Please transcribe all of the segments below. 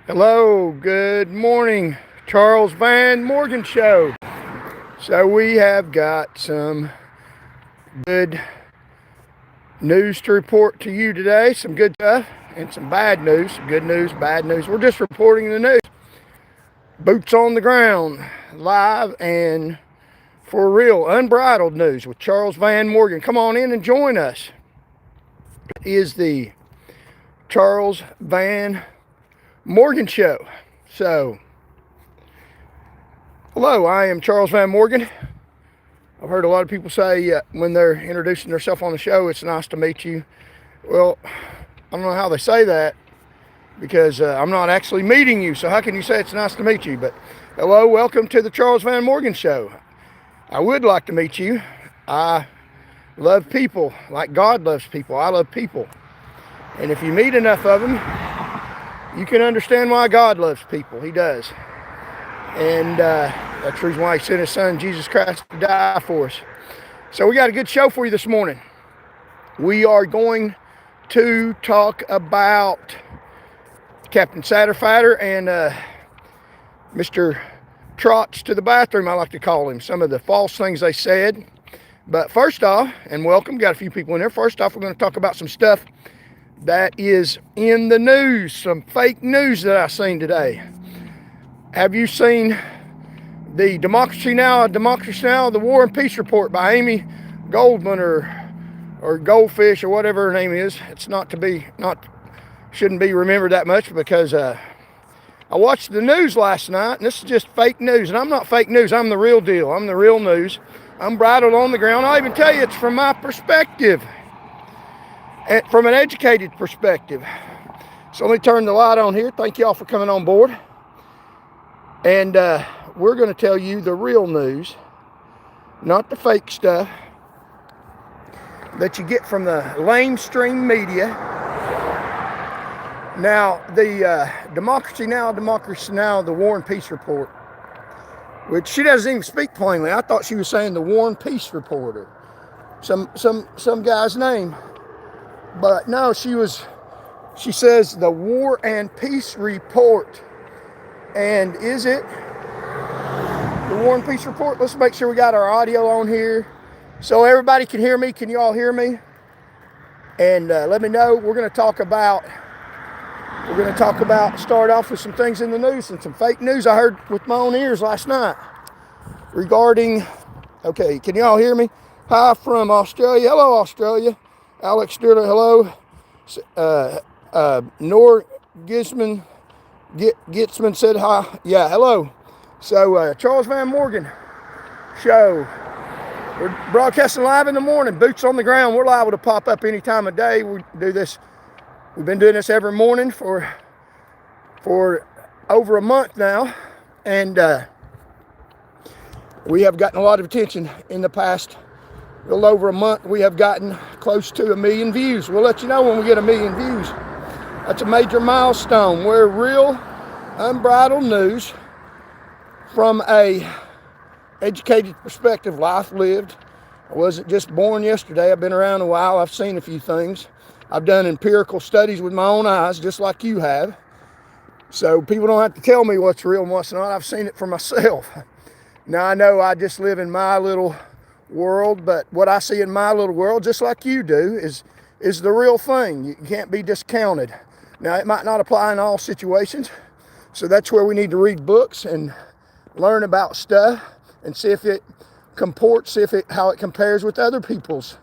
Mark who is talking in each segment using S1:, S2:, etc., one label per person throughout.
S1: Hello, good morning, Charles Van Morgan Show. So we have got some good news to report to you today, some good stuff and some bad news, some good news, bad news. We're just reporting the news. Boots on the ground, live and for real, unbridled news with Charles Van Morgan. Come on in and join us. It is the Charles Van Morgan Show. So, hello, I am Charles Van Morgan. I've heard a lot of people say when they're introducing themselves on the show, it's nice to meet you. Well, I don't know how they say that because I'm not actually meeting you. So how can you say it's nice to meet you? But hello, welcome to the Charles Van Morgan Show. I would like to meet you. I love people like God loves people. I love people. And if you meet enough of them, you can understand why God loves people. He does. And that's the reason why he sent his son, Jesus Christ, to die for us. So we got a good show for you this morning. We are going to talk about Captain Satterfighter and Mr. Trots to the bathroom, I like to call him. Some of the false things they said. But first off, and welcome, got a few people in there. First off, we're going to talk about some stuff that is in the news, some fake news that I've seen today. Have you seen the Democracy Now!, the War and Peace Report by Amy Goldman or Goldfish or whatever her name is? It's shouldn't be remembered that much because I watched the news last night, and this is just fake news. And I'm not fake news. I'm the real deal. I'm the real news. I'm bridled on the ground. I'll even tell you it's from my perspective, and from an educated perspective. So let me turn the light on here. Thank you all for coming on board. And we're going to tell you the real news, not the fake stuff that you get from the lamestream media. Now, the Democracy Now!, the War and Peace Report, which she doesn't even speak plainly. I thought she was saying the War and Peace Reporter, some guy's name. But no, she says the War and Peace Report. And is it the War and Peace Report? Let's make sure we got our audio on here so everybody can hear me. Can you all hear me? And let me know. We're going to talk about, start off with some things in the news and some fake news I heard with my own ears last night regarding, okay, can you all hear me? Hi from Australia. Hello, Australia. Alex Stewart, hello. Nor Gitzman said hi. Yeah, hello. So, Charles Van Morgan Show. We're broadcasting live in the morning. Boots on the ground. We're liable to pop up any time of day. We do this. We've been doing this every morning for over a month now. And we have gotten a lot of attention in the past little over a month. We have gotten close to 1 million views. We'll let you know when we get 1 million views. That's a major milestone. We're real, unbridled news from a educated perspective, life lived. I wasn't just born yesterday. I've been around a while. I've seen a few things. I've done empirical studies with my own eyes, just like you have. So people don't have to tell me what's real and what's not. I've seen it for myself. Now I know I just live in my little world, but what I see in my little world, just like you do, is the real thing. You can't be discounted. Now, it might not apply in all situations, so that's where we need to read books and learn about stuff and see if it comports, how it compares with other people's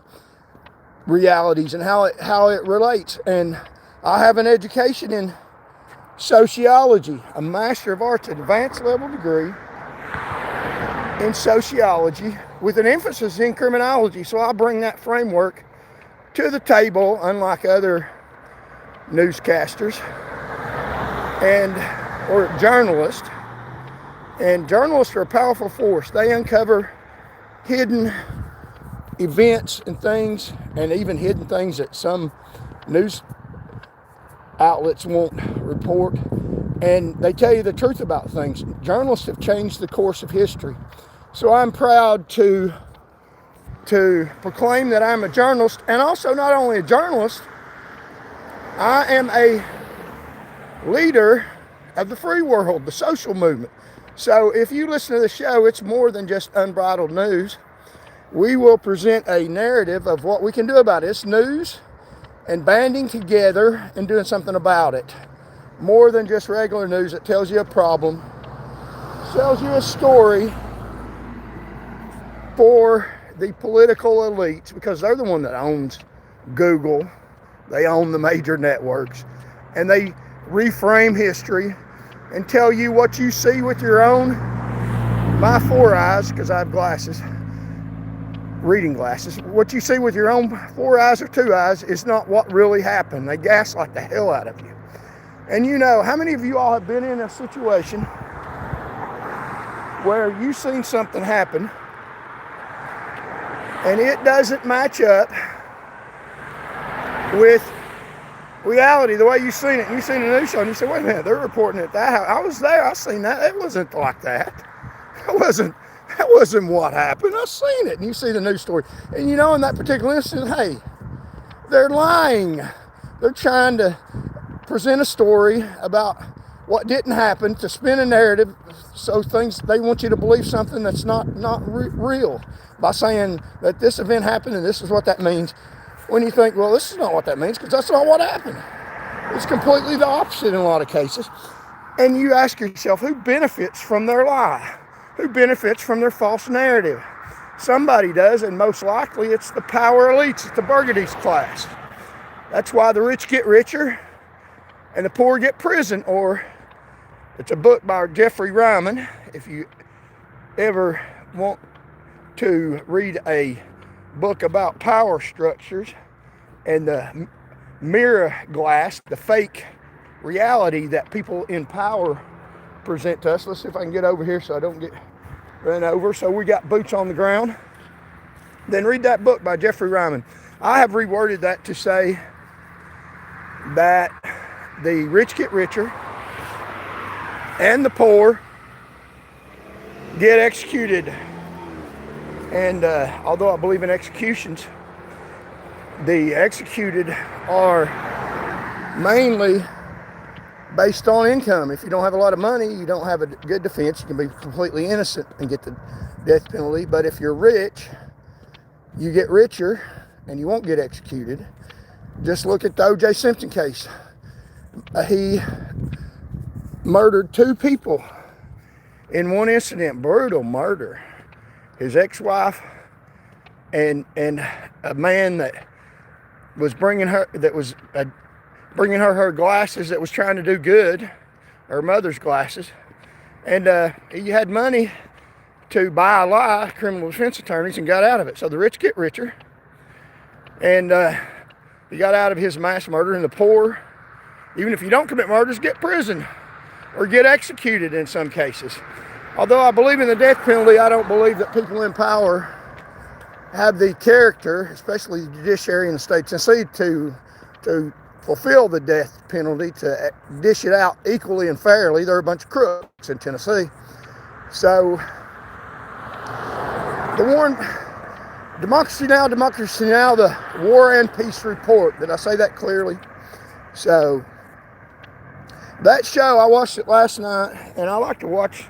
S1: realities and how it relates. And I have an education in sociology, a Master of Arts, advanced level degree in sociology with an emphasis in criminology. So I bring that framework to the table, unlike other newscasters or journalists. And journalists are a powerful force. They uncover hidden events and things, and even hidden things that some news outlets won't report. And they tell you the truth about things. Journalists have changed the course of history. So I'm proud to proclaim that I'm a journalist, and also not only a journalist, I am a leader of the free world, the social movement. So if you listen to the show, it's more than just unbridled news. We will present a narrative of what we can do about it. It's news and banding together and doing something about it. More than just regular news that tells you a problem, tells you a story for the political elites, because they're the one that owns Google. They own the major networks, and they reframe history and tell you what you see with your own, my 4 eyes, because I have glasses, reading glasses. What you see with your own 4 eyes or 2 eyes is not what really happened. They gaslight the hell out of you. And you know, how many of you all have been in a situation where you've seen something happen and it doesn't match up with reality, the way you've seen it, and you've seen a news show, and you say, wait a minute, they're reporting it that. I was there, I seen that. It wasn't like that. That wasn't what happened. I seen it. And you see the news story. And you know, in that particular instance, hey, they're lying. They're trying to present a story about what didn't happen to spin a narrative, so things, they want you to believe something that's not real, by saying that this event happened and this is what that means, when you think, well, this is not what that means, because that's not what happened. It's completely the opposite in a lot of cases. And you ask yourself, who benefits from their lie? Who benefits from their false narrative? Somebody does, and most likely it's the power elites, it's the burgundies class. That's why the rich get richer and the poor get prison. Or it's a book by Jeffrey Ryman. If you ever want to read a book about power structures and the mirror glass, the fake reality that people in power present to us. Let's see if I can get over here so I don't get run over. So we got boots on the ground. Then read that book by Jeffrey Ryman. I have reworded that to say that the rich get richer and the poor get executed. And although I believe in executions, the executed are mainly based on income. If you don't have a lot of money, you don't have a good defense, you can be completely innocent and get the death penalty. But if you're rich, you get richer and you won't get executed. Just look at the O.J. Simpson case. He murdered 2 people in one incident, brutal murder. His ex-wife and a man that was bringing her her glasses, that was trying to do good, her mother's glasses. And he had money to buy a lie, criminal defense attorneys, and got out of it. So the rich get richer, and he got out of his mass murder. And the poor, even if you don't commit murders, get prison or get executed in some cases. Although I believe in the death penalty, I don't believe that people in power have the character, especially the judiciary in the state of Tennessee, to fulfill the death penalty, to dish it out equally and fairly. They're a bunch of crooks in Tennessee. So Democracy Now!, the War and Peace Report. Did I say that clearly? So that show, I watched it last night, and I like to watch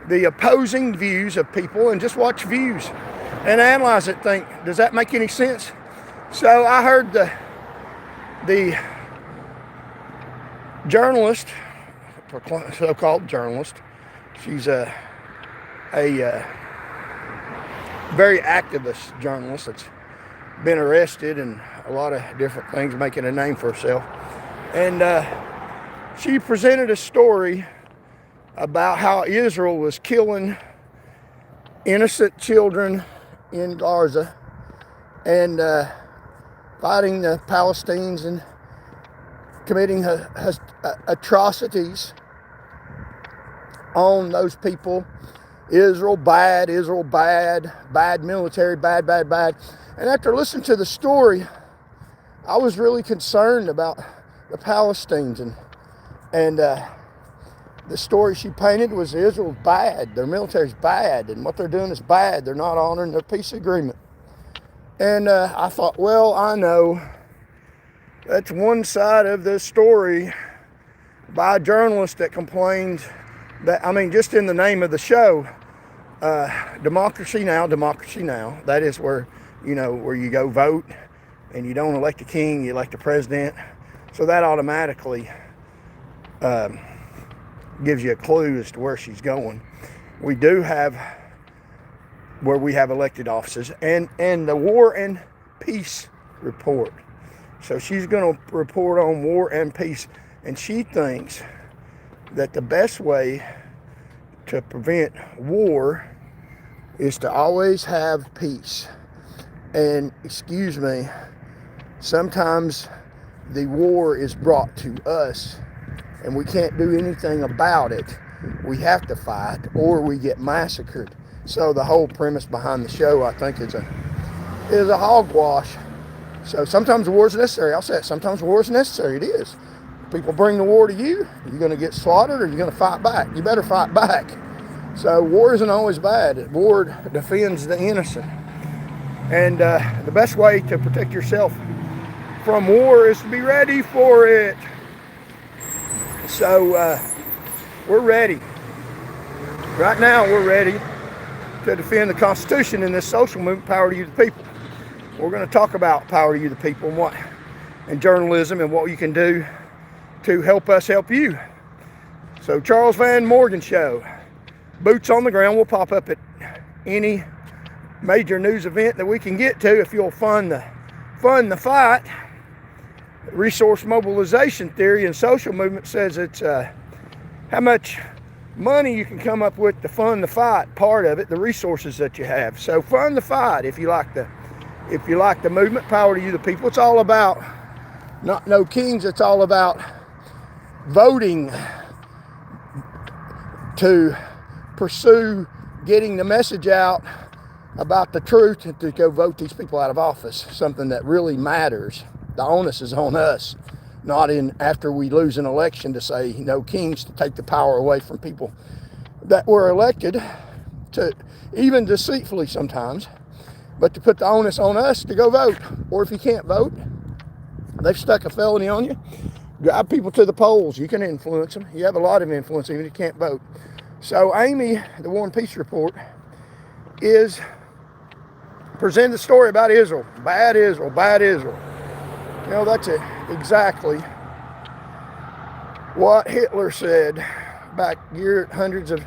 S1: the opposing views of people and just watch views and analyze it, think, does that make any sense? So I heard the journalist, so-called journalist, she's a very activist journalist that's been arrested and a lot of different things, making a name for herself. And she presented a story about how Israel was killing innocent children in Gaza and fighting the Palestinians and committing atrocities on those people. Israel bad, bad military, bad. And after listening to the story, I was really concerned about the Palestinians. And the story she painted was Israel's bad, their military's bad, and what they're doing is bad. They're not honoring their peace agreement. And I thought, well, I know that's one side of the story by a journalist that complained that, I mean, just in the name of the show, Democracy Now!, Democracy Now!, that is where, where you go vote and you don't elect a king, you elect a president. So that automatically gives you a clue as to where she's going. We do have where we have elected offices and the War and Peace report. So she's going to report on war and peace. And she thinks that the best way to prevent war is to always have peace. And excuse me, sometimes the war is brought to us and we can't do anything about it. We have to fight or we get massacred. So the whole premise behind the show, I think, is a hogwash. So sometimes war is necessary. I'll say it. Sometimes war is necessary. It is. People bring the war to you. You're going to get slaughtered or you're going to fight back. You better fight back. So war isn't always bad. War defends the innocent. And the best way to protect yourself from war is to be ready for it. So we're ready. Right now we're ready to defend the Constitution in this social movement, Power to You the People. We're going to talk about Power to You the People and journalism and what you can do to help us help you. So Charles Van Morgan Show, boots on the ground. We'll pop up at any major news event that we can get to if you'll fund the fight. Resource mobilization theory and social movement says it's how much money you can come up with to fund the fight, part of it, the resources that you have. So fund the fight if you like the movement, Power to You the People. It's all about not no kings, it's all about voting to pursue getting the message out about the truth and to go vote these people out of office, something that really matters. The onus is on us, not in after we lose an election to say no kings, to take the power away from people that were elected, to even deceitfully sometimes, but to put the onus on us to go vote. Or if you can't vote, they've stuck a felony on you, drive people to the polls. You can influence them. You have a lot of influence even if you can't vote. So Amy, the War and Peace report, is presenting the story about Israel. Bad Israel, bad Israel. That's exactly what Hitler said back hundreds of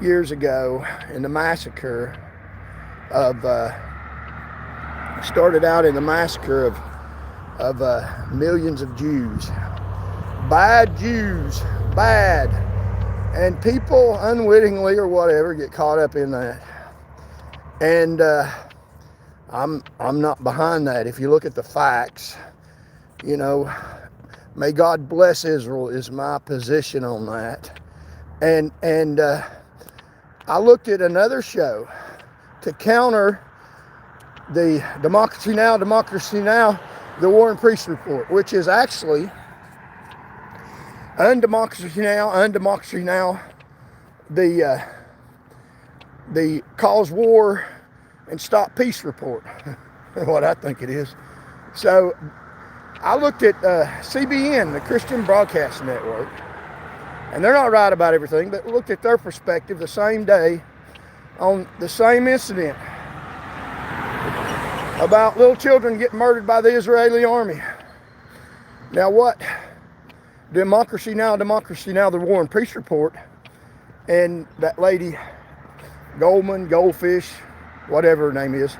S1: years ago in the massacre of, started out in the massacre of millions of Jews. Bad Jews, bad. And people unwittingly or whatever get caught up in that. And I'm not behind that. If you look at the facts, may God bless Israel is my position on that. And I looked at another show to counter the Democracy Now!, the War and Peace report, which is actually Undemocracy Now!, the Cause War and Stop Peace report, what I think it is. So I looked at CBN, the Christian Broadcast Network, and they're not right about everything, but looked at their perspective the same day on the same incident about little children getting murdered by the Israeli army. Now what Democracy Now!, the War and Peace report, and that lady Goldfish, whatever her name is,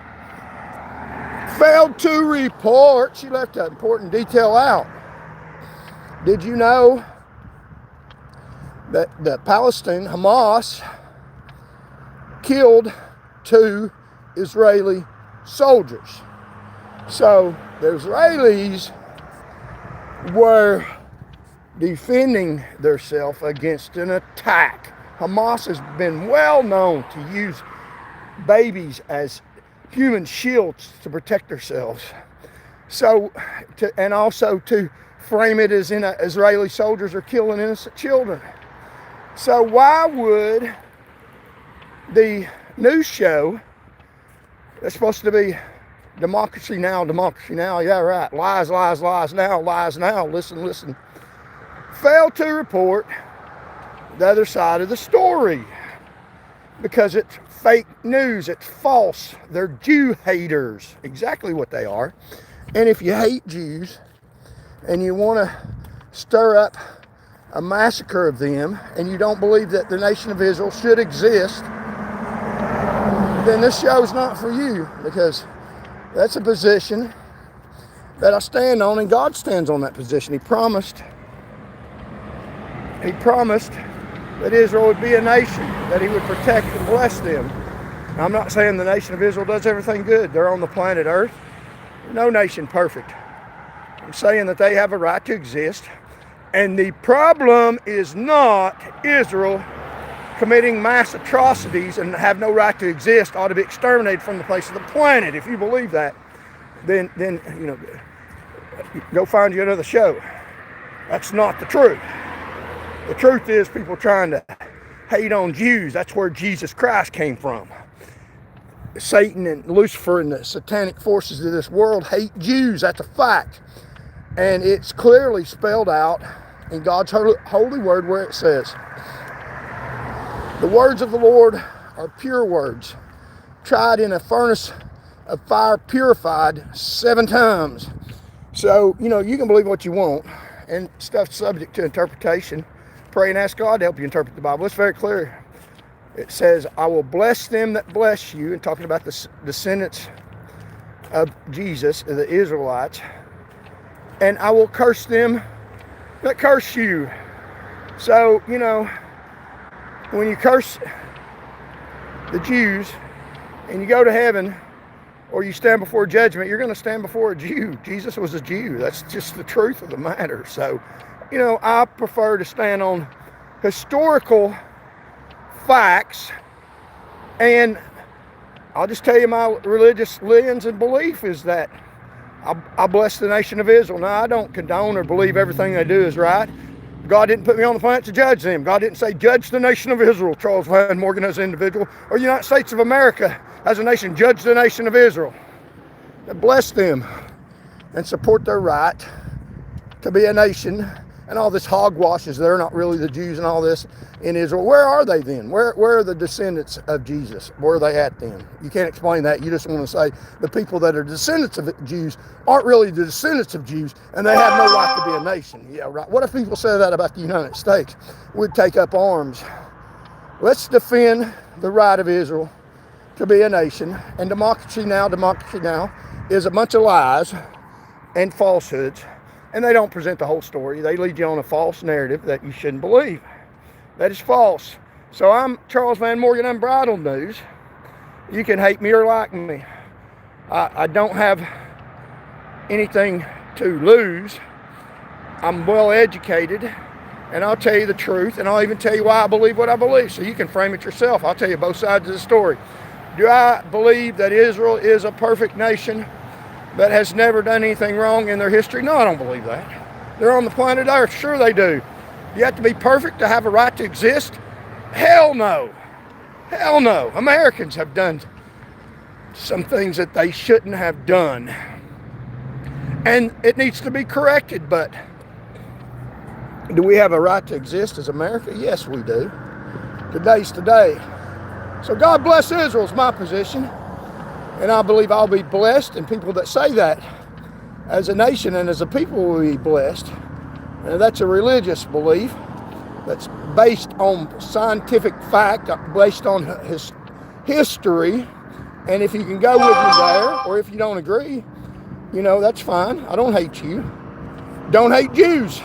S1: failed to report. She left that important detail out. Did you know that the Palestine, Hamas, killed 2 Israeli soldiers? So the Israelis were defending themselves against an attack. Hamas has been well known to use babies as human shields to protect themselves. So, and also to frame it as Israeli soldiers are killing innocent children. So why would the news show that's supposed to be Democracy Now!, yeah, right, lies now, listen, fail to report the other side of the story because it's fake news. It's false. They're Jew haters. Exactly what they are. And if you hate Jews and you want to stir up a massacre of them and you don't believe that the nation of Israel should exist, then this show is not for you, because that's a position that I stand on, and God stands on that position. He promised that Israel would be a nation, that he would protect and bless them. Now, I'm not saying the nation of Israel does everything good. They're on the planet Earth. No nation perfect. I'm saying that they have a right to exist. And the problem is not Israel committing mass atrocities and have no right to exist, ought to be exterminated from the face of the planet. If you believe that, then go find you another show. That's not the truth. The truth is people trying to hate on Jews. That's where Jesus Christ came from. Satan and Lucifer and the satanic forces of this world hate Jews. That's a fact. And it's clearly spelled out in God's holy word, where it says, the words of the Lord are pure words, tried in a furnace of fire, purified 7 times. So, you can believe what you want, and stuff's subject to interpretation. Pray and ask God to help you interpret the Bible. It's very clear. It says, I will bless them that bless you, and talking about the descendants of Jesus, the Israelites, and I will curse them that curse you. So, when you curse the Jews and you go to heaven or you stand before judgment, you're going to stand before a Jew. Jesus was a Jew. That's just the truth of the matter. So, I prefer to stand on historical facts, and I'll just tell you my religious lens and belief is that I bless the nation of Israel. Now, I don't condone or believe everything they do is right. God didn't put me on the planet to judge them. God didn't say, judge the nation of Israel, Charles Van Morgan as an individual, or the United States of America as a nation, judge the nation of Israel. Bless them and support their right to be a nation. And all this hogwash is they're not really the Jews and all this in Israel. Where are they then? Where are the descendants of Jesus? Where are they at then? You can't explain that. You just want to say the people that are descendants of Jews aren't really the descendants of Jews, and they have no right to be a nation. Yeah, right. What if people say that about the United States? We'd take up arms. Let's defend the right of Israel to be a nation. And democracy now is a bunch of lies and falsehoods. And they don't present the whole story. They lead you on a false narrative that you shouldn't believe. That is false. So I'm Charles Van Morgan, Unbridled News. You can hate me or like me. I don't have anything to lose. I'm well educated, and I'll tell you the truth, and I'll even tell you why I believe what I believe, so you can frame it yourself. I'll tell you both sides of the story. Do I believe that Israel is a perfect nation that has never done anything wrong in their history? No, I don't believe that. They're on the planet Earth. Sure they do. You have to be perfect to have a right to exist? Hell no. Hell no. Americans have done some things that they shouldn't have done. And it needs to be corrected, but do we have a right to exist as America? Yes, we do. Today's today. So God bless Israel is my position. And I believe I'll be blessed, and people that say that as a nation and as a people will be blessed. And that's a religious belief that's based on scientific fact, based on his history. And if you can go with me there, or if you don't agree, that's fine. I don't hate you. Don't hate Jews.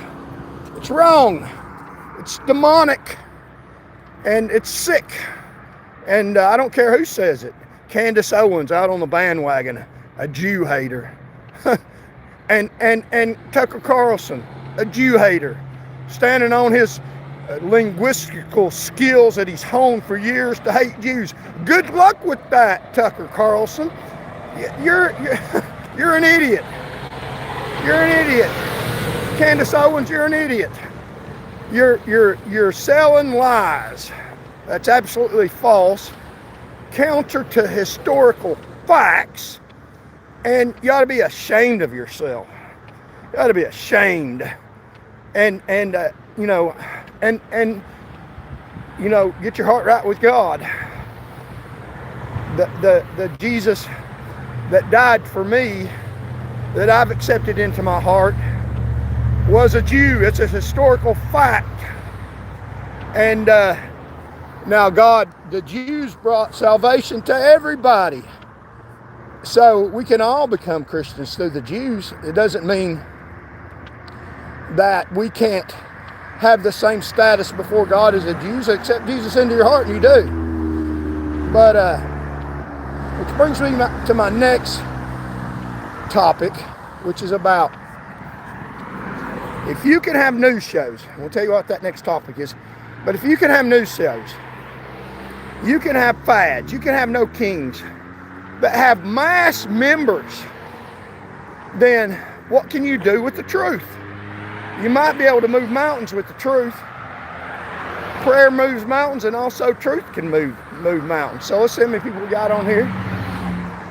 S1: It's wrong. It's demonic. And it's sick. And I don't care who says it. Candace Owens out on the bandwagon, a Jew hater. and Tucker Carlson, a Jew hater, standing on his linguistical skills that he's honed for years to hate Jews. Good luck with that, Tucker Carlson. You're an idiot. You're an idiot. Candace Owens, you're an idiot. You're selling lies. That's absolutely false. Counter to historical facts, and you ought to be ashamed of yourself. You ought to be ashamed and you know, and you know, get your heart right with God. The Jesus that died for me, that I've accepted into my heart, was a Jew. It's a historical fact. And now God, the Jews brought salvation to everybody. So we can all become Christians through the Jews. It doesn't mean that we can't have the same status before God as the Jews. Accept Jesus into your heart and you do. But which brings me to my next topic, which is about, if you can have news shows, and we'll tell you what that next topic is, but if you can have news shows, you can have fads, you can have no kings, but have mass members, then what can you do with the truth? You might be able to move mountains with the truth. Prayer moves mountains, and also truth can move mountains. So let's see how many people we got on here.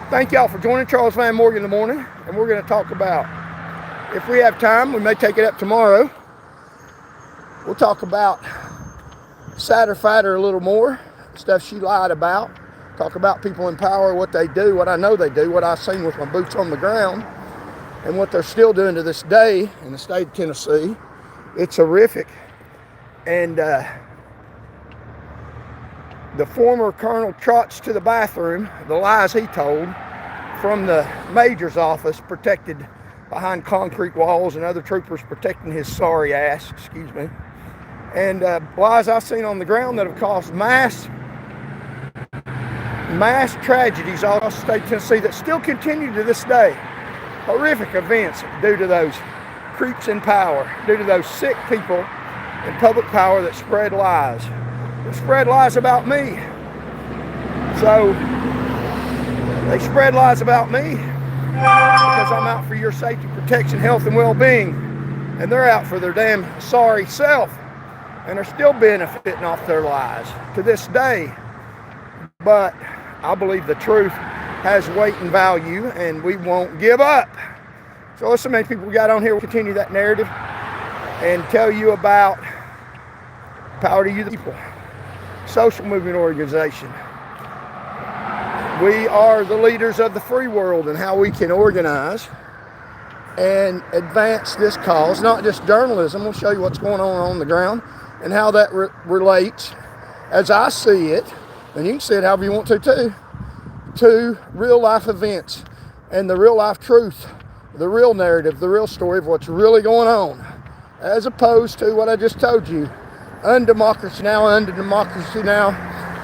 S1: Thank y'all for joining Charles Van Morgan in the morning, and we're going to talk about, if we have time, we may take it up tomorrow. We'll talk about Satterfighter a little more, stuff she lied about. Talk about people in power, what they do, what I know they do, what I've seen with my boots on the ground, and what they're still doing to this day in the state of Tennessee. It's horrific. And the former Colonel trots to the bathroom, the lies he told from the major's office, protected behind concrete walls and other troopers protecting his sorry ass, excuse me. And lies I've seen on the ground that have caused mass tragedies all across the state of Tennessee that still continue to this day. Horrific events due to those creeps in power, due to those sick people in public power that spread lies. They spread lies about me. So they spread lies about me because I'm out for your safety, protection, health, and well-being, and they're out for their damn sorry self, and are still benefiting off their lies to this day. But I believe the truth has weight and value, and we won't give up. So let's see how many people we got on here. We'll continue that narrative and tell you about Power to You the People, social movement organization. We are the leaders of the free world, and how we can organize and advance this cause, not just journalism. We'll show you what's going on the ground and how that relates, as I see it, and you can see it however you want to real life events and the real life truth, the real narrative, the real story of what's really going on, as opposed to what I just told you, undemocracy now, under democracy now,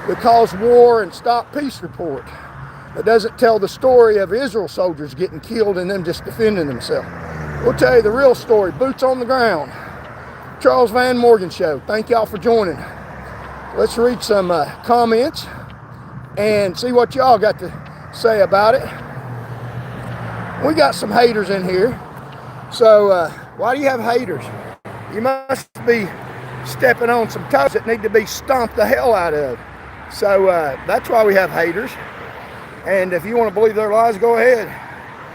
S1: that cause war and stop peace report. It doesn't tell the story of Israel soldiers getting killed and them just defending themselves. We'll tell you the real story, boots on the ground. Charles Van Morgan Show. Thank y'all for joining. Let's read some comments and see what y'all got to say about it. We got some haters in here. So why do you have haters? You must be stepping on some toes that need to be stomped the hell out of. So that's why we have haters. And if you want to believe their lies, go ahead.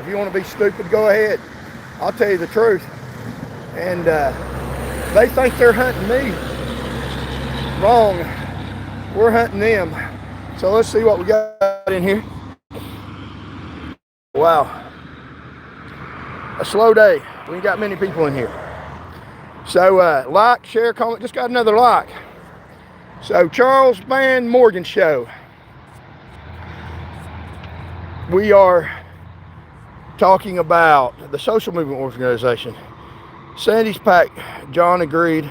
S1: If you want to be stupid, go ahead. I'll tell you the truth. And they think they're hunting me. Wrong. We're hunting them. So let's see what we got in here. Wow. A slow day. We ain't got many people in here. So like, share, comment. Just got another like. So Charles Van Morgan Show. We are talking about the social movement organization. Sandy's pack. John agreed.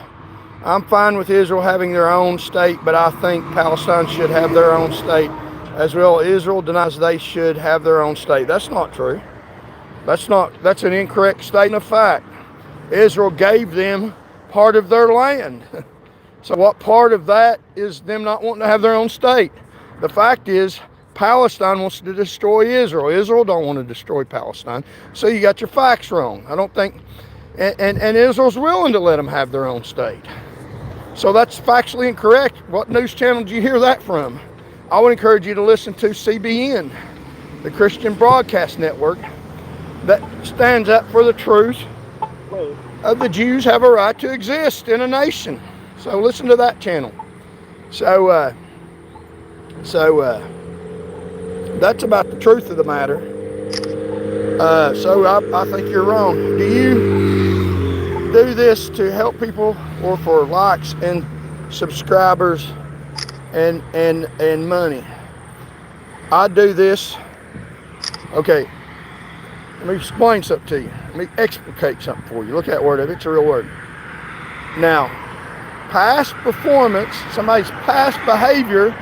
S1: I'm fine with Israel having their own state, but I think Palestine should have their own state as well. Israel denies they should have their own state. That's not true. That's an incorrect statement of fact. Israel gave them part of their land. So what part of that is them not wanting to have their own state? The fact is, Palestine wants to destroy Israel. Israel don't want to destroy Palestine. So you got your facts wrong. I don't think, and Israel's willing to let them have their own state. So that's factually incorrect. What news channel did you hear that from? I would encourage you to listen to CBN, the Christian Broadcast Network, that stands up for the truth of the Jews have a right to exist in a nation. So listen to that channel. So that's about the truth of the matter. So I think you're wrong. Do you do this to help people or for likes and subscribers and money? I do this. Okay, let me explain something to you. Let me explicate something for you. Look at that word. It's a real word. Now, past performance, somebody's past behavior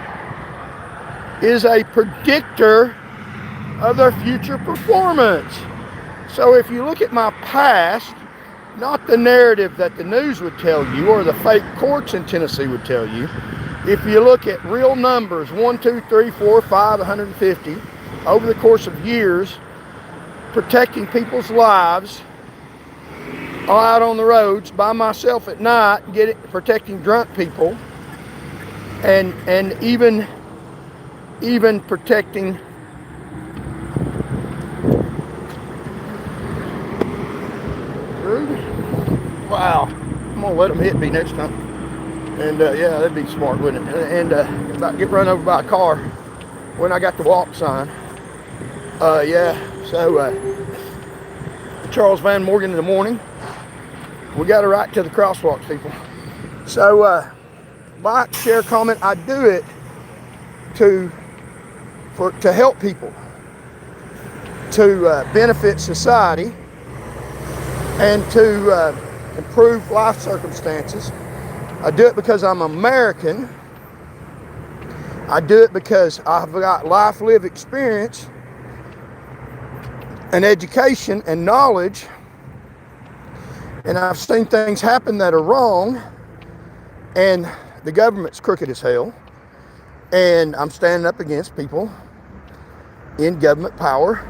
S1: is a predictor of their future performance. So if you look at my past, not the narrative that the news would tell you or the fake courts in Tennessee would tell you, if you look at real numbers, 1, 2, 3, 4, 5, 150, over the course of years, protecting people's lives out on the roads by myself at night, protecting drunk people, and even protecting wow, I'm gonna let them hit me next time. And yeah, that'd be smart, wouldn't it? And about to get run over by a car when I got the walk sign. Yeah, so Charles Van Morgan in the morning. We got a right to the crosswalks, people. So like, share, comment. I do it to help people, to benefit society, and to improve life circumstances. I do it because I'm American. I do it because I've got life lived experience and education and knowledge, and I've seen things happen that are wrong, and the government's crooked as hell, and I'm standing up against people in government power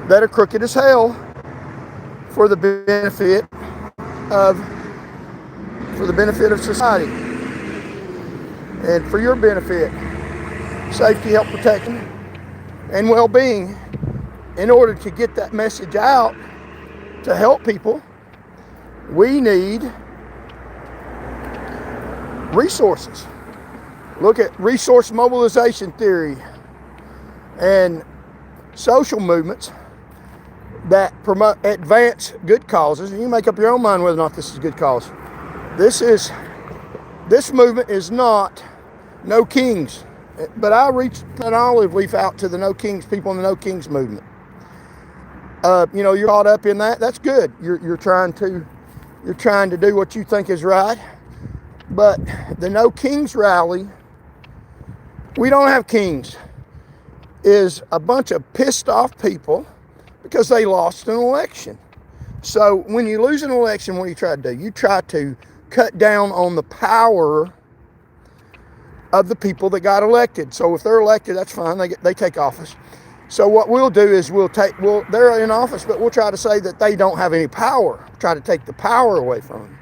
S1: that are crooked as hell for the benefit of society and for your benefit, safety, health, protection, and well-being. In order to get that message out to help people, we need resources. Look at resource mobilization theory and social movements that advance good causes. And you make up your own mind whether or not this is a good cause. This movement is not No Kings, but I reached an olive leaf out to the No Kings people in the No Kings movement. You know, you're caught up in that. That's good. You're trying to do what you think is right. But the No Kings rally, we don't have kings, is a bunch of pissed off people because they lost an election. So when you lose an election, what do you try to do? You try to cut down on the power of the people that got elected. So if they're elected, that's fine. They take office. So what we'll do is they're in office, but we'll try to say that they don't have any power. Try to take the power away from them.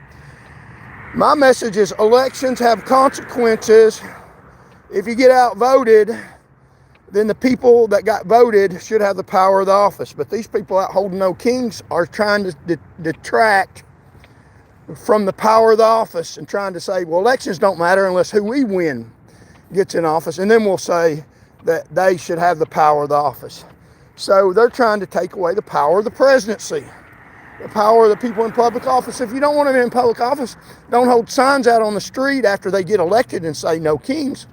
S1: My message is elections have consequences. If you get outvoted, then the people that got voted should have the power of the office. But these people out holding No Kings are trying to detract from the power of the office and trying to say, well, elections don't matter unless who we win gets in office. And then we'll say that they should have the power of the office. So they're trying to take away the power of the presidency, the power of the people in public office. If you don't want them in public office, don't hold signs out on the street after they get elected and say No Kings.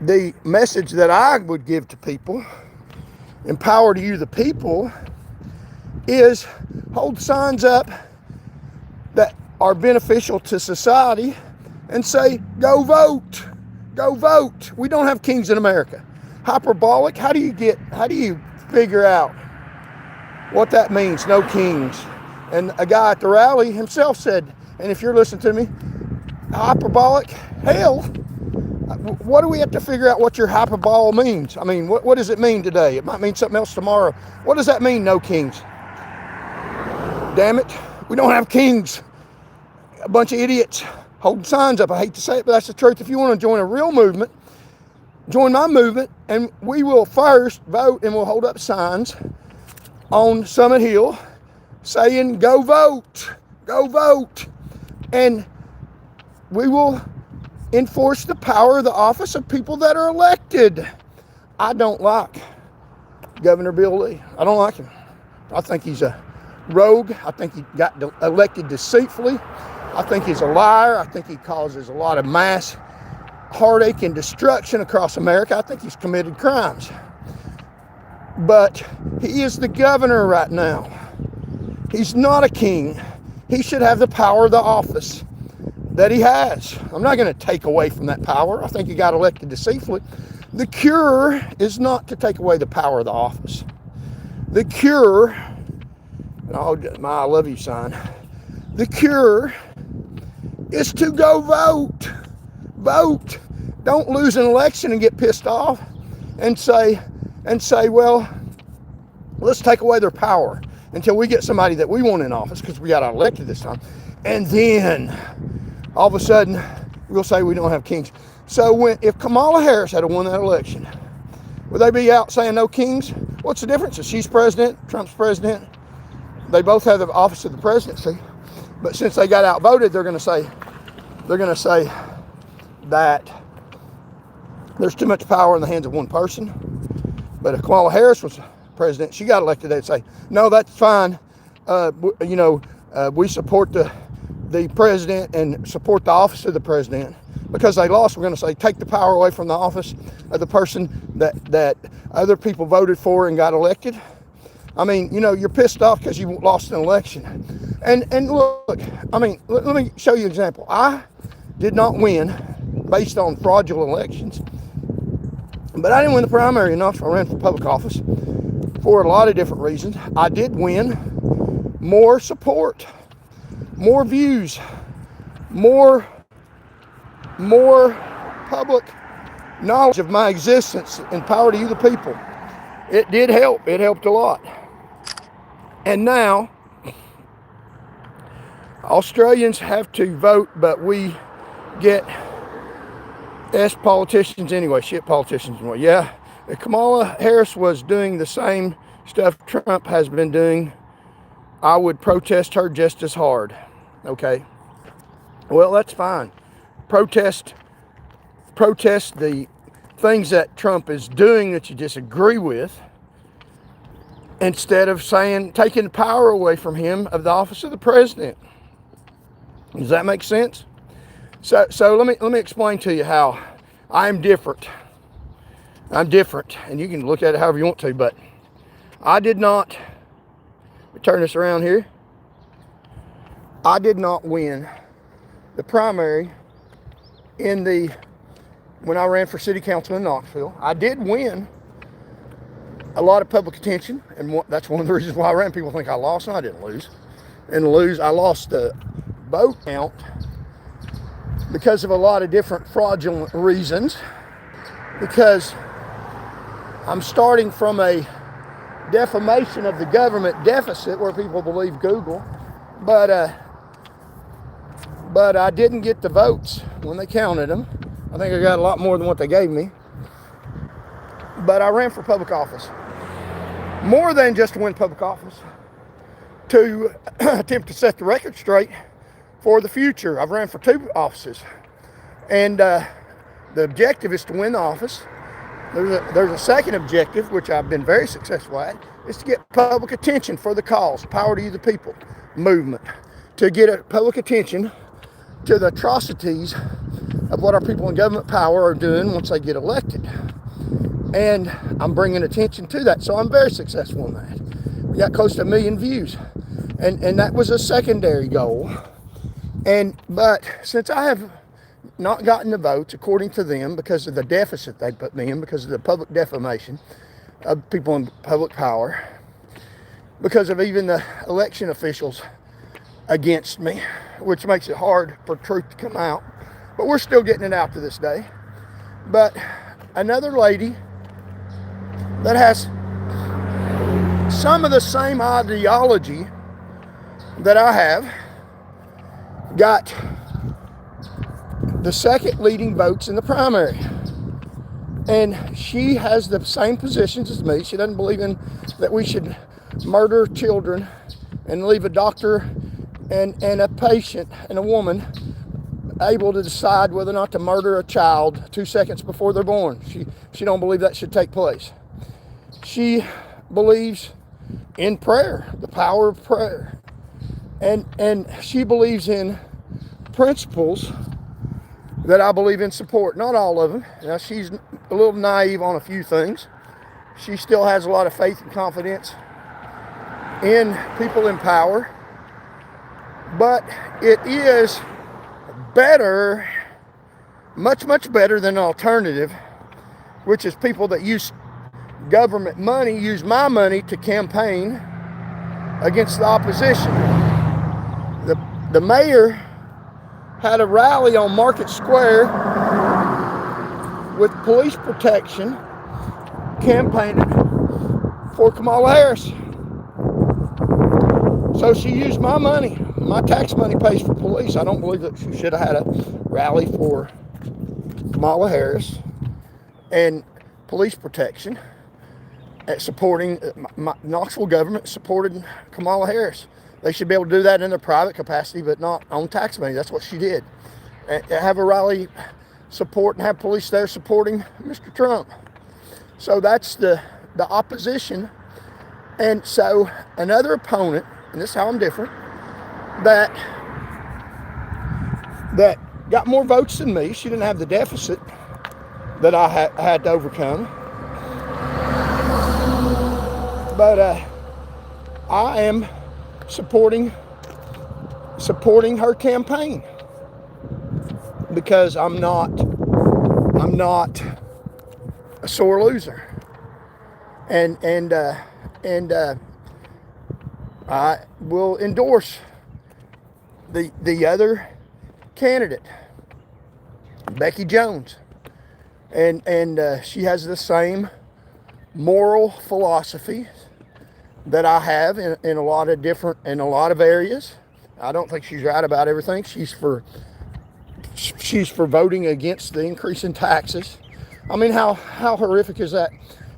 S1: The message that I would give to people, empower to you the people, is hold signs up that are beneficial to society and say, go vote, go vote. We don't have kings in America. Hyperbolic, how do you figure out what that means, no kings? And a guy at the rally himself said, and if you're listening to me, hyperbolic, hell, what do we have to figure out what your hyperbole means? I mean, what does it mean today? It might mean something else tomorrow. What does that mean, no kings? Damn it, we don't have kings. A bunch of idiots holding signs up. I hate to say it, but that's the truth. If you want to join a real movement, join my movement, and we will first vote and we'll hold up signs on Summit Hill saying, go vote, go vote. And we will enforce the power of the office of people that are elected. I don't like Governor Bill Lee. I don't like him. I think he's a rogue. I think he got elected deceitfully. I think he's a liar. I think he causes a lot of mass heartache and destruction across America. I think he's committed crimes. But he is the governor right now. He's not a king. He should have the power of the office that he has. I'm not going to take away from that power. I think he got elected deceitfully. The cure is not to take away the power of the office. The cure, my I love you sign, the cure is to go vote. Vote. Don't lose an election and get pissed off and say, well, let's take away their power until we get somebody that we want in office because we got elected this time. And then all of a sudden we'll say we don't have kings. So if Kamala Harris had won that election, would they be out saying no kings? What's the difference? If she's president, Trump's president, they both have the office of the presidency. But since they got outvoted, they're going to say that there's too much power in the hands of one person. But if Kamala Harris was president, she got elected, they'd say, no, that's fine. We support the president and support the office of the president. Because they lost, we're going to say, take the power away from the office of the person that other people voted for and got elected. I mean, you're pissed off because you lost an election. And look, I mean, let me show you an example. I did not win based on fraudulent elections. But I didn't win the primary enough, so I ran for public office for a lot of different reasons. I did win more support, more views, more public knowledge of my existence and power to you, the people. It did help. It helped a lot. And now, Australians have to vote, but we get politicians anyway, shit politicians anyway. Yeah, if Kamala Harris was doing the same stuff Trump has been doing, I would protest her just as hard. Okay? Well, that's fine. Protest the things that Trump is doing that you disagree with, instead of taking the power away from him of the office of the president. Does that make sense? So let me explain to you how I'm different. I'm different, and you can look at it however you want to, but I did not, let me turn this around here. I did not win the primary when I ran for city council in Knoxville. I did win a lot of public attention, and that's one of the reasons why I ran. People think I lost, and I didn't lose. I lost the vote count because of a lot of different fraudulent reasons, because I'm starting from a defamation of the government deficit where people believe Google, but I didn't get the votes when they counted them. I think I got a lot more than what they gave me. But I ran for public office. More than just to win public office, to attempt to set the record straight for the future. I've ran for 2 offices. And the objective is to win the office. There's a second objective, which I've been very successful at, is to get public attention for the cause, Power to You the People movement. To get public attention to the atrocities of what our people in government power are doing once they get elected. And I'm bringing attention to that, so I'm very successful in that. We got close to 1 million views, and that was a secondary goal. But since I have not gotten the votes according to them because of the deficit they put me in, because of the public defamation of people in public power, because of even the election officials against me, which makes it hard for truth to come out. But we're still getting it out to this day. But another lady that has some of the same ideology that I have got the second leading votes in the primary. And she has the same positions as me. She doesn't believe in that we should murder children and leave a doctor and a patient and a woman able to decide whether or not to murder a child 2 seconds before they're born. She don't believe that should take place. She believes in prayer, the power of prayer. And she believes in principles that I believe in support. Not all of them. Now, she's a little naive on a few things. She still has a lot of faith and confidence in people in power. But it is better, much, much better than an alternative, which is people that use government money, use my money to campaign against the opposition. The mayor had a rally on Market Square with police protection campaigning for Kamala Harris. So she used my money. My tax money pays for police. I don't believe that she should have had a rally for Kamala Harris and police protection at supporting Knoxville government supported Kamala Harris. They should be able to do that in their private capacity, but not on tax money. That's what she did. And have a rally support and have police there supporting Mr. Trump. So that's the opposition. And so another opponent, and this is how I'm different, that got more votes than me. She didn't have the deficit that I had to overcome. But I am supporting her campaign because I'm not a sore loser, and I will endorse the other candidate, Becky Jones, and she has the same moral philosophy that I have in a lot of areas. I don't think she's right about everything. She's for voting against the increase in taxes. I mean, how horrific is that?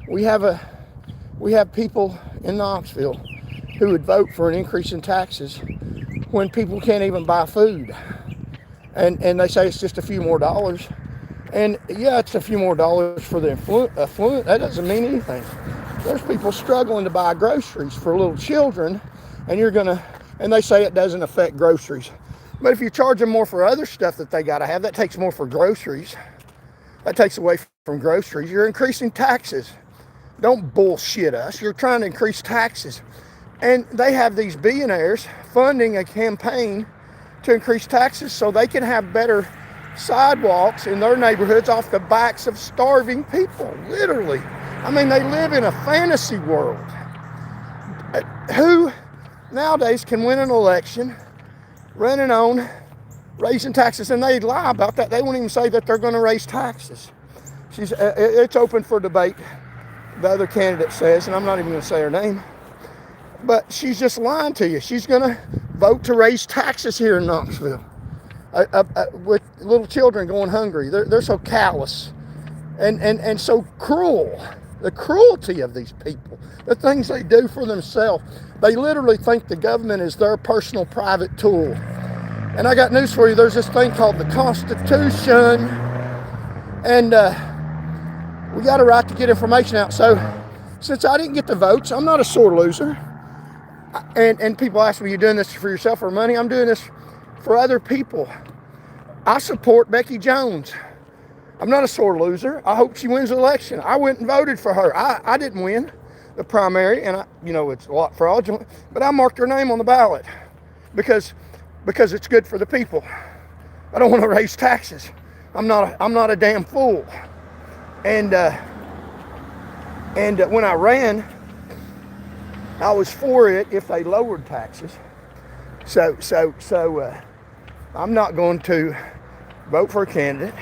S1: We have people in Knoxville who would vote for an increase in taxes when people can't even buy food. And they say it's just a few more dollars. And yeah, it's a few more dollars for the affluent. That doesn't mean anything. There's people struggling to buy groceries for little children, and they say it doesn't affect groceries. But if you charge them more for other stuff that they gotta have, that takes more for groceries. That takes away from groceries. You're increasing taxes. Don't bullshit us. You're trying to increase taxes. And they have these billionaires funding a campaign to increase taxes so they can have better sidewalks in their neighborhoods off the backs of starving people, literally. I mean, they live in a fantasy world. Who nowadays can win an election running on raising taxes? And they lie about that. They won't even say that they're going to raise taxes. It's open for debate, the other candidate says, and I'm not even going to say her name. But she's just lying to you. She's going to vote to raise taxes here in Knoxville with little children going hungry. They're so callous and so cruel. The cruelty of these people, the things they do for themselves. They literally think the government is their personal private tool. And I got news for you. There's this thing called the Constitution. And we got a right to get information out. So since I didn't get the votes, I'm not a sore loser. And people ask me, you doing this for yourself or money? I'm doing this for other people. I support Becky Jones. I'm not a sore loser. I hope she wins the election. I went and voted for her. I didn't win the primary, and it's a lot fraudulent, but I marked her name on the ballot because it's good for the people. I don't want to raise taxes. I'm not a damn fool. And when I ran, I was for it if they lowered taxes. So I'm not going to vote for a candidate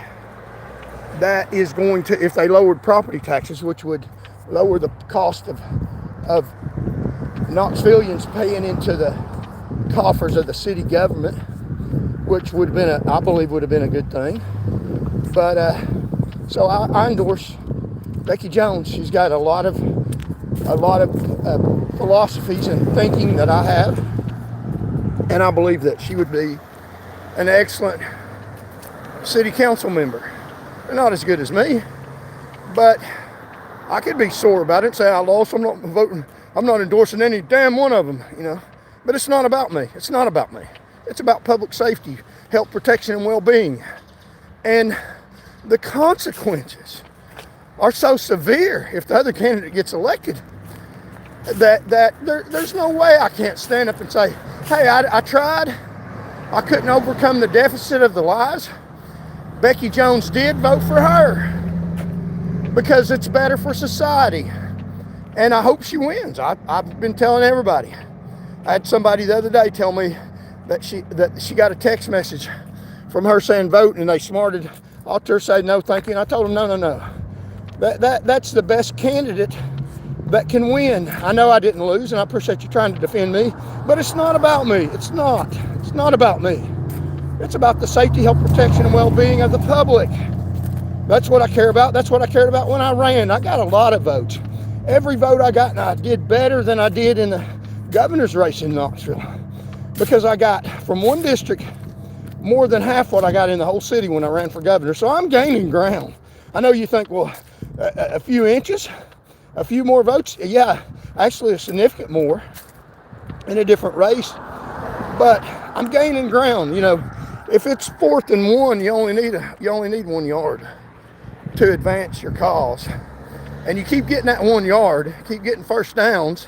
S1: that is going to, if they lowered property taxes, which would lower the cost of Knoxvillians paying into the coffers of the city government, which would have been I believe would have been a good thing. But so I endorse Becky Jones. She's got a lot of philosophies and thinking that I have. And I believe that she would be an excellent city council member. They're not as good as me, but I could be sore about it and say I lost. I'm not voting. I'm not endorsing any damn one of them, you know. But it's not about me. It's not about me. It's about public safety, health protection, and well-being. And the consequences are so severe if the other candidate gets elected that there's no way I can't stand up and say, hey, I tried. I couldn't overcome the deficit of the lies. Becky Jones did vote for her because it's better for society. And I hope she wins. I've been telling everybody. I had somebody the other day tell me that she got a text message from her saying vote, and they smarted off to her saying no thank you. And I told them no. That's the best candidate that can win. I know I didn't lose, and I appreciate you trying to defend me, but it's not about me. It's not about me. It's about the safety, health protection, and well-being of the public. That's what I care about. That's what I cared about when I ran. I got a lot of votes. Every vote I got, and I did better than I did in the governor's race in Knoxville, because I got from one district more than half what I got in the whole city when I ran for governor. So I'm gaining ground. I know you think, well, a few inches, a few more votes. Yeah, actually a significant more in a different race, but I'm gaining ground. You know, if it's 4th and 1, you only need 1 yard to advance your cause. And you keep getting that 1 yard, keep getting first downs,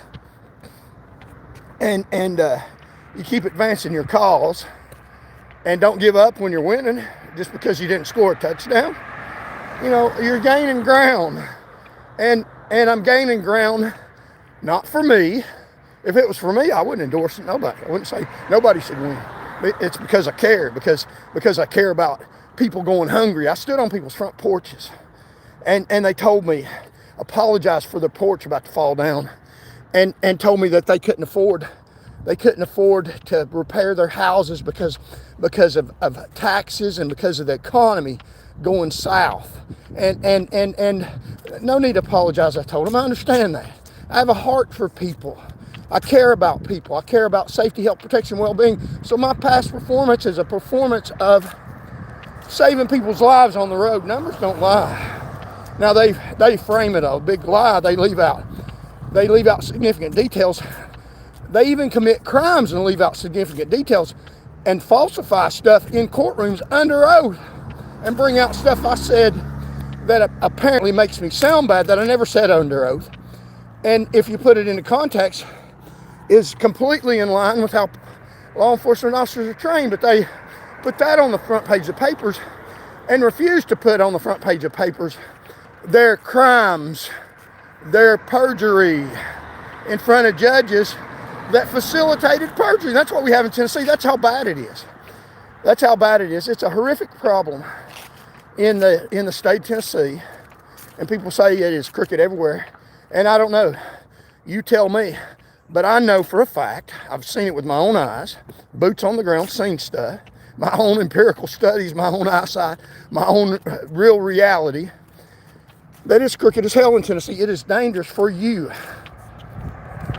S1: and you keep advancing your cause, and don't give up when you're winning just because you didn't score a touchdown. You know, you're gaining ground. And I'm gaining ground not for me. If it was for me, I wouldn't endorse nobody. I wouldn't say nobody should win. It's because I care, because I care about people going hungry. I stood on people's front porches, and they told me, apologized for their porch about to fall down, and told me that they couldn't afford to repair their houses because of taxes and because of the economy going south. And no need to apologize, I told them. I understand that. I have a heart for people. I care about people. I care about safety, health protection, well-being. So my past performance is a performance of saving people's lives on the road. Numbers don't lie. Now they frame it a big lie. They leave out significant details. They even commit crimes and leave out significant details and falsify stuff in courtrooms under oath and bring out stuff I said that apparently makes me sound bad that I never said under oath. And if you put it into context, is completely in line with how law enforcement officers are trained, but they put that on the front page of papers and refuse to put on the front page of papers their crimes, their perjury in front of judges that facilitated perjury. That's what we have in Tennessee. That's how bad it is. That's how bad it is. It's a horrific problem in the state of Tennessee, and people say it is crooked everywhere. And I don't know. You tell me. But I know for a fact, I've seen it with my own eyes, boots on the ground, seen stuff, my own empirical studies, my own eyesight, my own real reality, that it's crooked as hell in Tennessee. It is dangerous for you.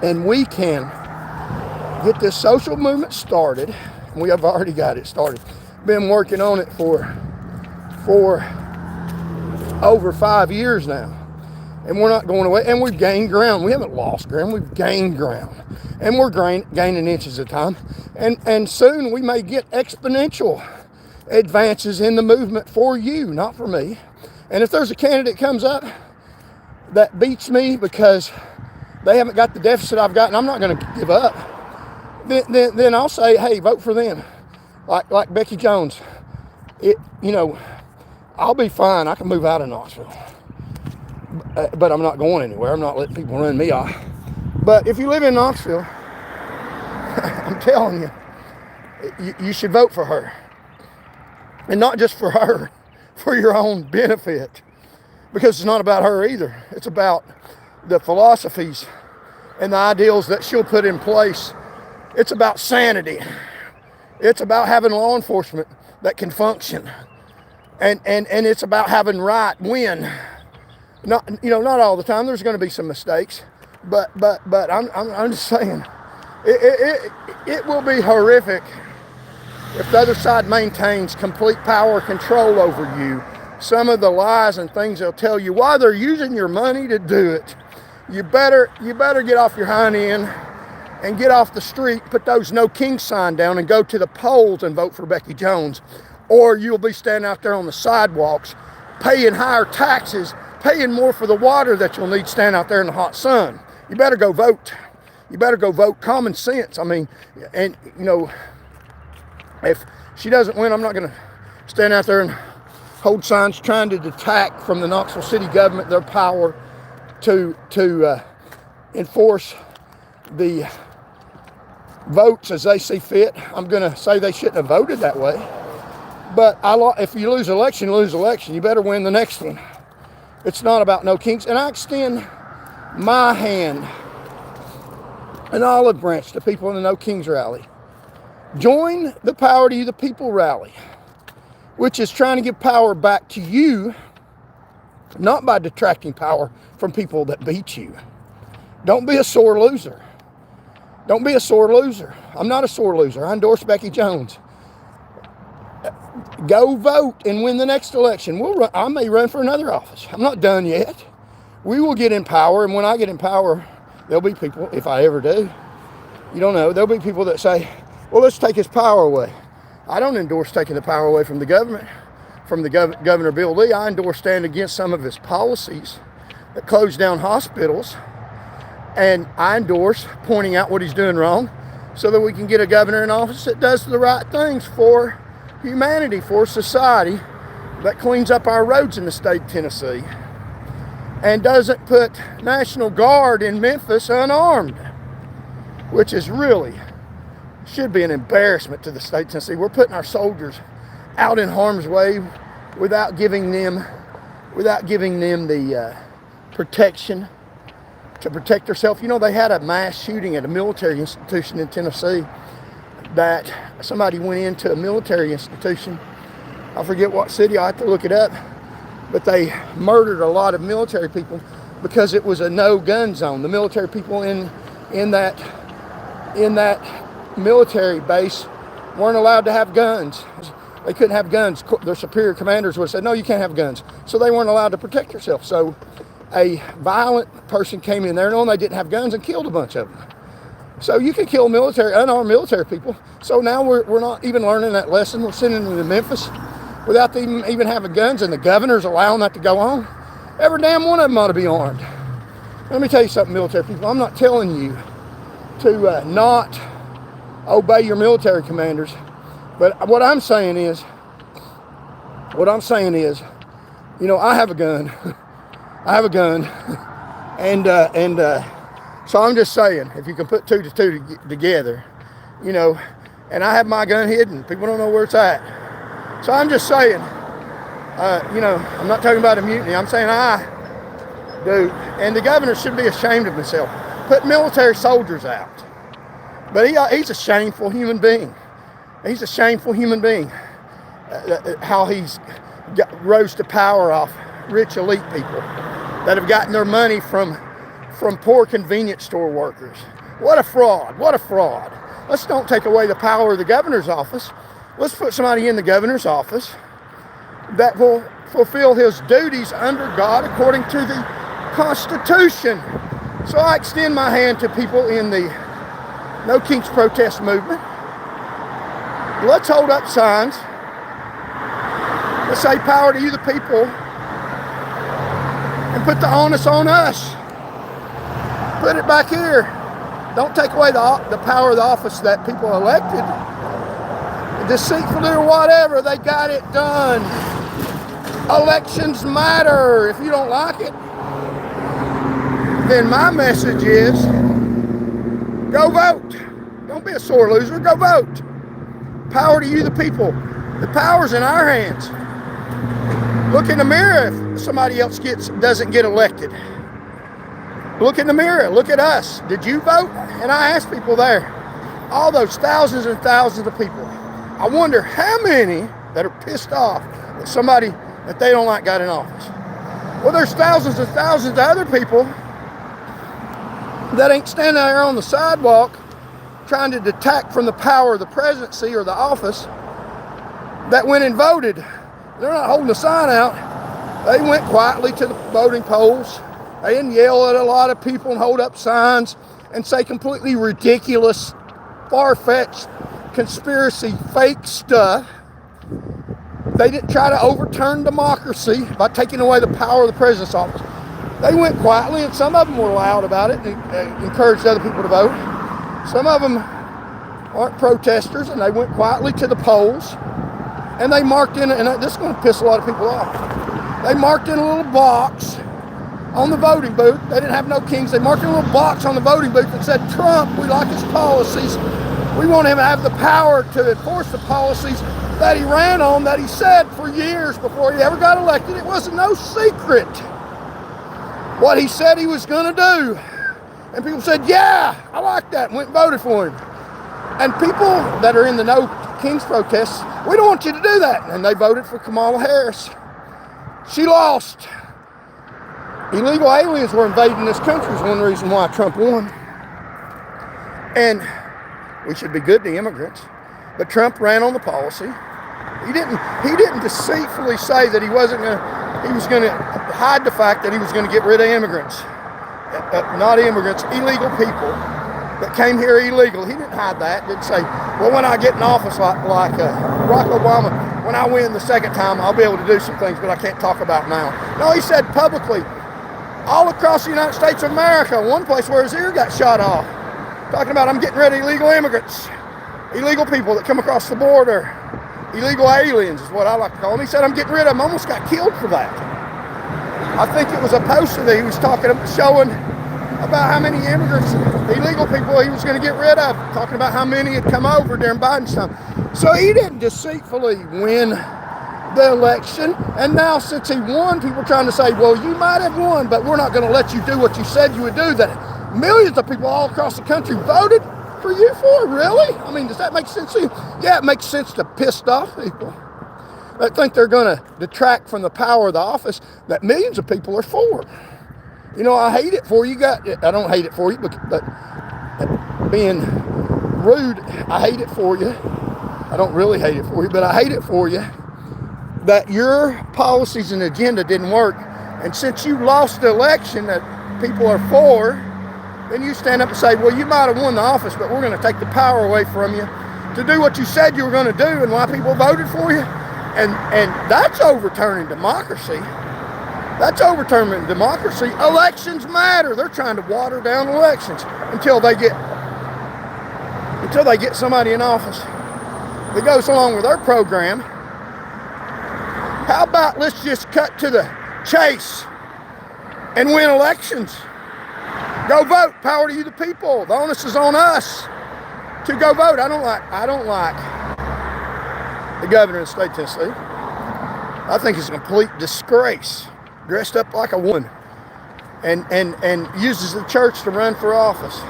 S1: And we can get this social movement started. We have already got it started. Been working on it for over 5 years now. And we're not going away. And we've gained ground. We haven't lost ground. We've gained ground. And we're gaining inches at a time. And soon we may get exponential advances in the movement for you, not for me. And if there's a candidate comes up that beats me because they haven't got the deficit I've got, and I'm not going to give up, then I'll say, hey, vote for them. Like Becky Jones. I'll be fine. I can move out of Knoxville. But I'm not going anywhere. I'm not letting people run me off. But if you live in Knoxville, I'm telling you, you should vote for her. And not just for her, for your own benefit. Because it's not about her either. It's about the philosophies and the ideals that she'll put in place. It's about sanity. It's about having law enforcement that can function. And it's about having right win. Not all the time. There's going to be some mistakes. But I'm just saying, it will be horrific if the other side maintains complete power control over you. Some of the lies and things they'll tell you while they're using your money to do it. You better get off your hind end and get off the street, put those No King sign down and go to the polls and vote for Becky Jones. Or you'll be standing out there on the sidewalks paying higher taxes, paying more for the water that you'll need standing out there in the hot sun. You better go vote. You better go vote. Common sense. I mean, and you know, if she doesn't win, I'm not going to stand out there and hold signs trying to detract from the Knoxville City government their power to enforce the votes as they see fit. I'm going to say they shouldn't have voted that way. But if you lose election, you lose election. You better win the next one. It's not about No Kings. And I extend my hand, an olive branch, to people in the No Kings rally. Join the Power to You the People rally, which is trying to give power back to you, not by detracting power from people that beat you. Don't be a sore loser. Don't be a sore loser. I'm not a sore loser. I endorse Becky Jones. Go vote and win the next election. I may run for another office. I'm not done yet. We will get in power, and when I get in power, there'll be people, if I ever do, you don't know, there'll be people that say, well, let's take his power away. I don't endorse taking the power away from the government, from the Governor Bill Lee. I endorse standing against some of his policies that close down hospitals, and I endorse pointing out what he's doing wrong so that we can get a governor in office that does the right things for humanity, for society, that cleans up our roads in the state of Tennessee and doesn't put National Guard in Memphis unarmed, which is really, should be an embarrassment to the state of Tennessee. We're putting our soldiers out in harm's way without giving them the protection to protect themselves. You know, they had a mass shooting at a military institution in Tennessee, that somebody went into a military institution. I forget what city, I have to look it up, but they murdered a lot of military people because it was a no-gun zone. The military people in that military base weren't allowed to have guns. They couldn't have guns. Their superior commanders would have said, no, you can't have guns. So they weren't allowed to protect themselves. So a violent person came in there knowing they didn't have guns and killed a bunch of them. So you can kill unarmed military people. So now we're not even learning that lesson. We're sending them to Memphis without them even having guns, and the governor's allowing that to go on. Every damn one of them ought to be armed. Let me tell you something, military people. I'm not telling you to not obey your military commanders, but what I'm saying is, you know, I have a gun. I have a gun, so I'm just saying, if you can put two to two together, you know, and I have my gun hidden. People don't know where it's at. So I'm just saying, you know, I'm not talking about a mutiny. I'm saying I do. And the governor should be ashamed of himself. Put military soldiers out. But he's a shameful human being. He's a shameful human being. How he's rose to power off rich elite people that have gotten their money from poor convenience store workers. What a fraud. What a fraud. Let's don't take away the power of the governor's office. Let's put somebody in the governor's office that will fulfill his duties under God according to the Constitution. So I extend my hand to people in the No Kings protest movement. Let's hold up signs. Let's say power to you the people, and put the onus on us. Put it back here. Don't take away the power of the office that people elected. Deceitfully or whatever, they got it done. Elections matter. If you don't like it, then my message is, go vote. Don't be a sore loser. Go vote. Power to you the people. The power's in our hands. Look in the mirror if somebody else doesn't get elected. Look in the mirror. Look at us. Did you vote? And I asked people there, all those thousands and thousands of people, I wonder how many that are pissed off that somebody that they don't like got in office. Well, there's thousands and thousands of other people that ain't standing there on the sidewalk trying to detract from the power of the presidency or the office that went and voted. They're not holding a sign out. They went quietly to the voting polls. They didn't yell at a lot of people and hold up signs and say completely ridiculous, far-fetched, conspiracy, fake stuff. They didn't try to overturn democracy by taking away the power of the president's office. They went quietly, and some of them were loud about it and encouraged other people to vote. Some of them aren't protesters, and they went quietly to the polls, and they marked in, and this is going to piss a lot of people off. They marked in a little box on the voting booth. They didn't have no kings. They marked in a little box on the voting booth that said, Trump, we like his policies. We want him to have the power to enforce the policies that he ran on, that he said for years before he ever got elected. It wasn't no secret what he said he was going to do. And people said, yeah, I like that, and went and voted for him. And people that are in the No Kings protests, we don't want you to do that. And they voted for Kamala Harris. She lost. Illegal aliens were invading this country is one reason why Trump won. And we should be good to immigrants. But Trump ran on the policy. He didn't deceitfully say that he was going to hide the fact that he was going to get rid of immigrants. Not immigrants, illegal people that came here illegal. He didn't hide that. Didn't say, well, when I get in office like Barack Obama, when I win the second time, I'll be able to do some things, but I can't talk about now. No, he said publicly, all across the United States of America, one place where his ear got shot off, talking about I'm getting rid of illegal immigrants, illegal people that come across the border, illegal aliens is what I like to call them. He said I'm getting rid of them. Almost got killed for that. I think it was a poster that he was showing about how many immigrants, illegal people he was going to get rid of, talking about how many had come over during Biden's time. So he didn't deceitfully win the election. And now since he won, people are trying to say, well, you might have won, but we're not going to let you do what you said you would do. That millions of people all across the country voted for you for? Really? I mean, does that make sense to you? Yeah, it makes sense to pissed off people that think they're going to detract from the power of the office that millions of people are for. You know, I hate it for you. I don't hate it for you, but being rude, I hate it for you. I don't really hate it for you, but I hate it for you that your policies and agenda didn't work. And since you lost the election that people are for, then you stand up and say, well, you might have won the office, but we're going to take the power away from you to do what you said you were going to do and why people voted for you. And that's overturning democracy. That's overturning democracy. Elections matter. They're trying to water down elections until they get somebody in office that goes along with their program. How about let's just cut to the chase and win elections? Go vote. Power to you, the people. The onus is on us to go vote. I don't like the governor of the state of Tennessee. I think he's a complete disgrace. Dressed up like a woman and uses the church to run for office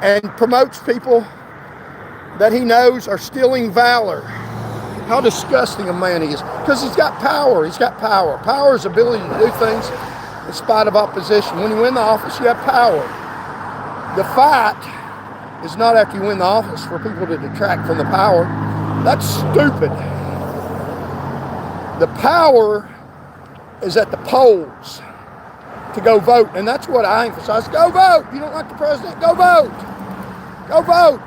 S1: and promotes people that he knows are stealing valor. How disgusting a man he is. Because he's got power. He's got power. Power is ability to do things in spite of opposition. When you win the office, you have power. The fight is not after you win the office for people to detract from the power. That's stupid. The power is at the polls to go vote. And that's what I emphasize. Go vote. You don't like the president? Go vote. Go vote.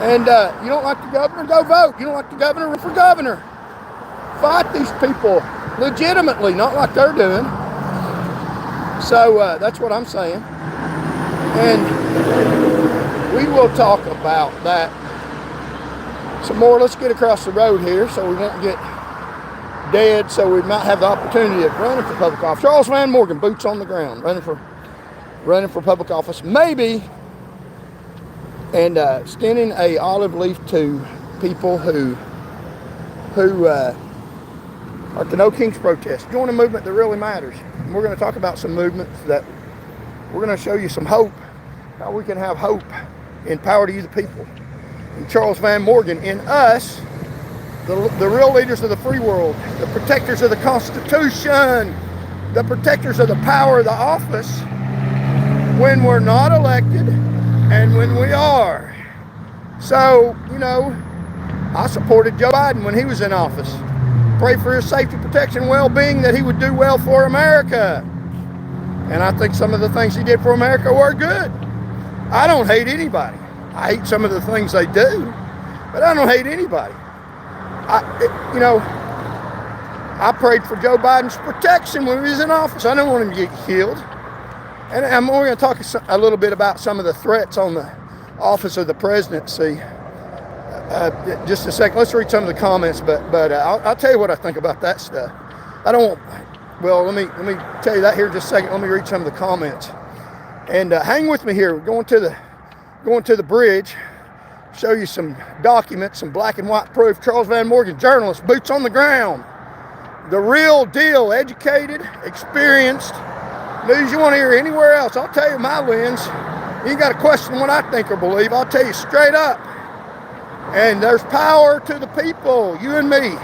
S1: And you don't like the governor? Go vote. You don't like the governor? Run for governor. Fight these people legitimately, not like they're doing. So that's what I'm saying. And we will talk about that some more. Let's get across the road here so we won't get dead, so we might have the opportunity of running for public office. Charles Van Morgan, boots on the ground, running for public office, maybe, and extending a olive leaf to people who are at the No Kings protest. Join a movement that really matters. And we're going to talk about some movements that we're going to show you some hope, how we can have hope in power to you, the people. And Charles Van Morgan, in us, the real leaders of the free world, the protectors of the Constitution, the protectors of the power of the office, when we're not elected and when we are. So, I supported Joe Biden when he was in office. Pray for his safety, protection, well-being, that he would do well for America. And I think some of the things he did for America were good. I don't hate anybody. I hate some of the things they do, but I don't hate anybody. I prayed for Joe Biden's protection when he was in office. I don't want him to get killed. And I'm only going to talk a little bit about some of the threats on the office of the presidency. Just a second. Let's read some of the comments, but I'll tell you what I think about that stuff. Let me tell you that here in just a second. Let me read some of the comments. And hang with me here. We're going to the bridge. Show you some documents, some black and white proof. Charles Van Morgan, journalist, boots on the ground. The real deal, educated, experienced. News you want to hear anywhere else. I'll tell you my lens. You ain't got to question what I think or believe. I'll tell you straight up. And there's power to the people, you and me.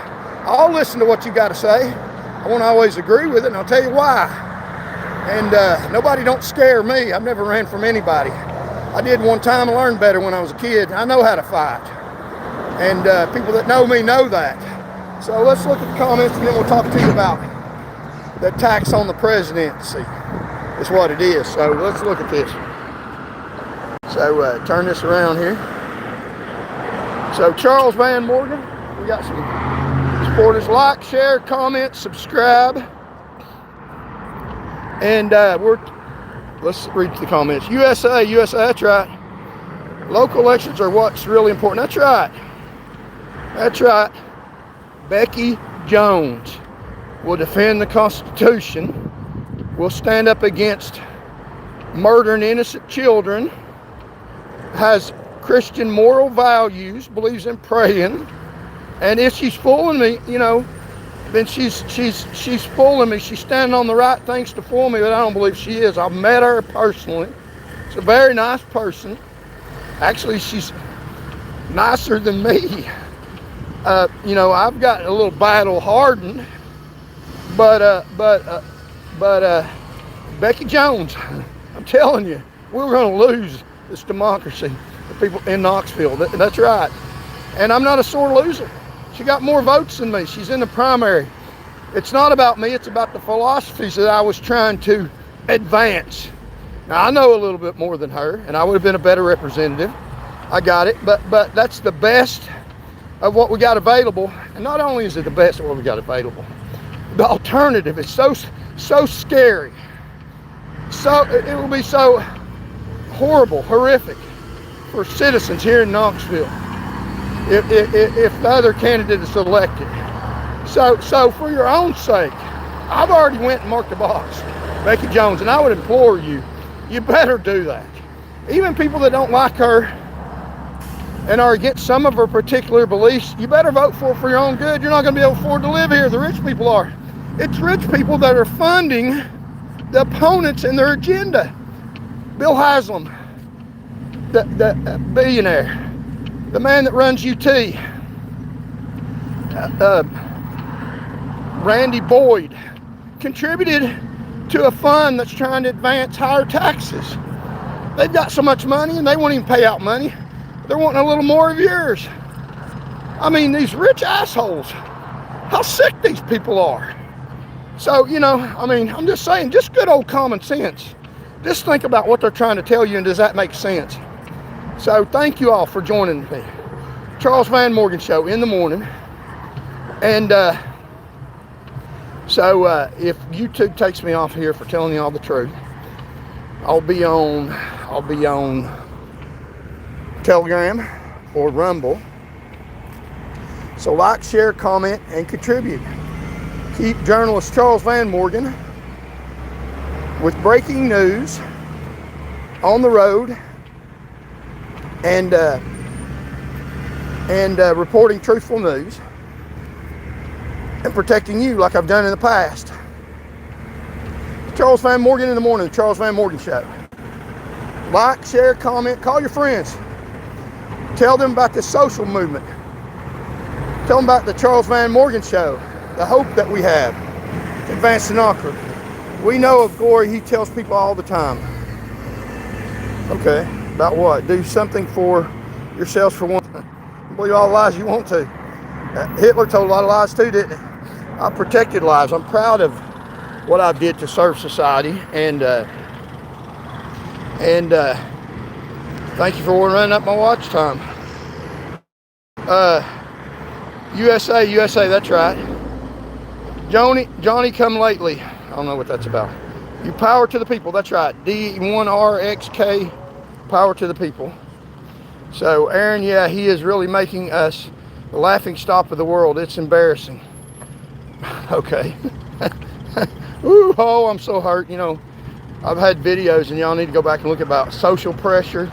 S1: I'll listen to what you got to say. I won't always agree with it, and I'll tell you why. And nobody don't scare me. I've never ran from anybody. I did one time and learned better when I was a kid. I know how to fight. And people that know me know that. So let's look at the comments, and then we'll talk to you about the attacks on the presidency. Is what it is. So let's look at this. So turn this around here. So Charles Van Morgan, we got some supporters. Like, share, comment, subscribe. And let's read the comments. USA, that's right. Local elections are what's really important. That's right. Becky Jones will defend the Constitution, will stand up against murdering innocent children, has Christian moral values, believes in praying, and if she's fooling me, then she's fooling me. She's standing on the right things to fool me, but I don't believe she is. I've met her personally. She's a very nice person. Actually, she's nicer than me. I've gotten a little battle hardened, but Becky Jones, I'm telling you, we're going to lose this democracy. The people in Knoxville, that's right. And I'm not a sore loser. She got more votes than me. She's in the primary. It's not about me. It's about the philosophies that I was trying to advance. Now, I know a little bit more than her, and I would have been a better representative. I got it, but that's the best of what we got available. And not only is it the best of what we got available, the alternative is so scary. So it will be so horrible, horrific for citizens here in Knoxville if the other candidate is elected. So for your own sake, I've already went and marked the box, Becky Jones, and I would implore you, you better do that. Even people that don't like her and are against some of her particular beliefs, you better vote for your own good. You're not going to be able to afford to live here. The rich people are. It's rich people that are funding the opponents and their agenda. Bill Haslam, the billionaire, the man that runs UT, Randy Boyd, contributed to a fund that's trying to advance higher taxes. They've got so much money and they won't even pay out money. They're wanting a little more of yours. I mean, these rich assholes, how sick these people are. So, I'm just saying, just good old common sense. Just think about what they're trying to tell you, and does that make sense? So thank you all for joining me. Charles Van Morgan Show in the morning. And if YouTube takes me off here for telling you all the truth, I'll be on Telegram or Rumble. So like, share, comment, and contribute. Keep journalist Charles Van Morgan with breaking news on the road and reporting truthful news and protecting you like I've done in the past. Charles Van Morgan in the morning, the Charles Van Morgan Show. Like, share, comment, call your friends. Tell them about the social movement. Tell them about the Charles Van Morgan Show, the hope that we have to advance democracy. We know of glory, he tells people all the time. Okay. About what? Do something for yourselves for one. Believe all the lies you want to. Hitler told a lot of lies too, didn't he? I protected lives. I'm proud of what I did to serve society, and thank you for running up my watch time. USA, that's right. Johnny come lately. I don't know what that's about. You power to the people, that's right. D1RXK, power to the people. So Aaron, yeah, he is really making us the laughing stock of the world. It's embarrassing. Okay. Ooh, oh, I'm so hurt. You know, I've had videos, and y'all need to go back and look about social pressure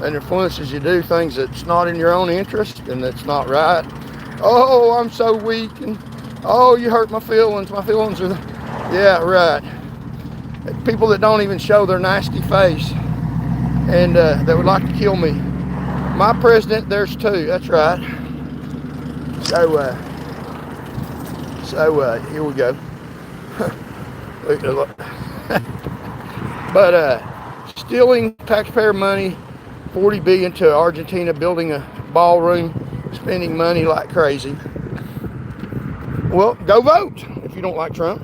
S1: and influences you do things that's not in your own interest and that's not right. Oh, I'm so weak, and oh, you hurt my feelings. My feelings are, yeah, right. People that don't even show their nasty face and that would like to kill me. My president, there's two. That's right. So here we go. But stealing taxpayer money, $40 billion to Argentina, building a ballroom, spending money like crazy. Well, go vote if you don't like Trump.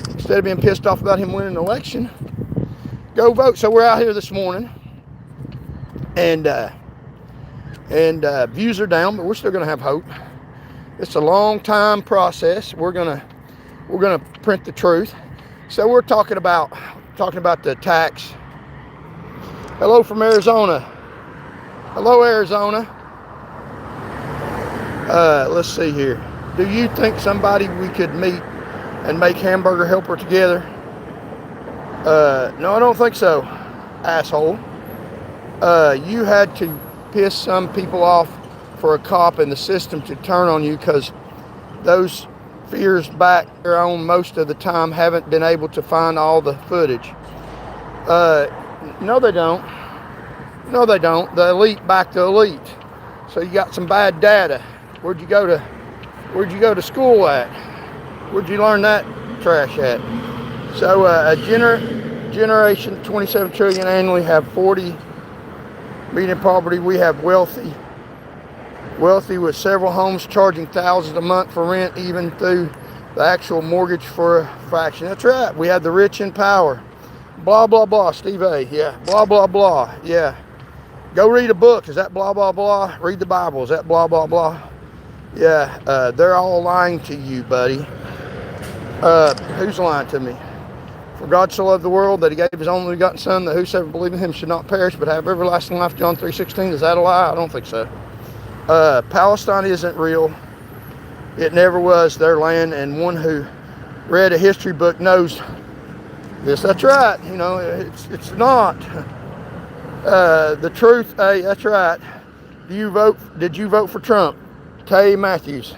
S1: Instead of being pissed off about him winning an election, go vote. So we're out here this morning, and views are down, but we're still going to have hope. It's a long time process. We're gonna print the truth. So we're talking about the tax. Hello from Arizona. Hello, Arizona. Let's see here. Do you think somebody we could meet and make Hamburger Helper together? No, I don't think so, asshole. You had to piss some people off for a cop in the system to turn on you, because those fears back there on most of the time haven't been able to find all the footage. No, they don't. No, they don't. The elite back the elite. So you got some bad data. Where'd you go to school at? Where'd you learn that trash at? So generation 27 trillion annually have 40 million poverty. We have wealthy with several homes charging thousands a month for rent, even through the actual mortgage for a fraction. That's right. We have the rich in power. Blah, blah, blah. Steve A. Yeah. Blah, blah, blah. Yeah. Go read a book. Is that blah, blah, blah? Read the Bible. Is that blah, blah, blah? Yeah. They're all lying to you, buddy. Who's lying to me? For God so loved the world that he gave his only begotten son, that whosoever believe in him should not perish but have everlasting life. John 3:16. Is that a lie? I don't think so. Palestine isn't real. It never was their land, and one who read a history book knows this. That's right. You know, it's not. The truth, hey, that's right. Did you vote for Trump? Tay Matthews.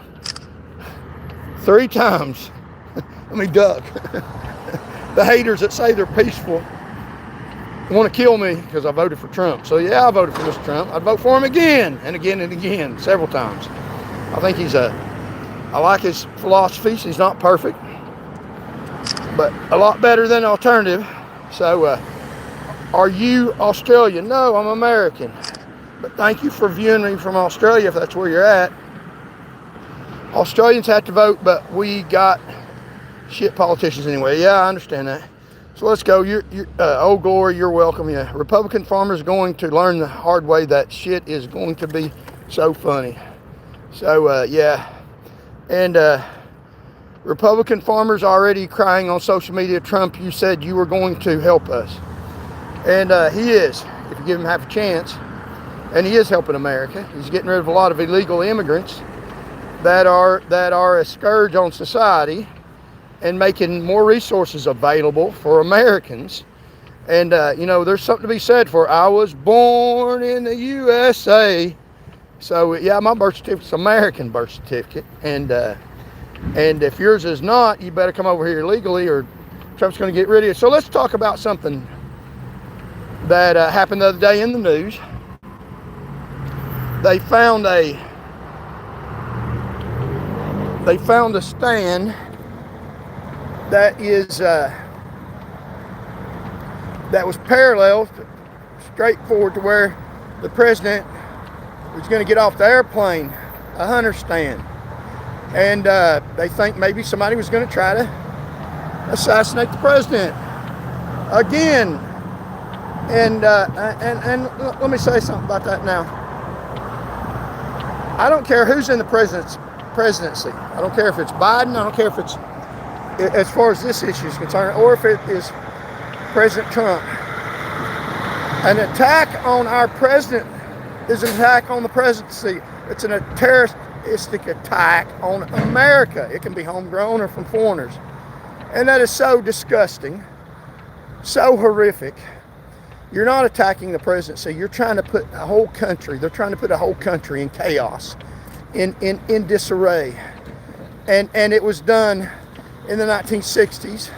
S1: 3 times. Let me duck. The haters that say they're peaceful want to kill me because I voted for Trump. So yeah, I voted for Mr. Trump. I'd vote for him again and again and again, several times. I think I like his philosophies. He's not perfect, but a lot better than the alternative. So are you Australian? No, I'm American. But thank you for viewing me from Australia if that's where you're at. Australians have to vote, but we got shit politicians anyway. Yeah, I understand that. So let's go. Oh, Glory, you're welcome. Yeah, Republican farmers are going to learn the hard way that shit is going to be so funny. So, yeah. And Republican farmers already crying on social media, Trump, you said you were going to help us. And he is, if you give him half a chance. And he is helping America. He's getting rid of a lot of illegal immigrants that are a scourge on society, and making more resources available for Americans. And, you know, there's something to be said for I was born in the USA. So, yeah, my birth certificate's an American birth certificate. And if yours is not, you better come over here legally or Trump's going to get rid of you. So let's talk about something that happened the other day in the news. They found a stand that was parallel, straightforward to where the president was going to get off the airplane, a hunter stand. And they think maybe somebody was going to try to assassinate the president again. And let me say something about that now. I don't care who's in the presidency. I don't care if it's Biden. I don't care if it's, as far as this issue is concerned, or if it is President Trump. An attack on our president is an attack on the presidency. It's a terroristic attack on America. It can be homegrown or from foreigners. And that is so disgusting, so horrific. You're not attacking the presidency. You're trying to put a whole country, they're trying to put a whole country in chaos, in disarray. And it was done in the 1960s.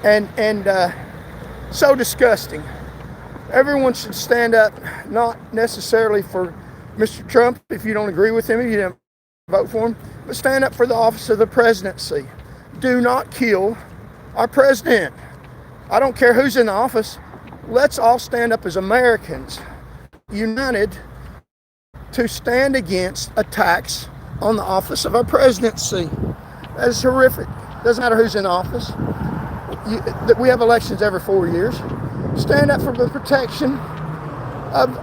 S1: And so disgusting. Everyone should stand up, not necessarily for Mr. Trump if you don't agree with him, if you didn't vote for him, but stand up for the office of the presidency. Do not kill our president. I don't care who's in the office. Let's all stand up as Americans, united, to stand against attacks on the office of our presidency. That is horrific. Doesn't matter who's in office. We have elections every 4 years. Stand up for the protection of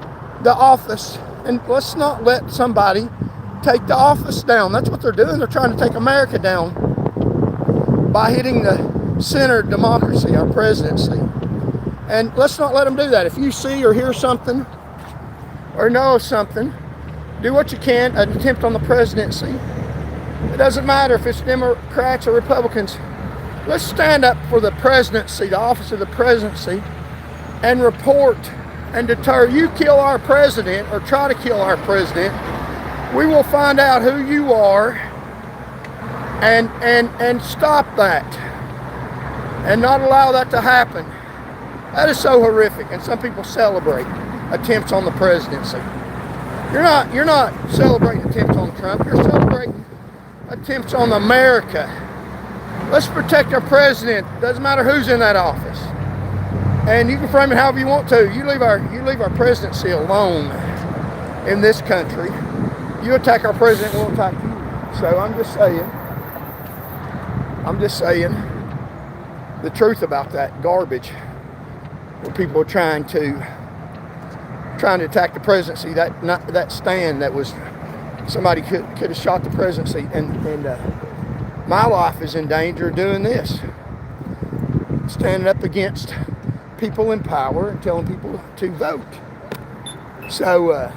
S1: the office, and let's not let somebody take the office down. That's what they're doing. They're trying to take America down by hitting the center of democracy, our presidency. And let's not let them do that. If you see or hear something or know of something, do what you can, an attempt on the presidency. It doesn't matter if it's Democrats or Republicans. Let's stand up for the presidency, the office of the presidency, and report and deter. You kill our president or try to kill our president, we will find out who you are and stop that and not allow that to happen. That is so horrific, and some people celebrate attempts on the presidency. You're not celebrating attempts on Trump. You're celebrating attempts on America. Let's protect our president. Doesn't matter who's in that office. And you can frame it however you want to. You leave our presidency alone in this country. You attack our president, we'll attack you. So I'm just saying the truth about that garbage. Where people are trying to attack the presidency, that stand that was, somebody could have shot the presidency, and my life is in danger doing this, standing up against people in power and telling people to vote. So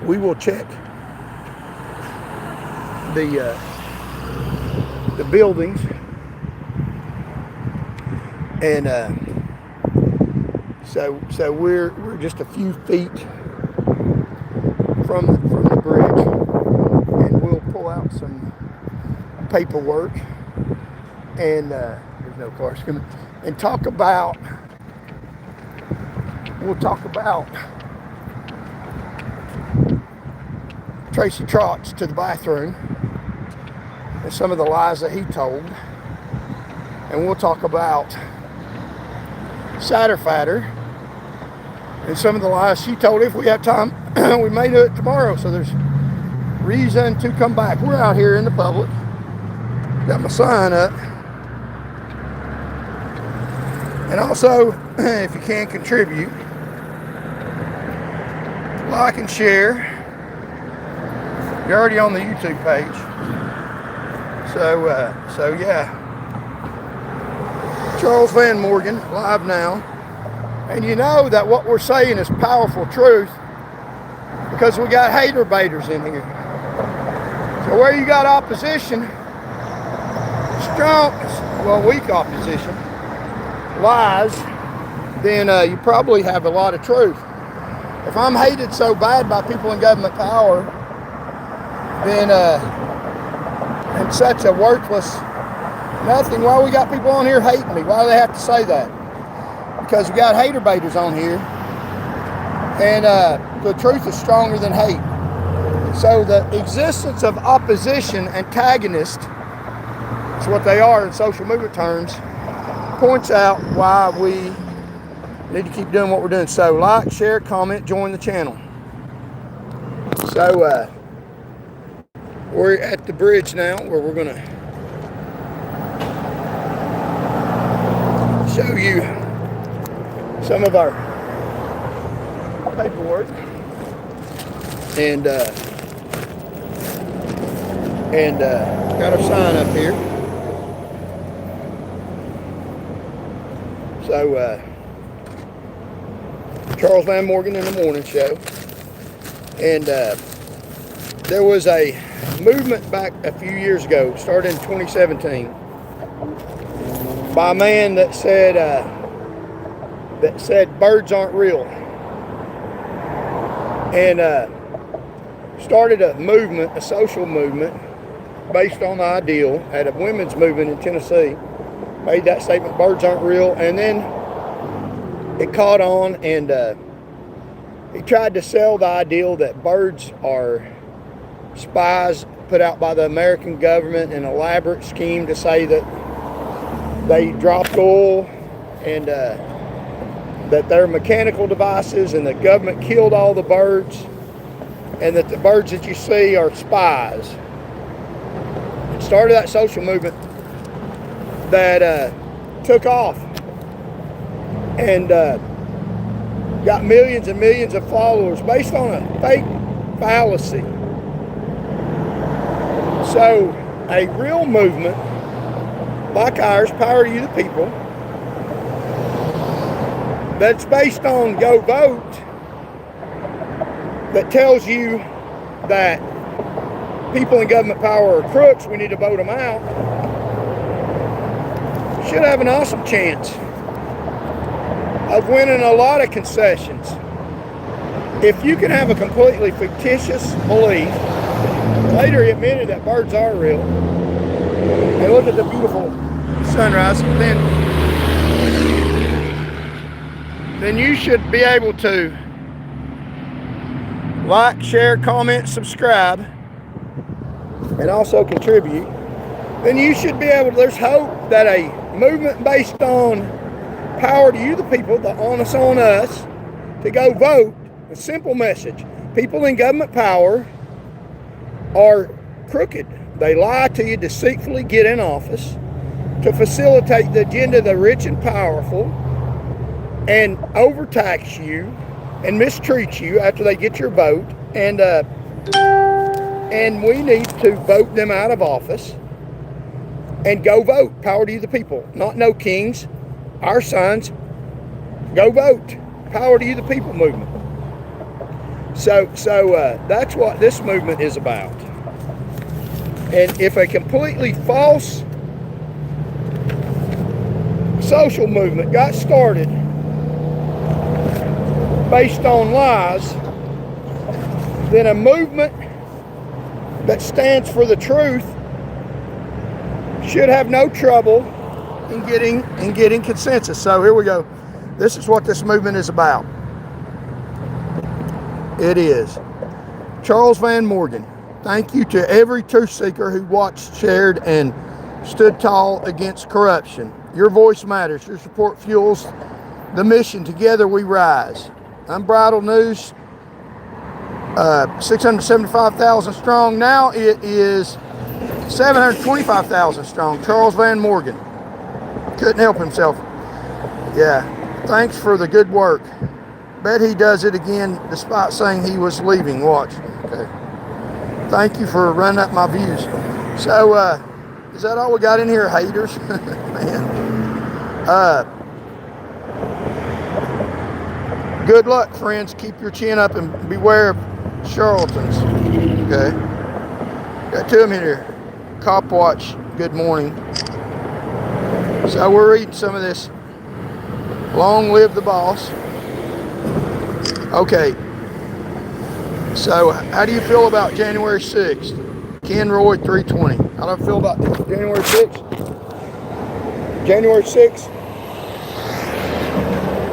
S1: we will check the buildings, and so we're just a few feet from the bridge, and we'll pull out some paperwork, and there's no cars coming, and we'll talk about Tracy Trotz to the bathroom and some of the lies that he told, and we'll talk about Satterfighter and some of the lies she told. If we have time, we may do it tomorrow, so there's reason to come back. We're out here in the public. Got my sign up. And also, if you can contribute, like and share. You're already on the YouTube page. So yeah. Charles Van Morgan, live now. And you know that what we're saying is powerful truth because we got hater baiters in here. So where you got opposition, strong, weak opposition, lies, then you probably have a lot of truth. If I'm hated so bad by people in government power, then I'm such a worthless nothing. Why we got people on here hating me? Why do they have to say that? Because we got hater baiters on here, and the truth is stronger than hate. So the existence of opposition, antagonists, is what they are in social movement terms, points out why we Need to keep doing what we're doing. So like, share, comment, join the channel. So we're at the bridge now where we're going to show you some of our paperwork and got our sign up here. So Charles Van Morgan in the morning show, and there was a movement back a few years ago, started in 2017, by a man that said birds aren't real, and started a movement, a social movement based on the ideal at a women's movement in Tennessee. Made that statement, birds aren't real, and then it caught on, and he tried to sell the ideal that birds are spies put out by the American government, an elaborate scheme to say that they dropped oil and that they're mechanical devices and the government killed all the birds and that the birds that you see are spies. It started that social movement that took off and got millions and millions of followers based on a fake fallacy. So a real movement like ours, Power to You the People, that's based on Go Vote, that tells you that people in government power are crooks, we need to vote them out, should have an awesome chance of winning a lot of concessions. If you can have a completely fictitious belief, later he admitted that birds are real, and look at the beautiful sunrise, then you should be able to like, share, comment, subscribe, and also contribute. Then you should be able to, there's hope that a movement based on Power to You the People, the onus on us to go vote, a simple message. People in government power are crooked. They lie to you, deceitfully get in office to facilitate the agenda of the rich and powerful and overtax you and mistreat you after they get your vote. And we need to vote them out of office and go vote. Power to You the People. Not no kings, our sons. Go vote. Power to You the People movement. So that's what this movement is about. And if a completely false social movement got started based on lies, then a movement that stands for the truth should have no trouble in getting consensus. So here we go. This is what this movement is about. It is Charles Van Morgan. Thank you to every truth seeker who watched, shared, and stood tall against corruption. Your voice matters. Your support fuels the mission. Together we rise. Unbridled News, 675,000 strong. Now it is 725,000 strong. Charles Van Morgan couldn't help himself. Yeah, thanks for the good work. Bet he does it again despite saying he was leaving. Watch. Okay. Thank you for running up my views. So, is that all we got in here, haters? Man. Good luck, friends. Keep your chin up and beware of charlatans. Okay. Got two of them in here. Cop Watch, good morning. So we're reading some of this. Long live the boss. Okay. So how do you feel about January 6th? Ken Roy 320. How do I feel about January 6th? January 6th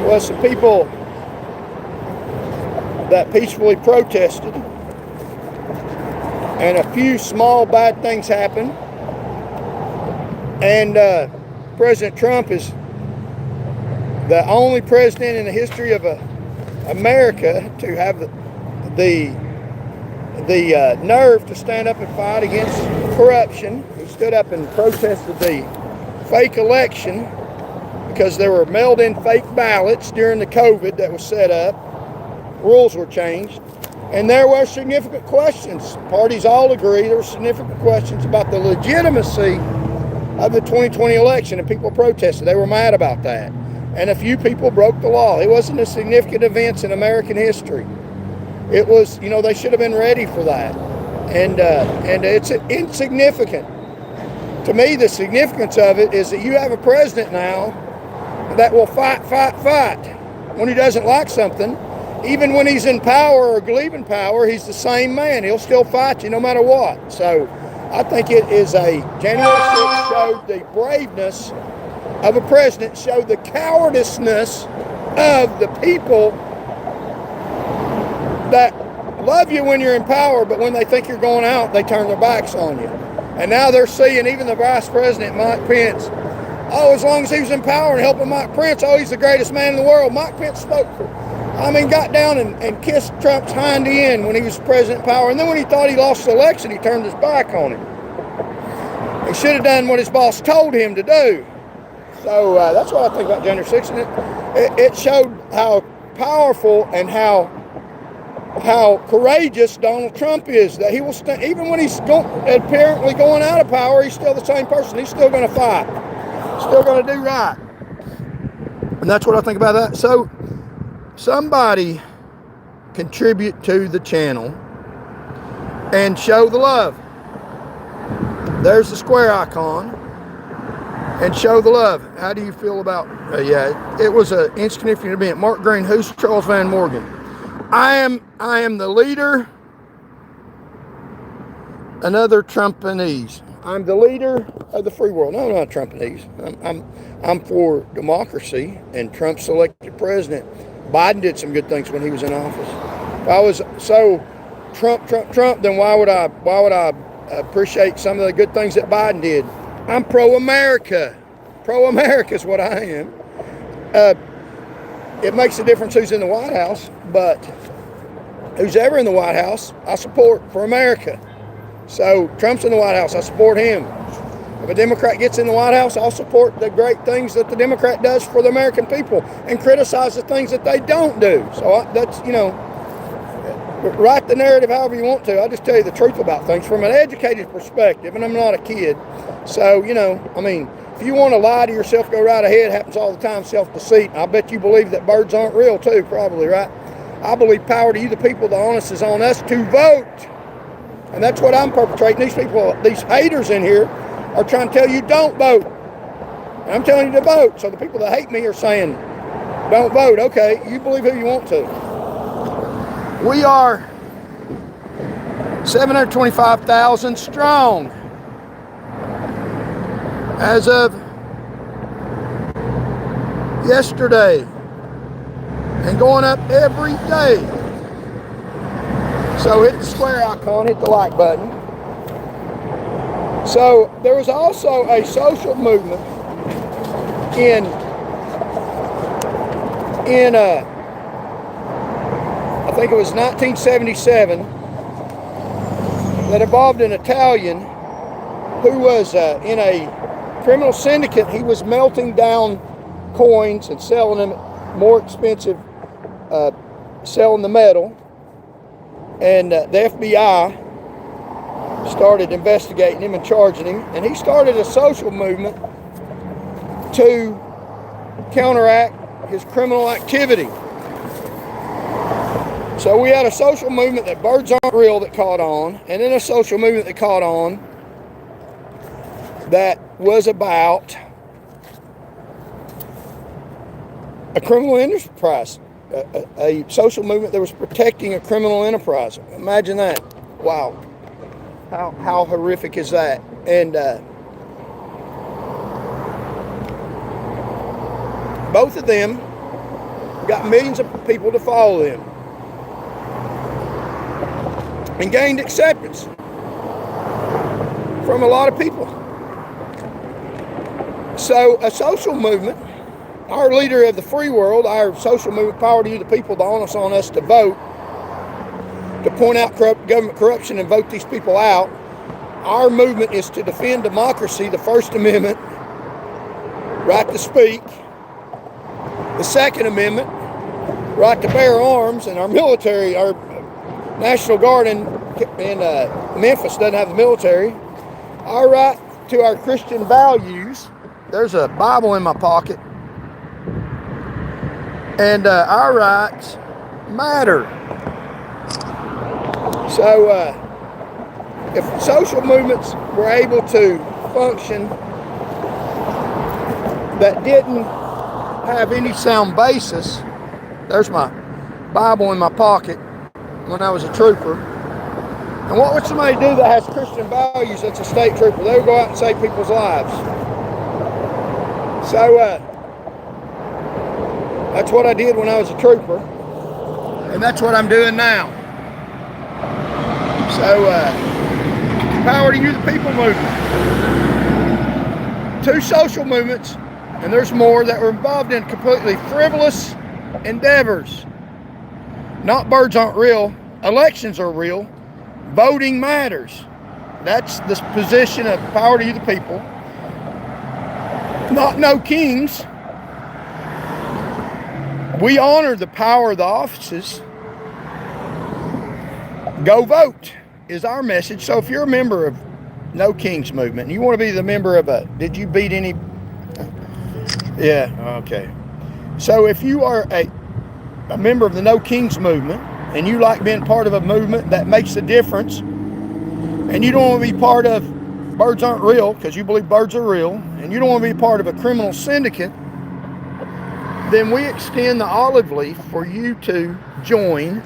S1: was the people that peacefully protested, and a few small bad things happened, and President Trump is the only president in the history of America to have the nerve to stand up and fight against corruption. He stood up and protested the fake election because there were mailed-in fake ballots during the COVID that was set up. Rules were changed. And there were significant questions. Parties all agree there were significant questions about the legitimacy of the 2020 election, and people protested. They were mad about that. And a few people broke the law. It wasn't a significant event in American history. It was, they should have been ready for that. And it's insignificant. To me, the significance of it is that you have a president now that will fight when he doesn't like something. Even when he's in power or leaving power, he's the same man. He'll still fight you no matter what. So I think it is January 6th showed the braveness of a president, showed the cowardiceness of the people that love you when you're in power, but when they think you're going out, they turn their backs on you. And now they're seeing even the Vice President, Mike Pence, as long as he was in power and helping Mike Pence, he's the greatest man in the world. Mike Pence got down and kissed Trump's hind end when he was president in power. And then when he thought he lost the election, he turned his back on him. He should have done what his boss told him to do. So that's what I think about January 6th. And it showed how powerful and how courageous Donald Trump is. That he will even when he's apparently going out of power, he's still the same person. He's still going to fight. Still going to do right. And that's what I think about that. So somebody contribute to the channel and show the love. There's the square icon, and show the love. How do you feel about it was an insignificant event. Mark Green, who's Charles Van Morgan? I am the leader. Another Trumpanese. I'm the leader of the free world. No, I'm not Trumpanese. I'm for democracy, and Trump selected president. Biden did some good things when he was in office. If I was so Trump, then why would I appreciate some of the good things that Biden did? I'm pro-America. Pro-America is what I am. It makes a difference who's in the White House, but who's ever in the White House, I support for America. So Trump's in the White House, I support him. If a Democrat gets in the White House, I'll support the great things that the Democrat does for the American people and criticize the things that they don't do. So that's, write the narrative however you want to. I'll just tell you the truth about things from an educated perspective, and I'm not a kid. So, if you want to lie to yourself, go right ahead. It happens all the time, self-deceit. I bet you believe that birds aren't real too, probably, right? I believe power to you, the people, the onus is on us to vote. And that's what I'm perpetrating. These people, these haters in here are trying to tell you don't vote. And I'm telling you to vote. So the people that hate me are saying, don't vote. Okay, you believe who you want to. We are 725,000 strong as of yesterday, and going up every day. So hit the square icon, hit the like button. So there was also a social movement in I think it was 1977 that involved an Italian who was in a criminal syndicate. He was melting down coins and selling them more expensive, selling the metal. And the FBI started investigating him and charging him. And he started a social movement to counteract his criminal activity. So we had a social movement that birds aren't real that caught on, and then a social movement that caught on that was about a criminal enterprise, a social movement that was protecting a criminal enterprise. Imagine that. Wow. How horrific is that? And both of them got millions of people to follow them and gained acceptance from a lot of people. So a social movement, our leader of the free world, our social movement, Power to You, the People, the onus on us to vote, to point out government corruption and vote these people out. Our movement is to defend democracy, the First Amendment, right to speak, the Second Amendment, right to bear arms, and our military, our National Guard in Memphis doesn't have the military. Our right to our Christian values. There's a Bible in my pocket. And our rights matter. So if social movements were able to function that didn't have any sound basis, there's my Bible in my pocket when I was a trooper. And what would somebody do that has Christian values that's a state trooper? They would go out and save people's lives. So that's what I did when I was a trooper, and that's what I'm doing now. So Power to You, the People movement. 2 social movements, and there's more, that were involved in completely frivolous endeavors. Not birds aren't real, elections are real, voting matters. That's the position of Power to You, the People. Not no kings. We honor the power of the offices. Go vote is our message. So if you're a member of No Kings movement and you want to be the member of did you beat any? Yeah, okay. So if you are a member of the No Kings movement and you like being part of a movement that makes a difference, and you don't want to be part of birds aren't real because you believe birds are real, and you don't want to be part of a criminal syndicate, then we extend the olive leaf for you to join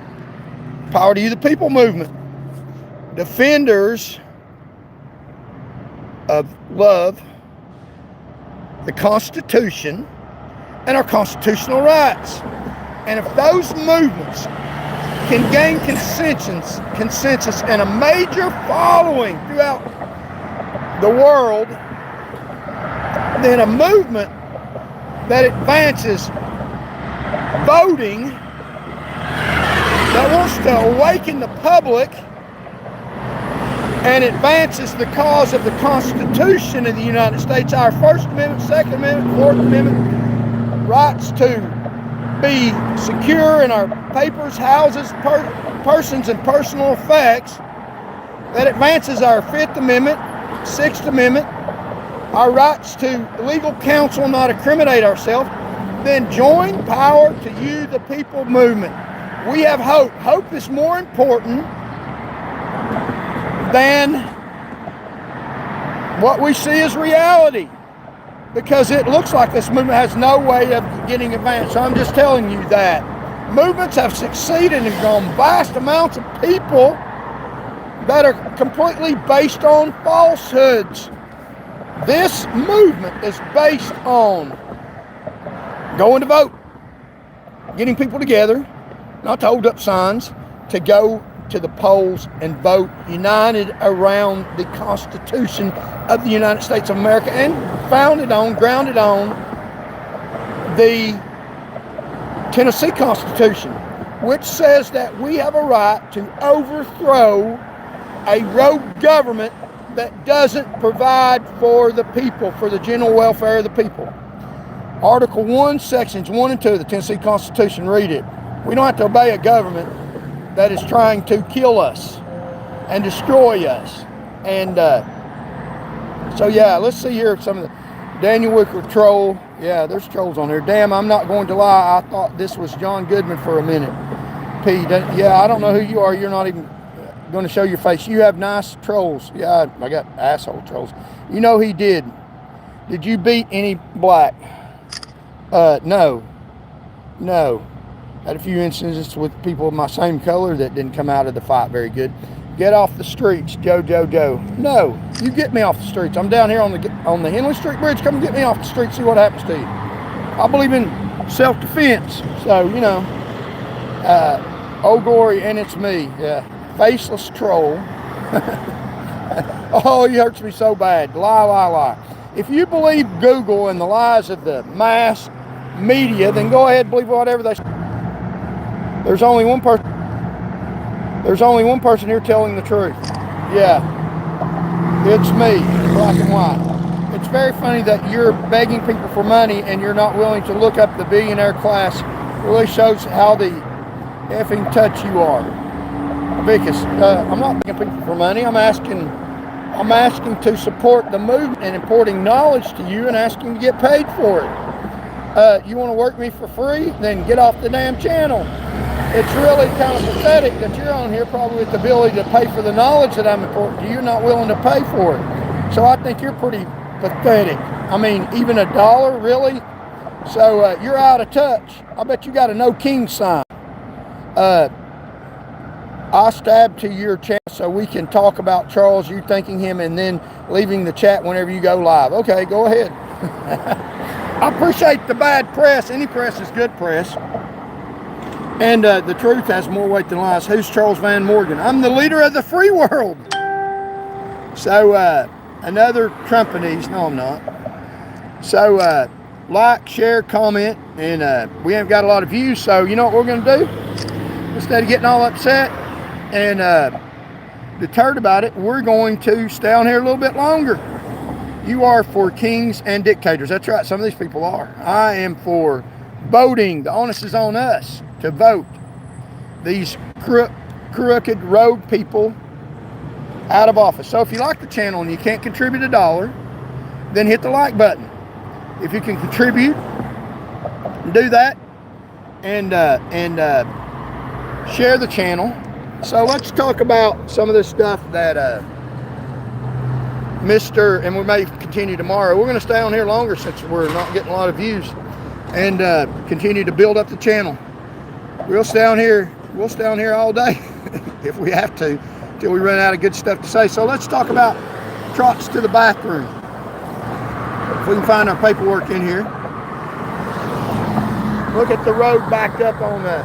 S1: Power to You, the People movement. Defenders of love, the Constitution, and our constitutional rights. And if those movements can gain consensus and a major following throughout the world, then a movement that advances voting, that wants to awaken the public and advances the cause of the Constitution of the United States, our First Amendment, Second Amendment, Fourth Amendment, rights to be secure in our papers, houses, persons, and personal effects, that advances our Fifth Amendment, Sixth Amendment, our rights to legal counsel, not incriminate ourselves, then join Power to You, the People movement. We have hope. Hope is more important than what we see as reality, because it looks like this movement has no way of getting advanced. So I'm just telling you that movements have succeeded and grown vast amounts of people that are completely based on falsehoods. This movement is based on going to vote, getting people together, not to hold up signs, to go to the polls and vote, united around the Constitution of the United States of America, and grounded on the Tennessee Constitution, which says that we have a right to overthrow a rogue government that doesn't provide for the people, for the general welfare of the people. Article 1, Sections 1 and 2 of the Tennessee Constitution, read it. We don't have to obey a government that is trying to kill us and destroy us. And so yeah, let's see here some of the Daniel Wicker troll. Yeah, there's trolls on there. Damn, I'm not going to lie, I thought this was John Goodman for a minute. P, yeah, I don't know who you are. You're not even going to show your face. You have nice trolls. Yeah, I got asshole trolls. You know he did. Did you beat any black? No. Had a few instances with people of my same color that didn't come out of the fight very good. Get off the streets, Joe. No, you get me off the streets. I'm down here on the Henley Street Bridge. Come get me off the street, see what happens to you. I believe in self-defense. So, you know, oh, glory, and it's me. Yeah, faceless troll. Oh, he hurts me so bad. Lie. If you believe Google and the lies of the mass media, then go ahead and believe whatever they say. There's only one person here telling the truth. Yeah, it's me, black and white. It's very funny that you're begging people for money and you're not willing to look up the billionaire class. It really shows how the effing touch you are. Vicus, I'm not begging people for money. I'm asking to support the movement and importing knowledge to you and asking to get paid for it. You want to work me for free? Then get off the damn channel. It's really kind of pathetic that you're on here probably with the ability to pay for the knowledge that I'm importing to you, not willing to pay for it. So I think you're pretty pathetic. I mean, even $1, really? So you're out of touch. I bet you got a no king sign. I stabbed to your chat so we can talk about Charles, you thanking him, and then leaving the chat whenever you go live. Okay, go ahead. I appreciate the bad press. Any press is good press. And the truth has more weight than lies. Who's Charles Van Morgan? I'm the leader of the free world. So, another Trumpinese. No, I'm not. So, like, share, comment, and we haven't got a lot of views, so you know what we're going to do? Instead of getting all upset and deterred about it, we're going to stay on here a little bit longer. You are for kings and dictators. That's right, some of these people are. I am for voting. The onus is on us to vote these crooked road people out of office. So if you like the channel and you can't contribute $1, then hit the like button. If you can contribute, do that, and share the channel. So let's talk about some of this stuff that and we may continue tomorrow. We're going to stay on here longer since we're not getting a lot of views, and continue to build up the channel. We'll stay on here all day if we have to, till we run out of good stuff to say. So let's talk about trots to the bathroom. If we can find our paperwork in here. Look at the road backed up on the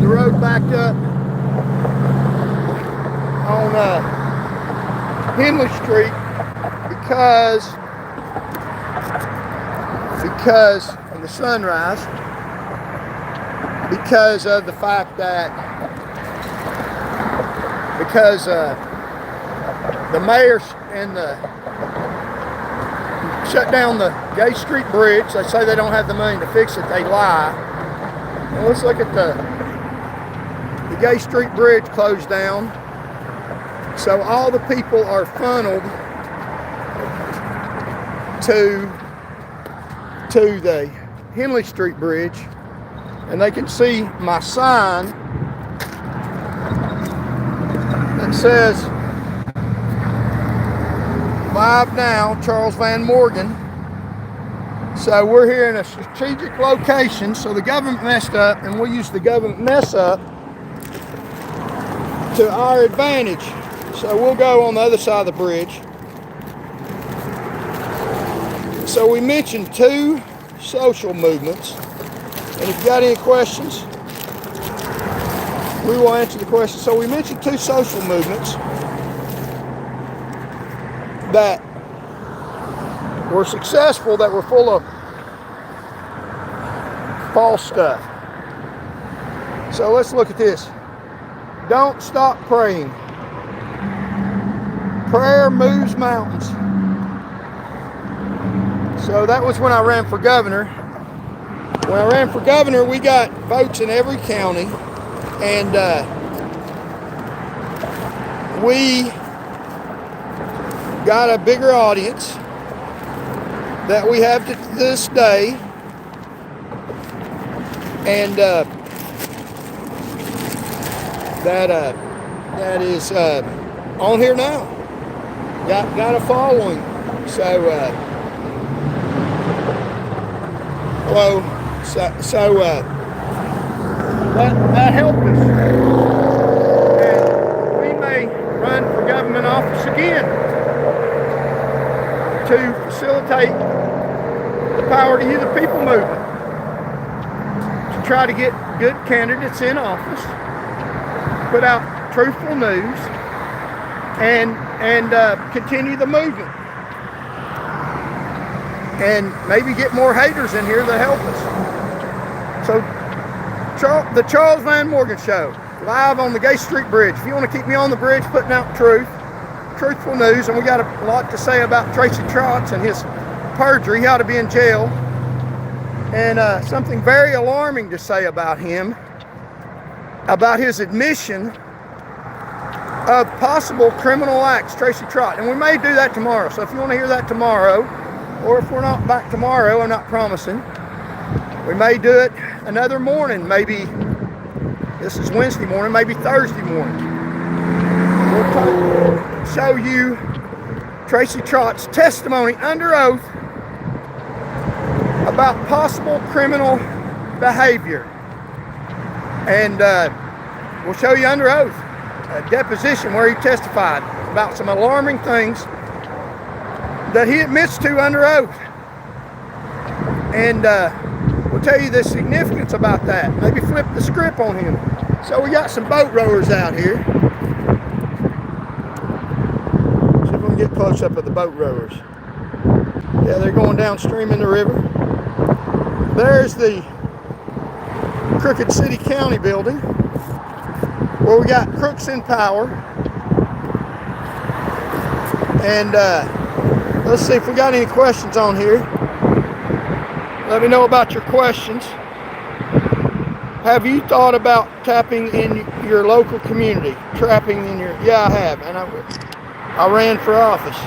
S1: road backed up on Henley Street because of the sunrise, because of the fact that the mayor and the shut down the Gay Street Bridge. They say they don't have the money to fix it. They lie. Well, let's look at the Gay Street Bridge closed down. So all the people are funneled to the Henley Street Bridge, and they can see my sign that says "Live Now, Charles Van Morgan." So we're here in a strategic location, so the government messed up, and we'll use the government mess up to our advantage. So we'll go on the other side of the bridge. So we mentioned 2 social movements, and if you got any questions, we will answer the questions. So we mentioned 2 social movements that were successful, that were full of false stuff. So let's look at this. Don't stop praying. Prayer moves mountains. So that was when I ran for governor. When I ran for governor, we got votes in every county, and we got a bigger audience that we have to this day, and that is on here now. Got a following. So that helped us, and we may run for government office again to facilitate the Power to You the People movement, to try to get good candidates in office, put out truthful news, and and continue the movement. And maybe get more haters in here that help us. So, the Charles Van Morgan Show, live on the Gay Street Bridge. If you want to keep me on the bridge putting out truthful news, and we got a lot to say about Tracy Trotz and his perjury. He ought to be in jail. And something very alarming to say about him, about his admission of possible criminal acts, Tracy Trotz. And we may do that tomorrow. So if you want to hear that tomorrow, or if we're not back tomorrow, I'm not promising, we may do it another morning. Maybe this is Wednesday morning, maybe Thursday morning. We'll show you Tracy Trotz's testimony under oath about possible criminal behavior. And we'll show you under oath a deposition where he testified about some alarming things that he admits to under oath. And we'll tell you the significance about that. Maybe flip the script on him. So we got some boat rowers out here. See if we can get close up of the boat rowers. Yeah, they're going downstream in the river. There's the Crooked City County building where we got crooks in power. And let's see if we got any questions on here. Let me know about your questions. Have you thought about tapping in your local community? Trapping in your... Yeah, I have. And I ran for office.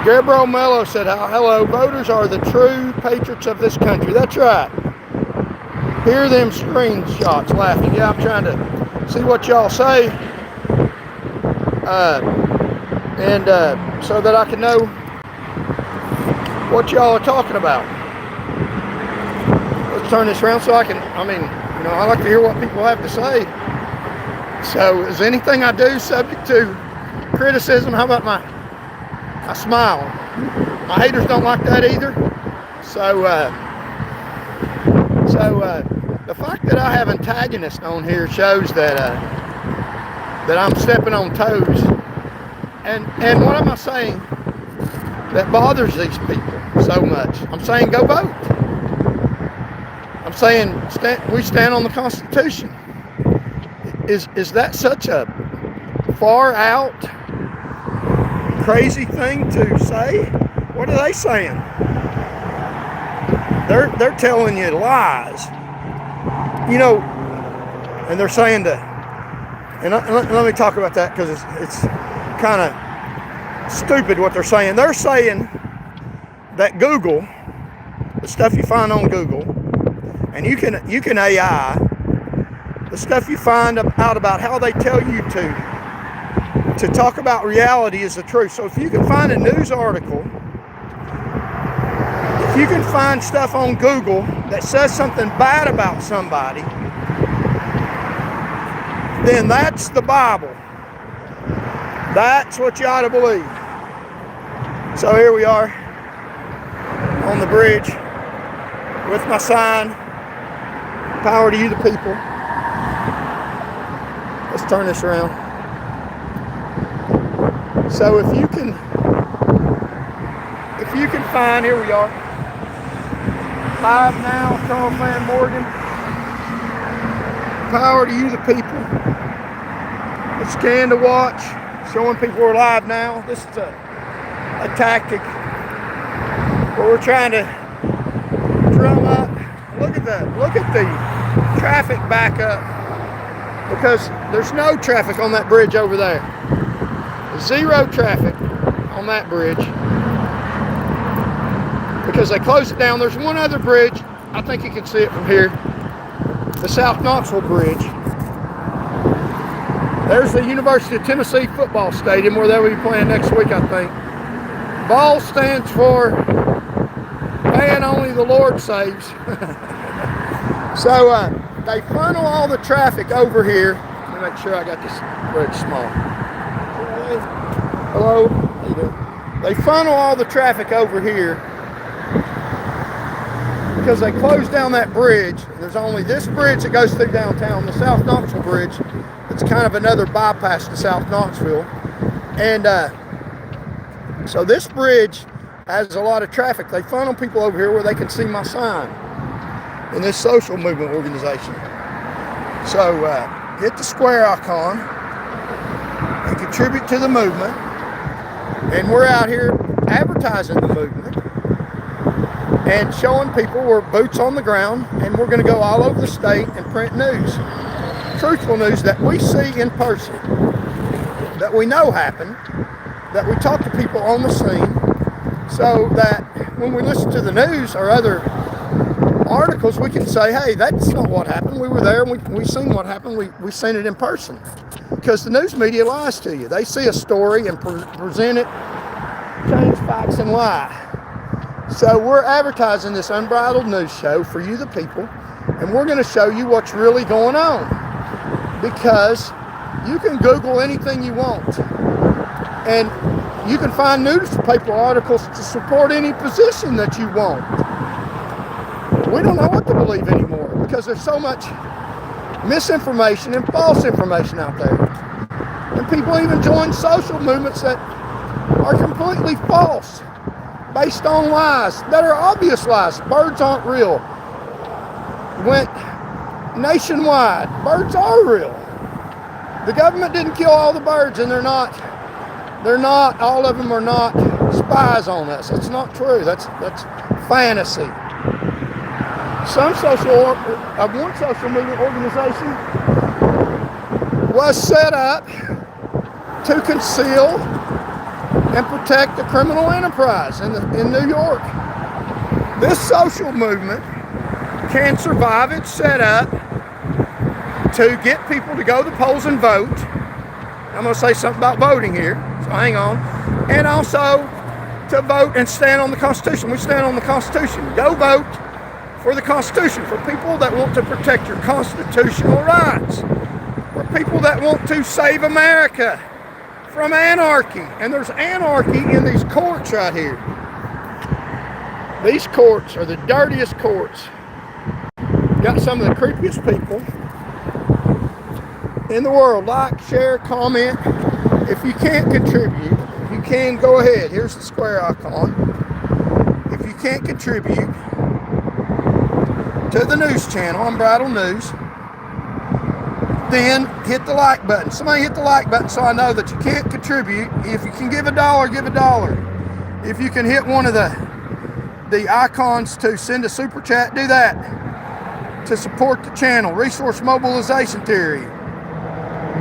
S1: Gabriel Mello said, hello, voters are the true patriots of this country. That's right. Hear them screenshots laughing. Yeah, I'm trying to see what y'all say. So that I can know what y'all are talking about. Let's turn this around so I can, I like to hear what people have to say. So is anything I do subject to criticism? How about my smile? My haters don't like that either. So the fact that I have antagonists on here shows that I'm stepping on toes. And what am I saying that bothers these people so much? I'm saying go vote. I'm saying we stand on the Constitution. Is that such a far out, crazy thing to say? What are they saying? They're telling you lies. And they're saying that. And let me talk about that because it's kind of stupid what they're saying. They're saying that Google, the stuff you find on Google, and you can AI the stuff you find out about how they tell you to talk about reality is the truth. So if you can find a news article, if you can find stuff on Google that says something bad about somebody, then that's the Bible. That's what you ought to believe. So here we are on the bridge with my sign, power to you the people. Let's turn this around. So if you can find, here we are, live now, Charles Van Morgan, power to you the people. Let's scan to watch, showing people we're live now. This is a tactic where we're trying to drum up. Look at the traffic back up, because there's no traffic on that bridge over there. Zero traffic on that bridge because they closed it down. There's one other bridge. I think you can see it from here. The South Knoxville Bridge. There's the University of Tennessee football stadium where they'll be playing next week, I think. BALL stands for Man Only the Lord Saves. So they funnel all the traffic over here. Let me make sure I got this bridge small. Hello? How you doing? They funnel all the traffic over here because they closed down that bridge. There's only this bridge that goes through downtown, the South Knoxville Bridge. It's kind of another bypass to South Knoxville. And so this bridge has a lot of traffic. They funnel people over here where they can see my sign in this social movement organization. So hit the square icon and contribute to the movement. And we're out here advertising the movement and showing people we're boots on the ground, and we're going to go all over the state and print news, truthful news that we see in person, that we know happened, that we talk to people on the scene, so that when we listen to the news or other articles, we can say, hey, that's not what happened. We were there and we seen what happened. We seen it in person. Because the news media lies to you. They see a story and present it, change facts and lie. So we're advertising this unbridled news show for you, the people, and we're going to show you what's really going on. Because you can Google anything you want, and you can find newspaper articles to support any position that you want. We don't know what to believe anymore because there's so much misinformation and false information out there. And people even join social movements that are completely false, based on lies that are obvious lies. Birds aren't real. Went nationwide. Birds are real. The government didn't kill all the birds, and they're not, all of them are not spies on us. That's not true. That's fantasy. One social movement organization was set up to conceal and protect the criminal enterprise in New York. This social movement can survive its setup to get people to go to the polls and vote. I'm going to say something about voting here, so hang on. And also to vote and stand on the Constitution. We stand on the Constitution. Go vote for the Constitution, for people that want to protect your constitutional rights, for people that want to save America from anarchy. And there's anarchy in these courts right here. These courts are the dirtiest courts. Got some of the creepiest people in the world. Like, share, comment. If you can't contribute, you can go ahead. Here's the square icon. If you can't contribute to the news channel, Unbridled News, then hit the like button. Somebody hit the like button so I know that you can't contribute. If you can give $1, give $1. If you can hit one of the icons to send a super chat, do that to support the channel. Resource mobilization theory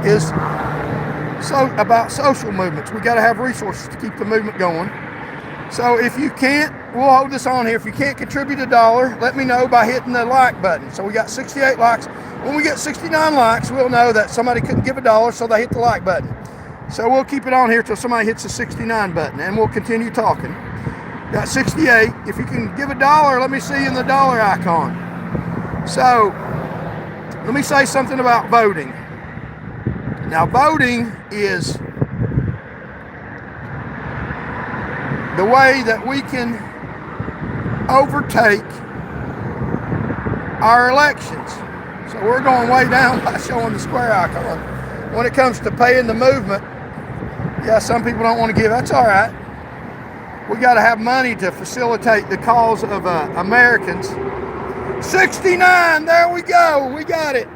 S1: is about social movements. We got to have resources to keep the movement going. So if you can't, we'll hold this on here. If you can't contribute $1, let me know by hitting the like button. So we got 68 likes. When we get 69 likes, we'll know that somebody couldn't give $1, so they hit the like button. So we'll keep it on here till somebody hits the 69 button, and we'll continue talking. Got 68. If you can give $1, let me see you in the dollar icon. So let me say something about voting. Now, voting is the way that we can overtake our elections. So we're going way down by showing the square icon. When it comes to paying the movement, yeah, some people don't want to give. That's all right. We got to have money to facilitate the cause of Americans. 69, there we go. We got it.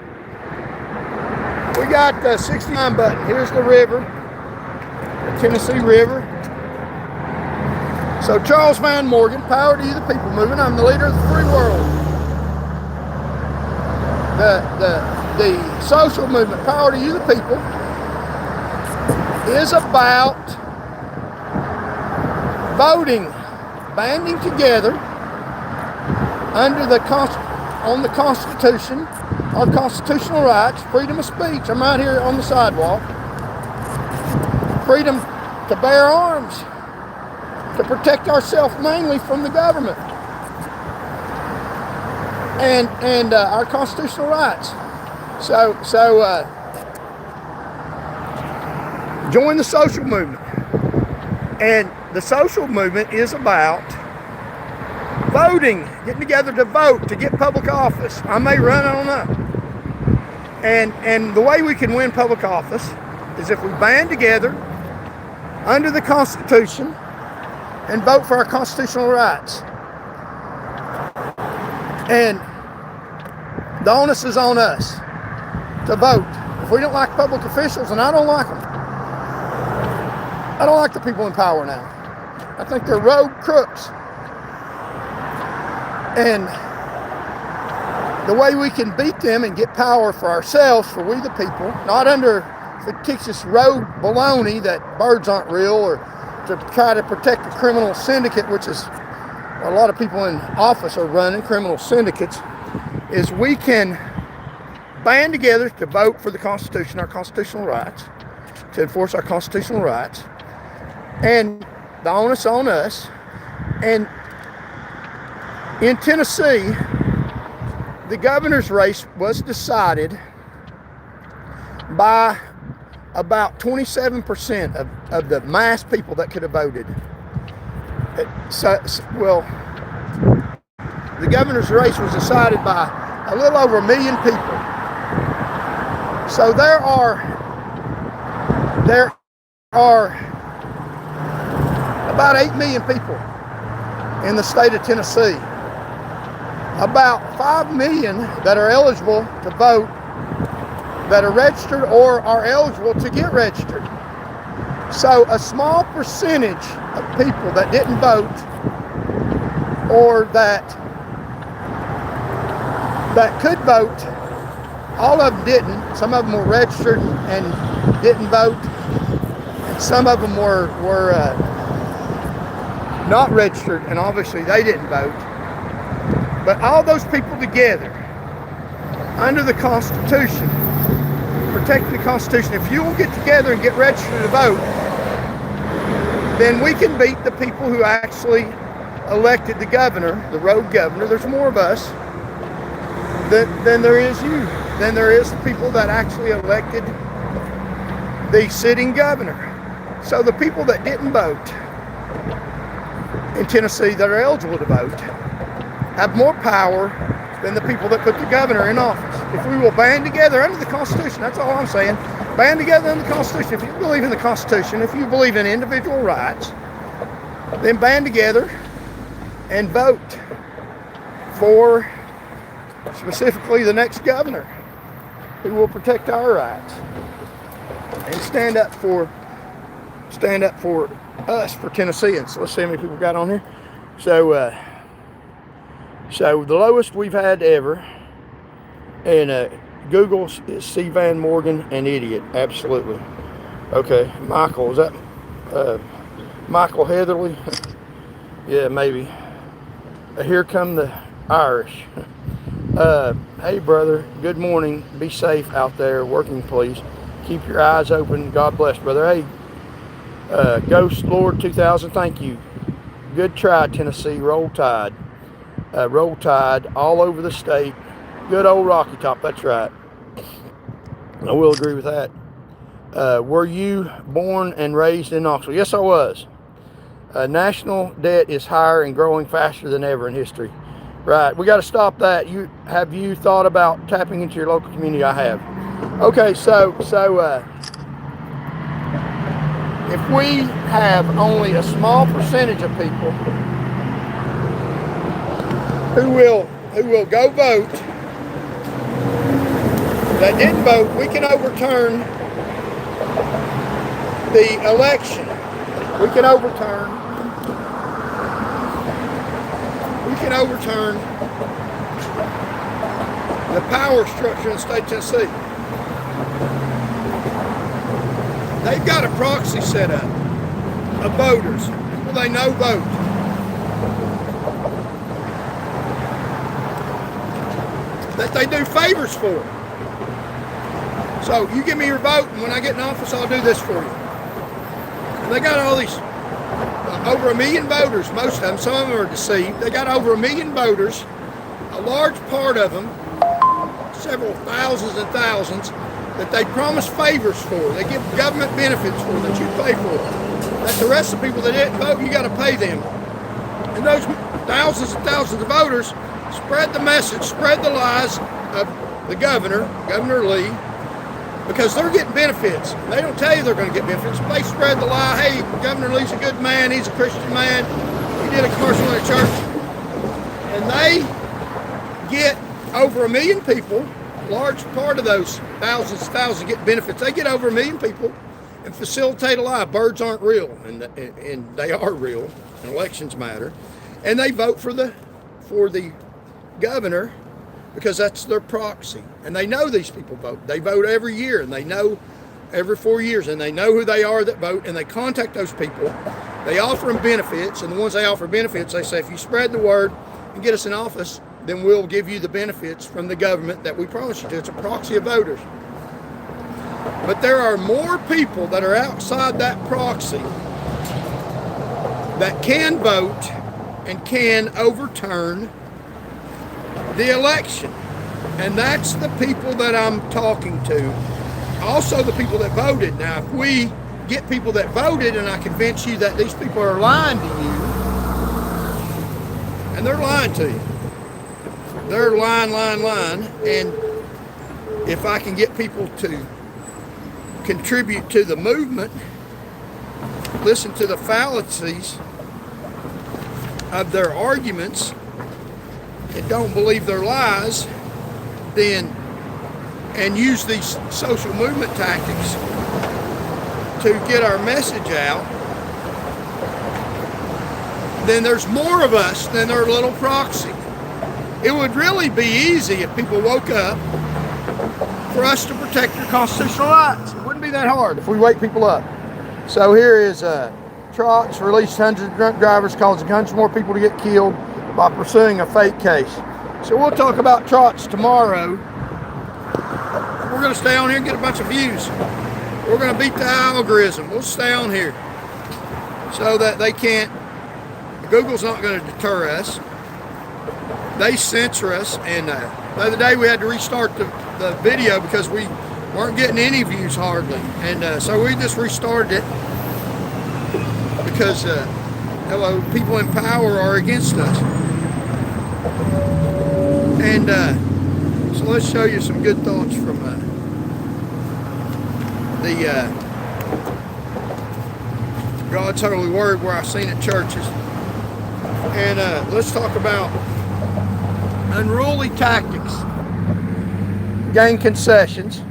S1: We got the 69 button. Here's the river, the Tennessee River. So Charles Van Morgan, power to you, the people movement. I'm the leader of the free world. The social movement, power to you, the people, is about voting, banding together under on the Constitution, our constitutional rights, freedom of speech. I'm out here on the sidewalk. Freedom to bear arms, to protect ourselves mainly from the government, and our constitutional rights. So join the social movement. And the social movement is about voting, getting together to vote, to get public office. I may run, I don't know. And the way we can win public office is if we band together under the Constitution and vote for our constitutional rights. And the onus is on us to vote. If we don't like public officials, and I don't like them, I don't like the people in power now. I think they're rogue crooks. And the way we can beat them and get power for ourselves, for we the people, not under fictitious rogue baloney that birds aren't real, or to try to protect the criminal syndicate, which is a lot of people in office are running criminal syndicates, is we can band together to vote for the Constitution, our constitutional rights, to enforce our constitutional rights, and the onus on us. And in Tennessee, the governor's race was decided by about 27% of the mass people that could have voted. Well, the governor's race was decided by a little over 1 million people. So there are about 8 million people in the state of Tennessee. About 5 million that are eligible to vote, that are registered or are eligible to get registered. So a small percentage of people that didn't vote, or that could vote, all of them didn't. Some of them were registered and didn't vote. And some of them were not registered, and obviously they didn't vote. But all those people together, under the Constitution, protecting the Constitution, if you will get together and get registered to vote, then we can beat the people who actually elected the governor, the rogue governor. There's more of us than there is you. Than there is the people that actually elected the sitting governor. So the people that didn't vote in Tennessee that are eligible to vote have more power than the people that put the governor in office. If we will band together under the Constitution, that's all I'm saying. Band together under the Constitution. If you believe in the Constitution, if you believe in individual rights, then band together and vote for specifically the next governor who will protect our rights and stand up for us, for Tennesseans. Let's see how many people got on here. So the lowest we've had ever, and Google is C. Van Morgan, an idiot. Absolutely. Okay, Michael, is that Michael Heatherly? Yeah, maybe. Here come the Irish. Hey brother, good morning. Be safe out there working, please. Keep your eyes open. God bless, brother. Hey, Ghost Lord 2000, thank you. Good try, Tennessee. Roll Tide. Roll Tide all over the state. Good old Rocky Top, that's right. I will agree with that. Were you born and raised in Knoxville? Yes, I was. National debt is higher and growing faster than ever in history. Right, we got to stop that. Have you thought about tapping into your local community? I have. Okay, so if we have only a small percentage of people who will go vote that didn't vote, we can overturn the election. We can overturn the power structure in the state of Tennessee. They've got a proxy set up of voters, people they know vote. That they do favors for. So you give me your vote, and when I get in office, I'll do this for you. And they got all these over 1 million voters, most of them. Some of them are deceived. They got over 1 million voters. A large part of them, several thousands and thousands, that they promise favors for. They give government benefits for that you pay for. That the rest of the people that didn't vote, you got to pay them. And those thousands and thousands of voters spread the message, spread the lies of the governor, Governor Lee, because they're getting benefits. They don't tell you they're going to get benefits. They spread the lie. Hey, Governor Lee's a good man. He's a Christian man. He did a commercial in a church. And they get over 1 million people. Large part of those thousands get benefits. They get over 1 million people and facilitate a lie. Birds aren't real, and they are real, and elections matter. And they vote for the governor because that's their proxy. And they know these people vote. They vote every year, and they know every 4 years, and they know who they are that vote, and they contact those people. They offer them benefits, and the ones they offer benefits, they say, if you spread the word and get us in office, then we'll give you the benefits from the government that we promised you to. It's a proxy of voters. But there are more people that are outside that proxy that can vote and can overturn the election. And that's the people that I'm talking to. Also the people that voted. Now, if we get people that voted and I convince you that these people are lying to you, and they're lying to you. They're lying. And if I can get people to contribute to the movement, listen to the fallacies of their arguments, and don't believe their lies, then, and use these social movement tactics to get our message out, then there's more of us than their little proxy. It would really be easy if people woke up for us to protect their constitutional rights. It wouldn't be that hard if we wake people up. So here is Trotz released hundreds of drunk drivers, causing hundreds more people to get killed by pursuing a fake case. So we'll talk about Trotz tomorrow. We're going to stay on here and get a bunch of views. We're going to beat the algorithm. We'll stay on here so that they can't, Google's not going to deter us. They censor us, and the other day we had to restart the video because we weren't getting any views hardly, and so we just restarted it because hello, people in power are against us. And so let's show you some good thoughts from the God's Holy Word, where I've seen at churches. And let's talk about unruly tactics, gain concessions,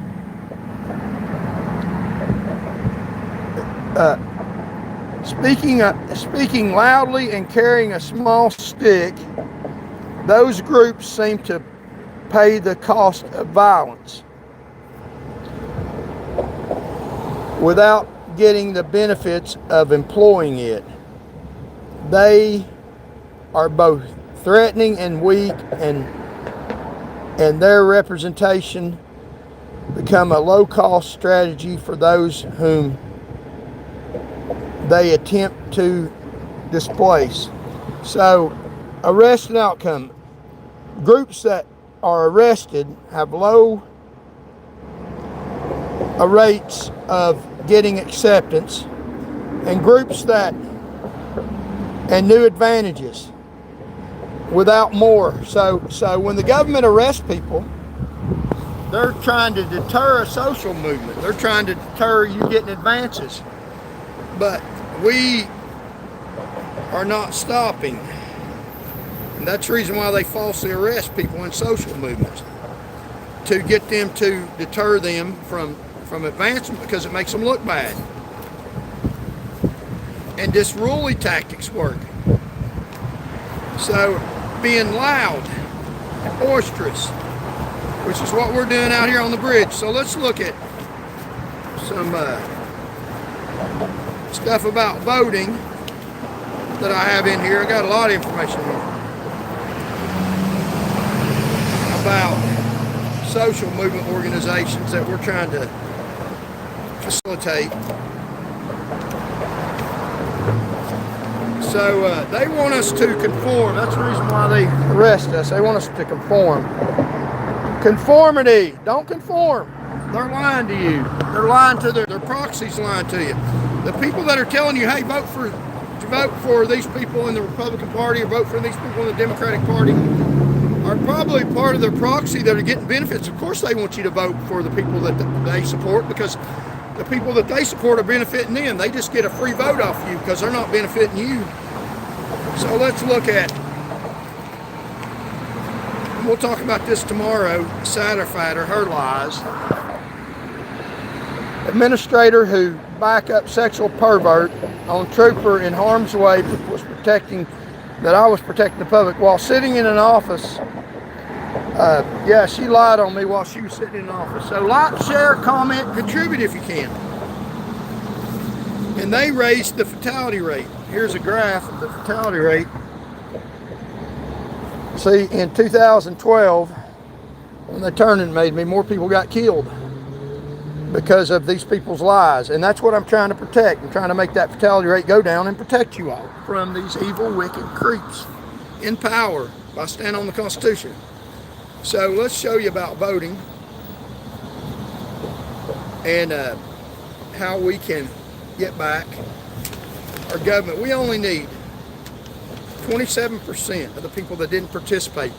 S1: speaking loudly and carrying a small stick. Those groups seem to pay the cost of violence without getting the benefits of employing it. They are both threatening and weak, and their representation become a low-cost strategy for those whom they attempt to displace. So, arrest and outcome. Groups that are arrested have low rates of getting acceptance, and groups that, and new advantages without more. So when the government arrests people, they're trying to deter a social movement. They're trying to deter you getting advances. But we are not stopping. And that's the reason why they falsely arrest people in social movements, to get them to deter them from advancement, because it makes them look bad. And disunruly tactics work. So being loud and boisterous, which is what we're doing out here on the bridge. So let's look at some stuff about voting that I have in here. I got a lot of information here about social movement organizations that we're trying to facilitate. So they want us to conform. That's the reason why they arrest us. They want us to conform. Conformity. Don't conform. They're lying to you. They're lying to their proxies, lying to you. The people that are telling you, hey, vote for these people in the Republican Party, or vote for these people in the Democratic Party, are probably part of their proxy that are getting benefits. Of course they want you to vote for the people that they support, because the people that they support are benefiting them. They just get a free vote off you because they're not benefiting you. So let's look at, and we'll talk about this tomorrow, Satterfighter, her lies. Administrator who back up sexual pervert on trooper in harm's way was protecting, that I was protecting the public while sitting in an office. Yeah, she lied on me while she was sitting in an office. So like, share, comment, contribute if you can. And they raised the fatality rate. Here's a graph of the fatality rate. See, in 2012, when they turned and made me, more people got killed because of these people's lies. And that's what I'm trying to protect. I'm trying to make that fatality rate go down and protect you all from these evil, wicked creeps in power by standing on the Constitution. So let's show you about voting and how we can get back our government. We only need 27% of the people that didn't participate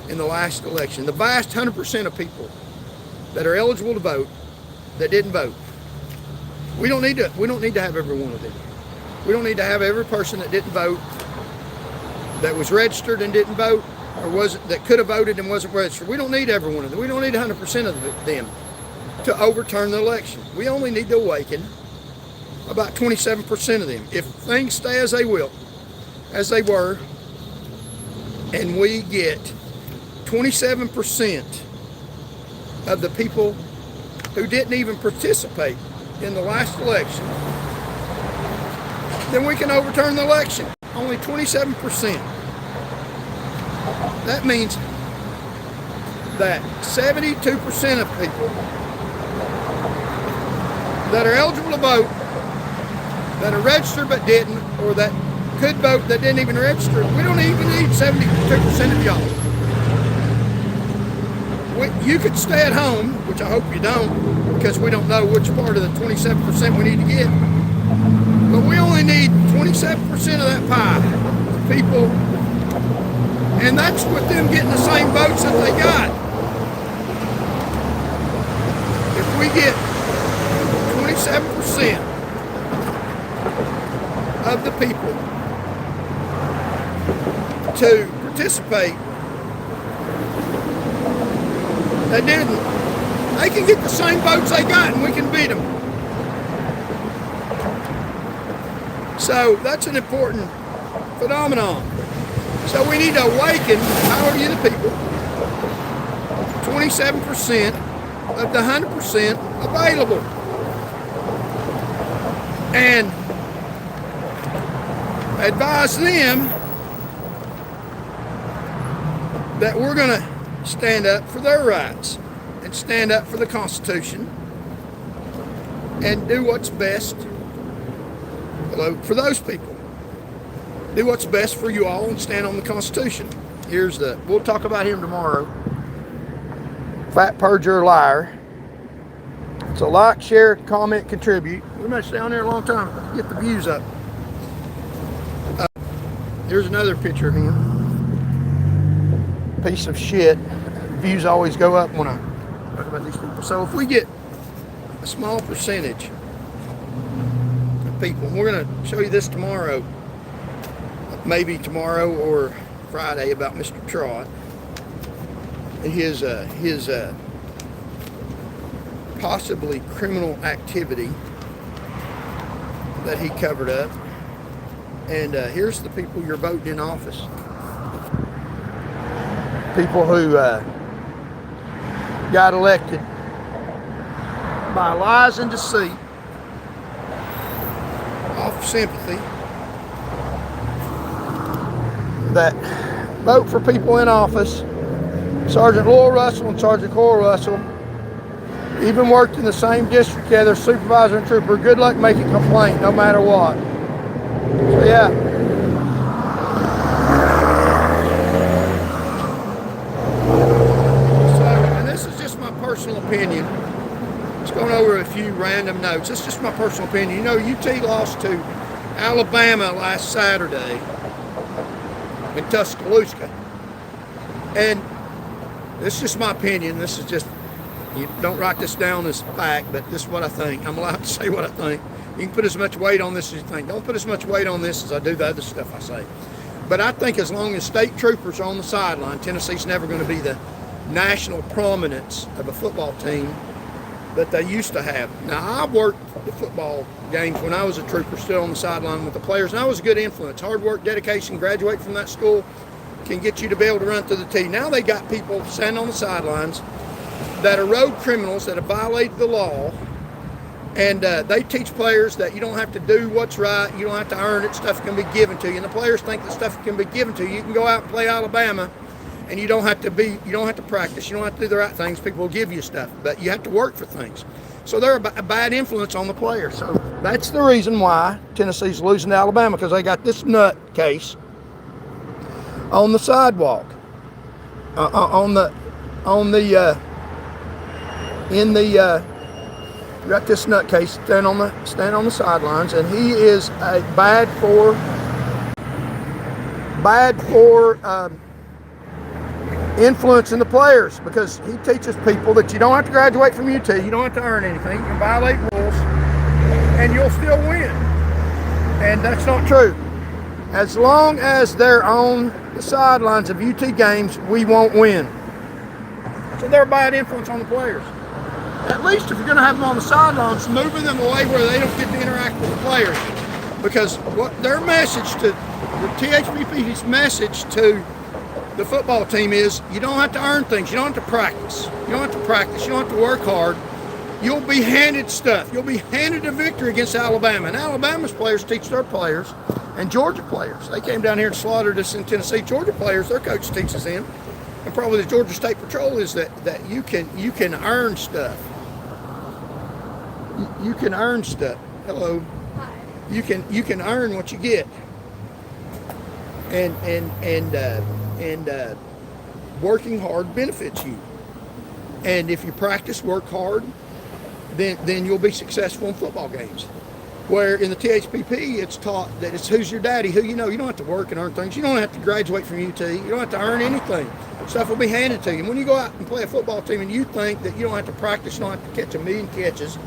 S1: in the last election. The vast 100% of people that are eligible to vote that didn't vote. We don't need to have every one of them. We don't need to have every person that didn't vote, that was registered and didn't vote, or that could have voted and wasn't registered. We don't need every one of them. We don't need 100% of them to overturn the election. We only need to awaken about 27% of them. If things stay as they will, as they were, and we get 27% of the people who didn't even participate in the last election, then we can overturn the election. Only 27%. That means that 72% of people that are eligible to vote, that are registered but didn't, or that could vote that didn't even register, we don't even need 72% of y'all. You could stay at home, which I hope you don't, because we don't know which part of the 27% we need to get. But we only need 27% of that pie, people, and that's with them getting the same votes that they got. If we get 27% of the people to participate that didn't, they can get the same votes they got and we can beat them. So that's an important phenomenon. So we need to awaken the power of you, the people. 27% of the 100% available. And advise them that we're going to stand up for their rights and stand up for the Constitution and do what's best for those people. Do what's best for you all and stand on the Constitution. We'll talk about him tomorrow. Fat perjurer liar. So like, share, comment, contribute. We might stay on there a long time to get the views up. Here's another picture of him. Piece of shit. Views always go up when I talk about these people. So if we get a small percentage of people, and we're going to show you this tomorrow, maybe tomorrow or Friday, about Mr. Trott and his possibly criminal activity that he covered up. And here's the people you're voting in office. People who got elected by lies and deceit, off sympathy, that vote for people in office. Sergeant Laurel Russell and Sergeant Coral Russell even worked in the same district together, supervisor and trooper. Good luck making a complaint, no matter what. So yeah. And this is just my personal opinion. Just going over a few random notes. It's just my personal opinion. You know, UT lost to Alabama last Saturday in Tuscaloosa. And this is just my opinion. This is just, you don't write this down as fact, but this is what I think. I'm allowed to say what I think. You can put as much weight on this as you think. Don't put as much weight on this as I do the other stuff I say. But I think as long as state troopers are on the sideline, Tennessee's never going to be the national prominence of a football team that they used to have. Now, I worked the football games when I was a trooper, still on the sideline with the players, and I was a good influence. Hard work, dedication, graduate from that school can get you to be able to run through the tee. Now they got people standing on the sidelines that are road criminals that have violated the law, and they teach players that you don't have to do what's right, you don't have to earn it, stuff can be given to you. And the players think that stuff can be given to you. You can go out and play Alabama, and you don't have to practice, you don't have to do the right things. People will give you stuff, but you have to work for things. So they're a bad influence on the players. So that's the reason why Tennessee's losing to Alabama, because they got this nut case on the sidewalk, you got this nutcase standing on the sidelines, and he is bad for influencing the players, because he teaches people that you don't have to graduate from UT, you don't have to earn anything, you can violate rules, and you'll still win. And that's not true. As long as they're on the sidelines of UT games, we won't win. So they're a bad influence on the players. At least if you're going to have them on the sidelines, moving them away where they don't get to interact with the players. Because what their message to the THPP's message to the football team is, you don't have to earn things, you don't have to practice. You don't have to practice, you don't have to work hard. You'll be handed stuff. You'll be handed a victory against Alabama. And Alabama's players teach their players, and Georgia players. They came down here and slaughtered us in Tennessee. Georgia players, their coach teaches them, and probably the Georgia State Patrol, is that you can earn stuff. You can earn stuff. Hello. Hi. You can earn what you get. And working hard benefits you. And if you practice, work hard, then you'll be successful in football games. Where in the THPP, it's taught that it's who's your daddy, who you know. You don't have to work and earn things. You don't have to graduate from UT. You don't have to earn anything. Stuff will be handed to you. And when you go out and play a football team and you think that you don't have to practice, you don't have to catch a million catches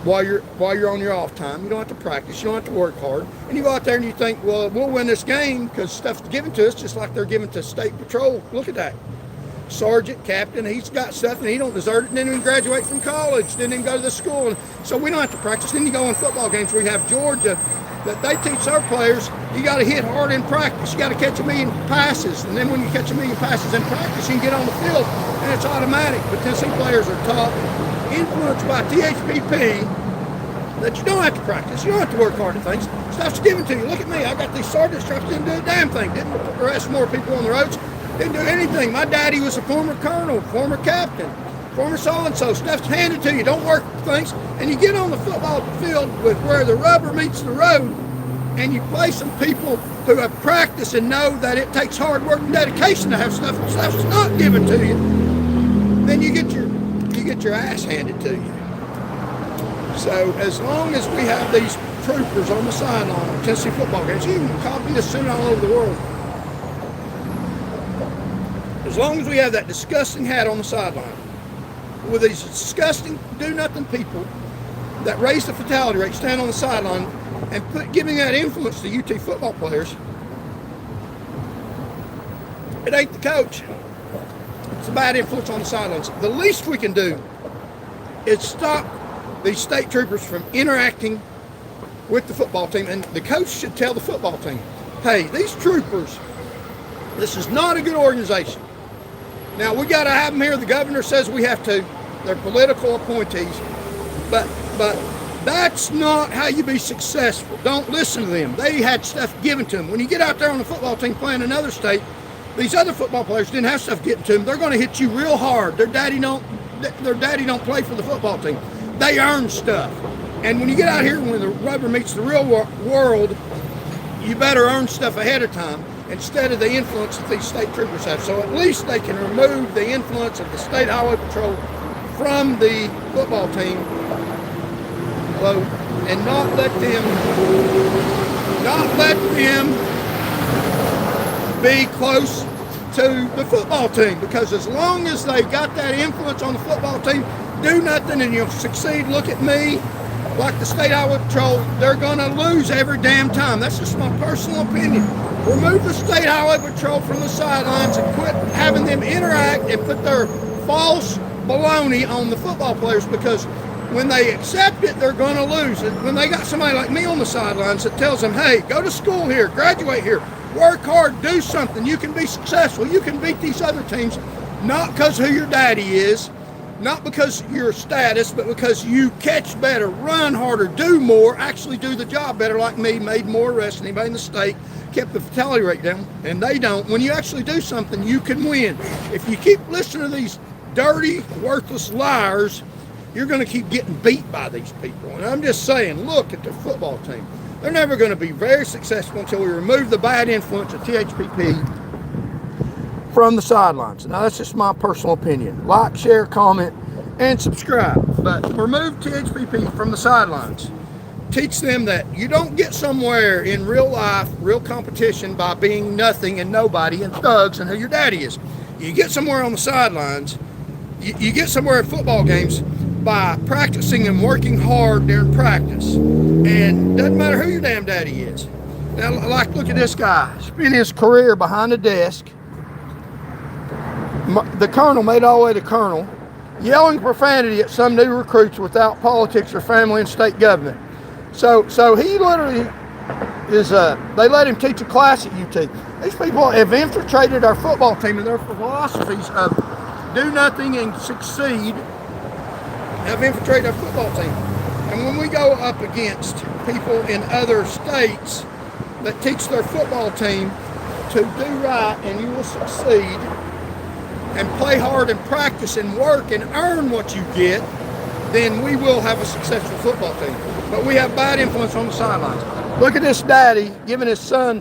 S1: while you're on your off time, you don't have to practice, you don't have to work hard, and you go out there and you think, well, we'll win this game because stuff's given to us just like they're given to State Patrol. Look at that. Sergeant, captain, he's got stuff and he don't deserve it, didn't even graduate from college, didn't even go to the school, and so we don't have to practice. Then you go in football games where you have Georgia, that they teach their players, you got to hit hard in practice, you got to catch a million passes, and then when you catch a million passes in practice, you can get on the field, and it's automatic. But Tennessee players are taught, influenced by THPP, that you don't have to practice, you don't have to work hard at things. Stuff's given to you. Look at me, I got these sergeant straps, didn't do a damn thing, didn't arrest more people on the roads, didn't do anything. My daddy was a former colonel, former captain, former so-and-so. Stuff's handed to you, don't work things. And you get on the football field with where the rubber meets the road, and you play some people who have practiced and know that it takes hard work and dedication to have stuff, and stuff's not given to you, then you get your ass handed to you. So as long as we have these troopers on the sideline of Tennessee football games, you can copy this soon all over the world. As long as we have that disgusting hat on the sideline with these disgusting do-nothing people that raise the fatality rate, stand on the sideline, and giving that influence to UT football players, it ain't the coach. It's a bad influence on the sidelines. The least we can do is stop these state troopers from interacting with the football team, and the coach should tell the football team, hey, these troopers, this is not a good organization. Now, we got to have them here. The governor says we have to. They're political appointees. But that's not how you be successful. Don't listen to them. They had stuff given to them. When you get out there on the football team playing another state, these other football players didn't have stuff given to them. They're going to hit you real hard. Their daddy don't play for the football team. They earn stuff. And when you get out here, when the rubber meets the real world, you better earn stuff ahead of time, instead of the influence that these state troopers have. So at least they can remove the influence of the State Highway Patrol from the football team, and not let them be close to the football team, because as long as they got that influence on the football team, do nothing and you'll succeed. Look at me, like the State Highway Patrol, they're going to lose every damn time. That's just my personal opinion. Remove the State Highway Patrol from the sidelines and quit having them interact and put their false baloney on the football players, because when they accept it, they're going to lose. And when they got somebody like me on the sidelines that tells them, hey, go to school here, graduate here, work hard, do something, you can be successful, you can beat these other teams, not because who your daddy is, not because your status, but because you catch better, run harder, do more, actually do the job better, like me, made more arrests than anybody in the state, kept the fatality rate down, and they don't. When you actually do something, you can win. If you keep listening to these dirty, worthless liars, you're going to keep getting beat by these people. And I'm just saying, look at the football team. They're never going to be very successful until we remove the bad influence of THPP from the sidelines. Now, that's just my personal opinion. Like, share, comment, and subscribe. But remove THPP from the sidelines. Teach them that you don't get somewhere in real life, real competition, by being nothing and nobody and thugs and who your daddy is. You get somewhere on the sidelines. You get somewhere at football games by practicing and working hard during practice. And doesn't matter who your damn daddy is. Now, like, look at this guy. Spent his career behind a desk. The colonel made all the way to colonel, yelling profanity at some new recruits without politics or family and state government. So he literally is, they let him teach a class at UT. These people have infiltrated our football team, and their philosophies of do nothing and succeed have infiltrated our football team. And when we go up against people in other states that teach their football team to do right and you will succeed, and play hard and practice and work and earn what you get, then we will have a successful football team. But we have bad influence on the sidelines. Look at this daddy giving his son,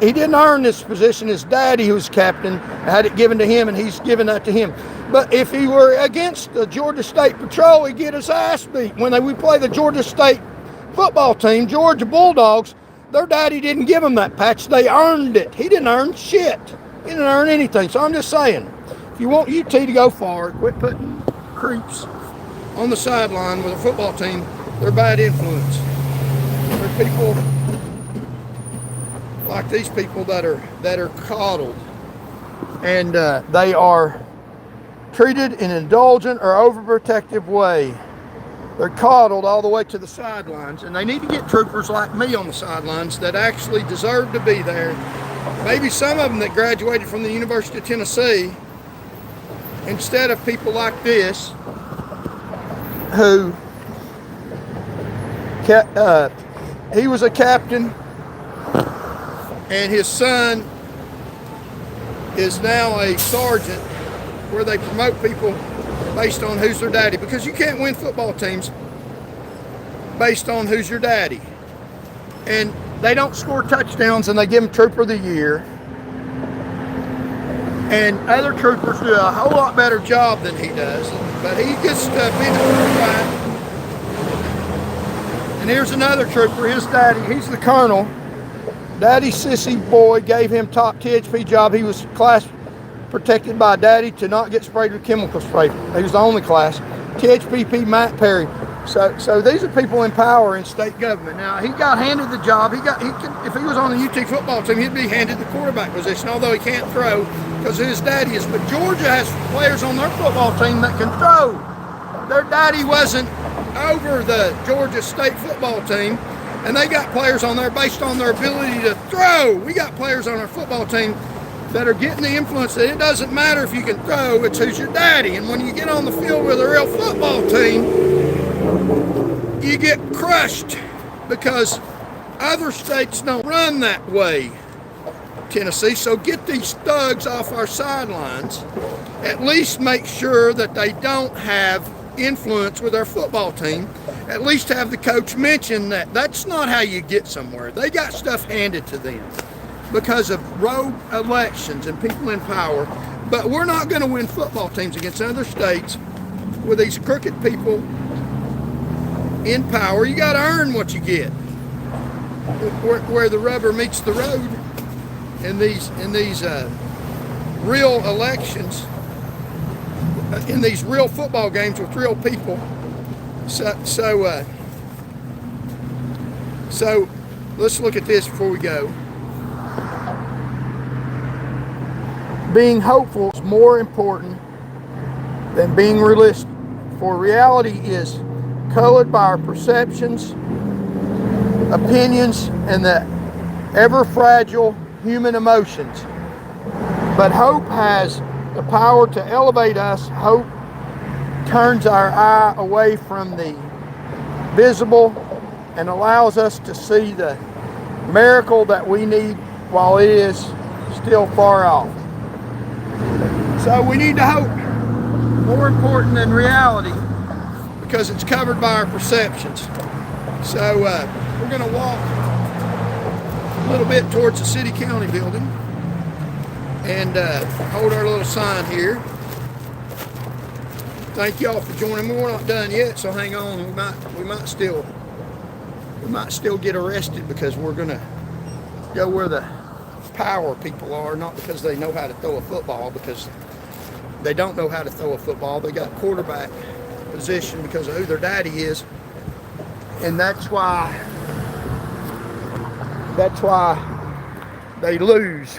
S1: he didn't earn this position. His daddy, who was captain, had it given to him, and he's given that to him. But if he were against the Georgia State Patrol, he'd get his ass beat. When we play the Georgia State football team, Georgia Bulldogs, their daddy didn't give them that patch. They earned it. He didn't earn shit. He didn't earn anything. So I'm just saying, if you want UT to go far, quit putting creeps on the sideline with a football team. They're bad influence. They're people like these people that are coddled, and they are treated in an indulgent or overprotective way. They're coddled all the way to the sidelines, and they need to get troopers like me on the sidelines that actually deserve to be there. Maybe some of them that graduated from the University of Tennessee, instead of people like this, who he was a captain and his son is now a sergeant, where they promote people based on who's their daddy, because you can't win football teams based on who's your daddy. And they don't score touchdowns, and they give him Trooper of the Year. And other troopers do a whole lot better job than he does, but he gets to be the quarterback. And here's another trooper, his daddy, he's the colonel. Daddy sissy boy gave him top THP job. He was class protected by daddy to not get sprayed with chemical spray. He was the only class. THPP Matt Perry. So these are people in power in state government. Now, he got handed the job. If he was on the UT football team, he'd be handed the quarterback position, although he can't throw because his daddy is. But Georgia has players on their football team that can throw. Their daddy wasn't over the Georgia State football team, and they got players on there based on their ability to throw. We got players on our football team that are getting the influence that it doesn't matter if you can throw, it's who's your daddy. And when you get on the field with a real football team, you get crushed because other states don't run that way, Tennessee. So get these thugs off our sidelines. At least make sure that they don't have influence with our football team. At least have the coach mention that that's not how you get somewhere. They got stuff handed to them because of rogue elections and people in power. But we're not going to win football teams against other states with these crooked people in power. You got to earn what you get. Where the rubber meets the road in these real elections, in these real football games with real people. So let's look at this before we go. Being hopeful is more important than being realistic, for reality is colored by our perceptions, opinions, and the ever fragile human emotions. But hope has the power to elevate us. Hope turns our eye away from the visible and allows us to see the miracle that we need while it is still far off. So we need to hope, more important than reality, because it's covered by our perceptions. So we're going to walk a little bit towards the city county building and hold our little sign here. Thank y'all for joining me. We're not done yet, so hang on. We might still get arrested because we're gonna go where the power people are, not because they know how to throw a football, because they don't know how to throw a football. They got quarterback position because of who their daddy is, and that's why they lose.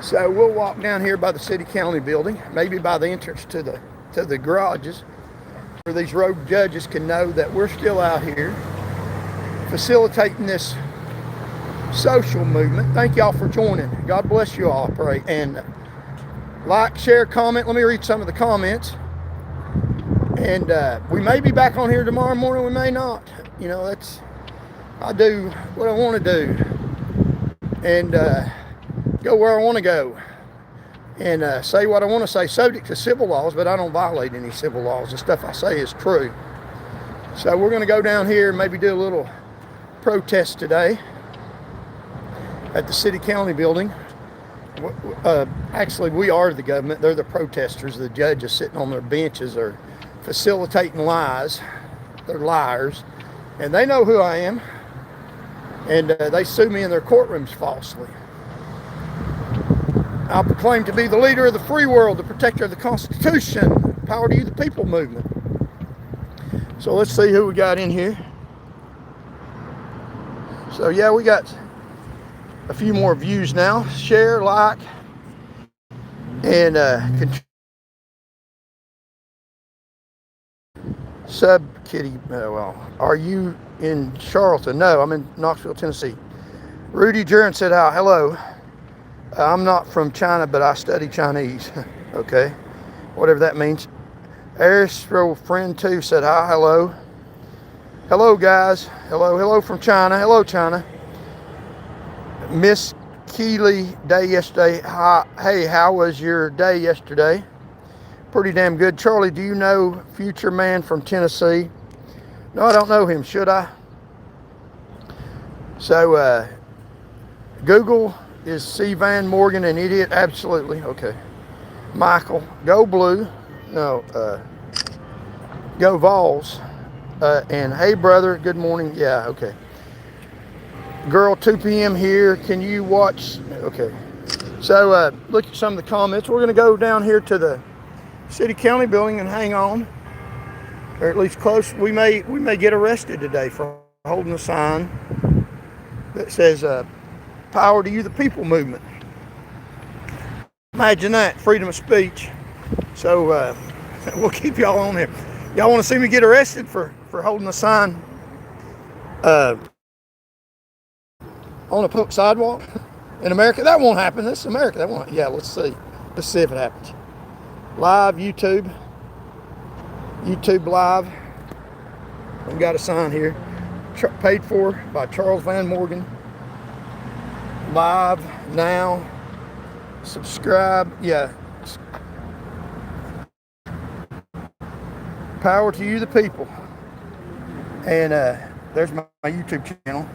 S1: So we'll walk down here by the city county building, maybe by the entrance to the garages, where these road judges can know that we're still out here facilitating this social movement. Thank y'all for joining. God bless you all, I pray. And like, share, comment. Let me read some of the comments. And we may be back on here tomorrow morning. We may not. You know, I do what I want to do. And go where I want to go, and say what I want to say, subject to civil laws, but I don't violate any civil laws. The stuff I say is true. So we're going to go down here and maybe do a little protest today at the city county building. Actually, we are the government. They're the protesters. The judges sitting on their benches are facilitating lies. They're liars, and they know who I am, and they sue me in their courtrooms falsely. I'll proclaim to be the leader of the free world, the protector of the Constitution, power to you, the people movement. So let's see who we got in here. So yeah, we got a few more views now. Share, like, and sub kitty. Well, are you in Charlton? No, I'm in Knoxville, Tennessee. Rudy Jurin said, hello. I'm not from China, but I study Chinese. Okay, whatever that means. Astro Friend 2 said hi, hello. Hello, guys. Hello from China. Hello, China. Miss Keeley day yesterday. Hi, hey, how was your day yesterday? Pretty damn good. Charlie, do you know Future Man from Tennessee? No, I don't know him. Should I? So, Google, is C. Van Morgan an idiot? Absolutely. Okay. Michael, go Blue. No, go Vols. And hey, brother, good morning. Yeah, okay. Girl, 2 p.m. here. Can you watch? Okay. So, look at some of the comments. We're going to go down here to the city county building and hang on, or at least close. We may get arrested today for holding a sign that says, power to you, the people movement. Imagine that, freedom of speech. So we'll keep y'all on here. Y'all want to see me get arrested for holding a sign on a public sidewalk in America? That won't happen. This is America. That won't. Yeah, let's see. Let's see if it happens. Live YouTube live. We've got a sign here. Paid for by Charles Van Morgan. Live now. Subscribe. Yeah. Power to you, the people. And there's my YouTube channel.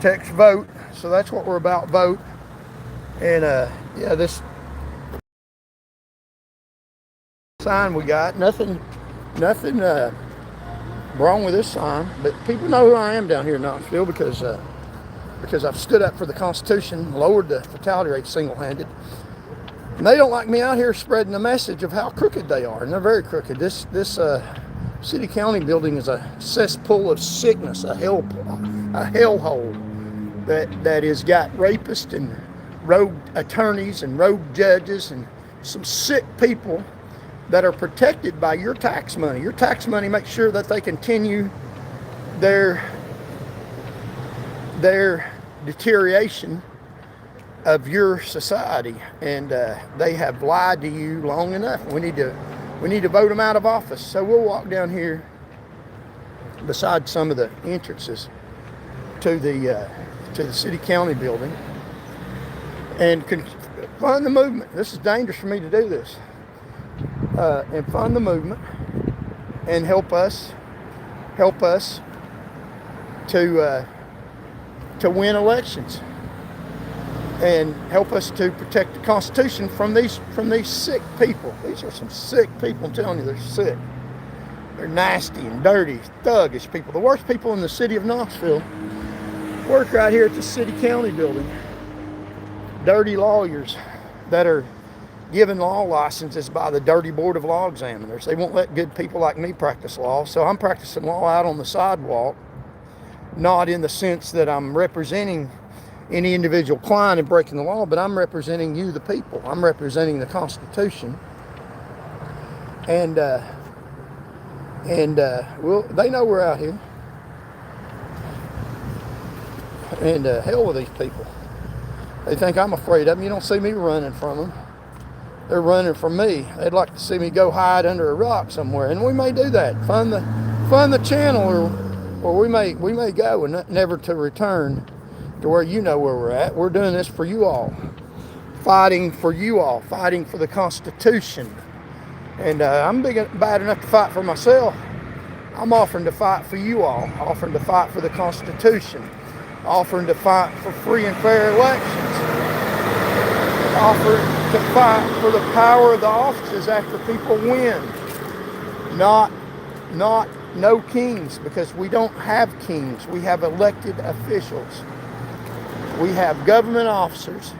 S1: Text vote. So that's what we're about, vote. And yeah, this sign we got, nothing wrong with this sign, but people know who I am down here in Knoxville because because I've stood up for the Constitution, lowered the fatality rate single-handed. And they don't like me out here spreading the message of how crooked they are, and they're very crooked. This city county building is a cesspool of sickness, a hellhole that has got rapists and rogue attorneys and rogue judges and some sick people that are protected by your tax money. Your tax money makes sure that they continue their deterioration of your society, and they have lied to you long enough. We need to vote them out of office. So we'll walk down here beside some of the entrances to the city county building and fund the movement. This is dangerous for me to do this. And fund the movement and help us to win elections, and help us to protect the Constitution from these sick people. These are some sick people. I'm telling you, they're sick. They're nasty and dirty, thuggish people. The worst people in the city of Knoxville work right here at the city county building. Dirty lawyers that are given law licenses by the dirty board of law examiners. They won't let good people like me practice law, so I'm practicing law out on the sidewalk, not in the sense that I'm representing any individual client and breaking the law, but I'm representing you, the people. I'm representing the Constitution. And well, they know we're out here. And hell with these people. They think I'm afraid of them. You don't see me running from them. They're running from me. They'd like to see me go hide under a rock somewhere, and we may do that. Fund the channel, or we may go and never to return to where you know where we're at. We're doing this for you all, fighting for you all, fighting for the Constitution. And I'm bad enough to fight for myself. I'm offering to fight for you all, offering to fight for the Constitution, offering to fight for free and fair elections, offering to fight for the power of the offices after people win. Not no kings, because we don't have kings. We have elected officials. We have government offices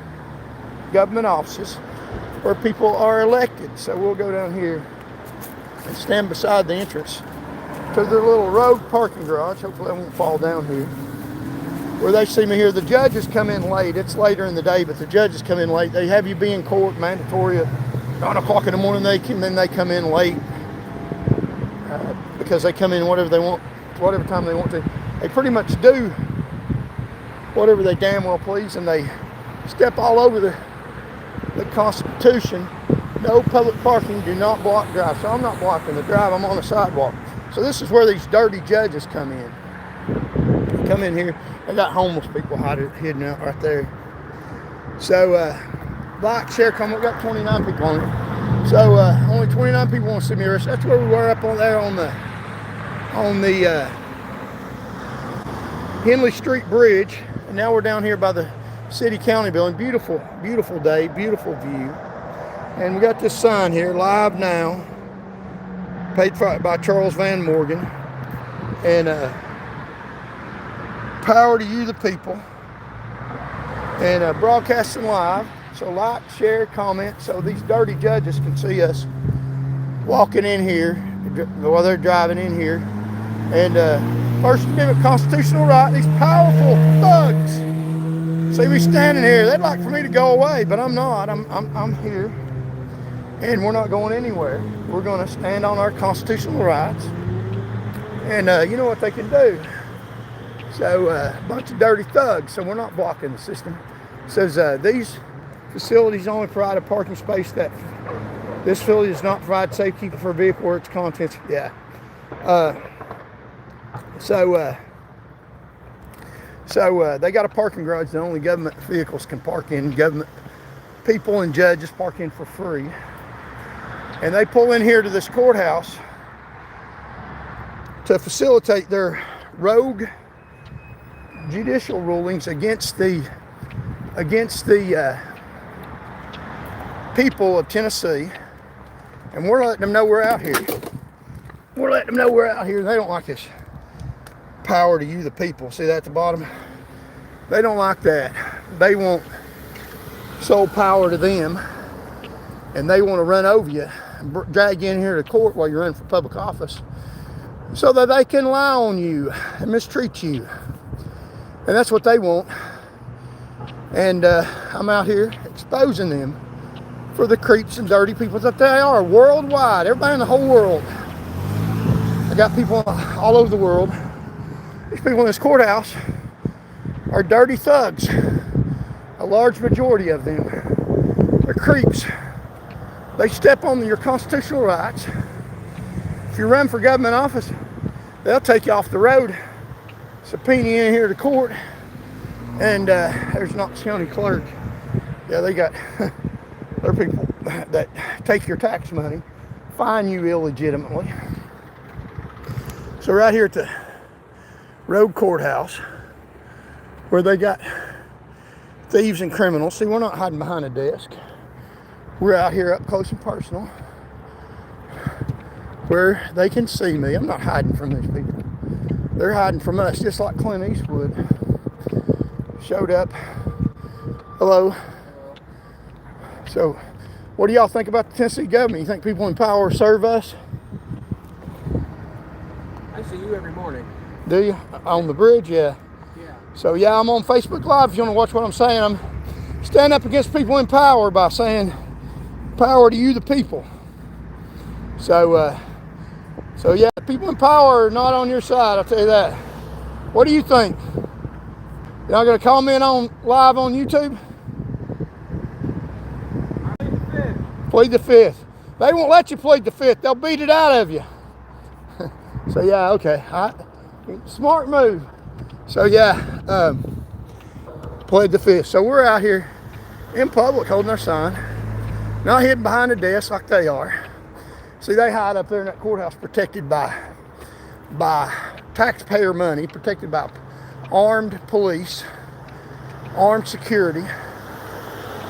S1: where people are elected. So we'll go down here and stand beside the entrance to their little rogue parking garage. Hopefully I won't fall down here. Where they see me here. The judges come in late. It's later in the day, but the judges come in late. They have you be in court mandatory at 9 o'clock in the morning. Then they come in late because they come in whatever they want, whatever time they want to. They pretty much do whatever they damn well please, and they step all over the Constitution. No public parking, do not block drive. So I'm not blocking the drive, I'm on the sidewalk. So this is where these dirty judges come in. They come in here, they got homeless people hidden out right there. So like, share, comment. We've got 29 people on it. So only 29 people want to see me arrested. That's where we were up on there on the Henley Street Bridge. And now we're down here by the city county building. Beautiful, beautiful day, beautiful view. And we got this sign here, live now, paid for by Charles Van Morgan. And power to you, the people. And broadcasting live. So like, share, comment, so these dirty judges can see us walking in here while they're driving in here. And First Amendment constitutional right, these powerful thugs see me standing here. They'd like for me to go away, but I'm not. I'm here, and we're not going anywhere. We're going to stand on our constitutional rights, and you know what they can do. So a bunch of dirty thugs. So we're not blocking the system. It says these facilities only provide a parking space. That this facility does not provide safekeeping for a vehicle or its contents. Yeah. So they got a parking garage that only government vehicles can park in. Government people and judges park in for free. And they pull in here to this courthouse to facilitate their rogue judicial rulings against the people of Tennessee. And we're letting them know we're out here. We're letting them know we're out here. They don't like us. Power to you, the people. See that at the bottom? They don't like that. They want sole power to them, and they want to run over you and drag you in here to court while you're running for public office so that they can lie on you and mistreat you. And that's what they want. And I'm out here exposing them for the creeps and dirty people that they are worldwide. Everybody in the whole world. I got people all over the world. These people in this courthouse are dirty thugs. A large majority of them are creeps. They step on your constitutional rights. If you run for government office, they'll take you off the road, subpoena you in here to court, and there's Knox County clerk. Yeah, they got other people that take your tax money, fine you illegitimately. So right here at the road courthouse, where they got thieves and criminals. See, we're not hiding behind a desk. We're out here up close and personal, where they can see me. I'm not hiding from these people. They're hiding from us, just like Clint Eastwood showed up. Hello. So, what do y'all think about the Tennessee government? You think people in power serve us?
S2: I see you every morning.
S1: Do you? On the bridge? Yeah. So yeah, I'm on Facebook Live if you want to watch what I'm saying. I'm standing up against people in power by saying, power to you the people. So yeah, people in power are not on your side, I'll tell you that. What do you think? You're not going to comment on live on YouTube?
S2: I plead the fifth.
S1: Plead the fifth. They won't let you plead the fifth. They'll beat it out of you. So yeah, okay. All right. Smart move. So yeah, plead the fifth. So we're out here in public holding our sign, not hidden behind a desk like they are. See, they hide up there in that courthouse protected by taxpayer money, protected by armed police, armed security,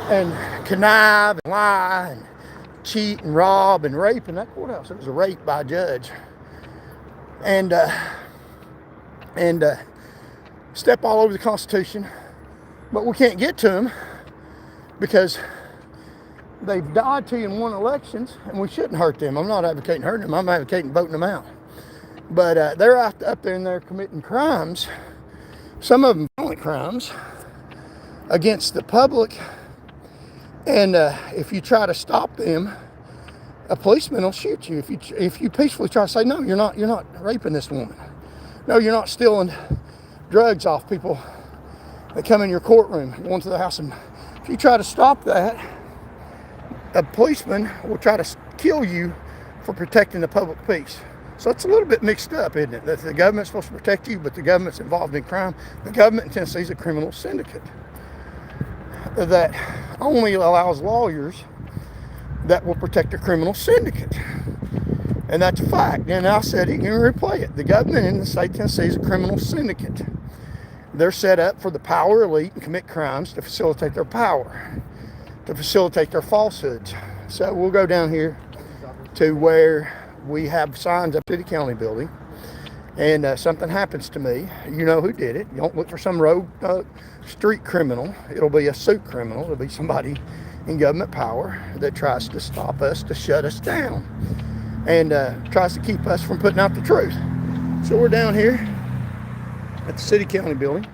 S1: and connive and lie and cheat and rob and rape in that courthouse. It was a rape by a judge. And step all over the Constitution, but we can't get to them because they've died to you and won elections, and we shouldn't hurt them. I'm not advocating hurting them. I'm advocating voting them out. But they're up there and they're committing crimes, some of them violent crimes, against the public. And if you try to stop them, a policeman will shoot you. If you peacefully try to say, no, you're not raping this woman. No, you're not stealing drugs off people that come in your courtroom, going to the house. And if you try to stop that, a policeman will try to kill you for protecting the public peace. So it's a little bit mixed up, isn't it? That the government's supposed to protect you, but the government's involved in crime. The government in Tennessee is a criminal syndicate that only allows lawyers that will protect a criminal syndicate. And that's a fact. And I said it, you can replay it. The government in the state of Tennessee is a criminal syndicate. They're set up for the power elite and commit crimes to facilitate their power, to facilitate their falsehoods. So we'll go down here to where we have signs up to the county building, and something happens to me. You know who did it. You don't look for some rogue street criminal. It'll be a suit criminal. It'll be somebody in government power that tries to stop us, to shut us down, and tries to keep us from putting out the truth. So we're down here at the city county building.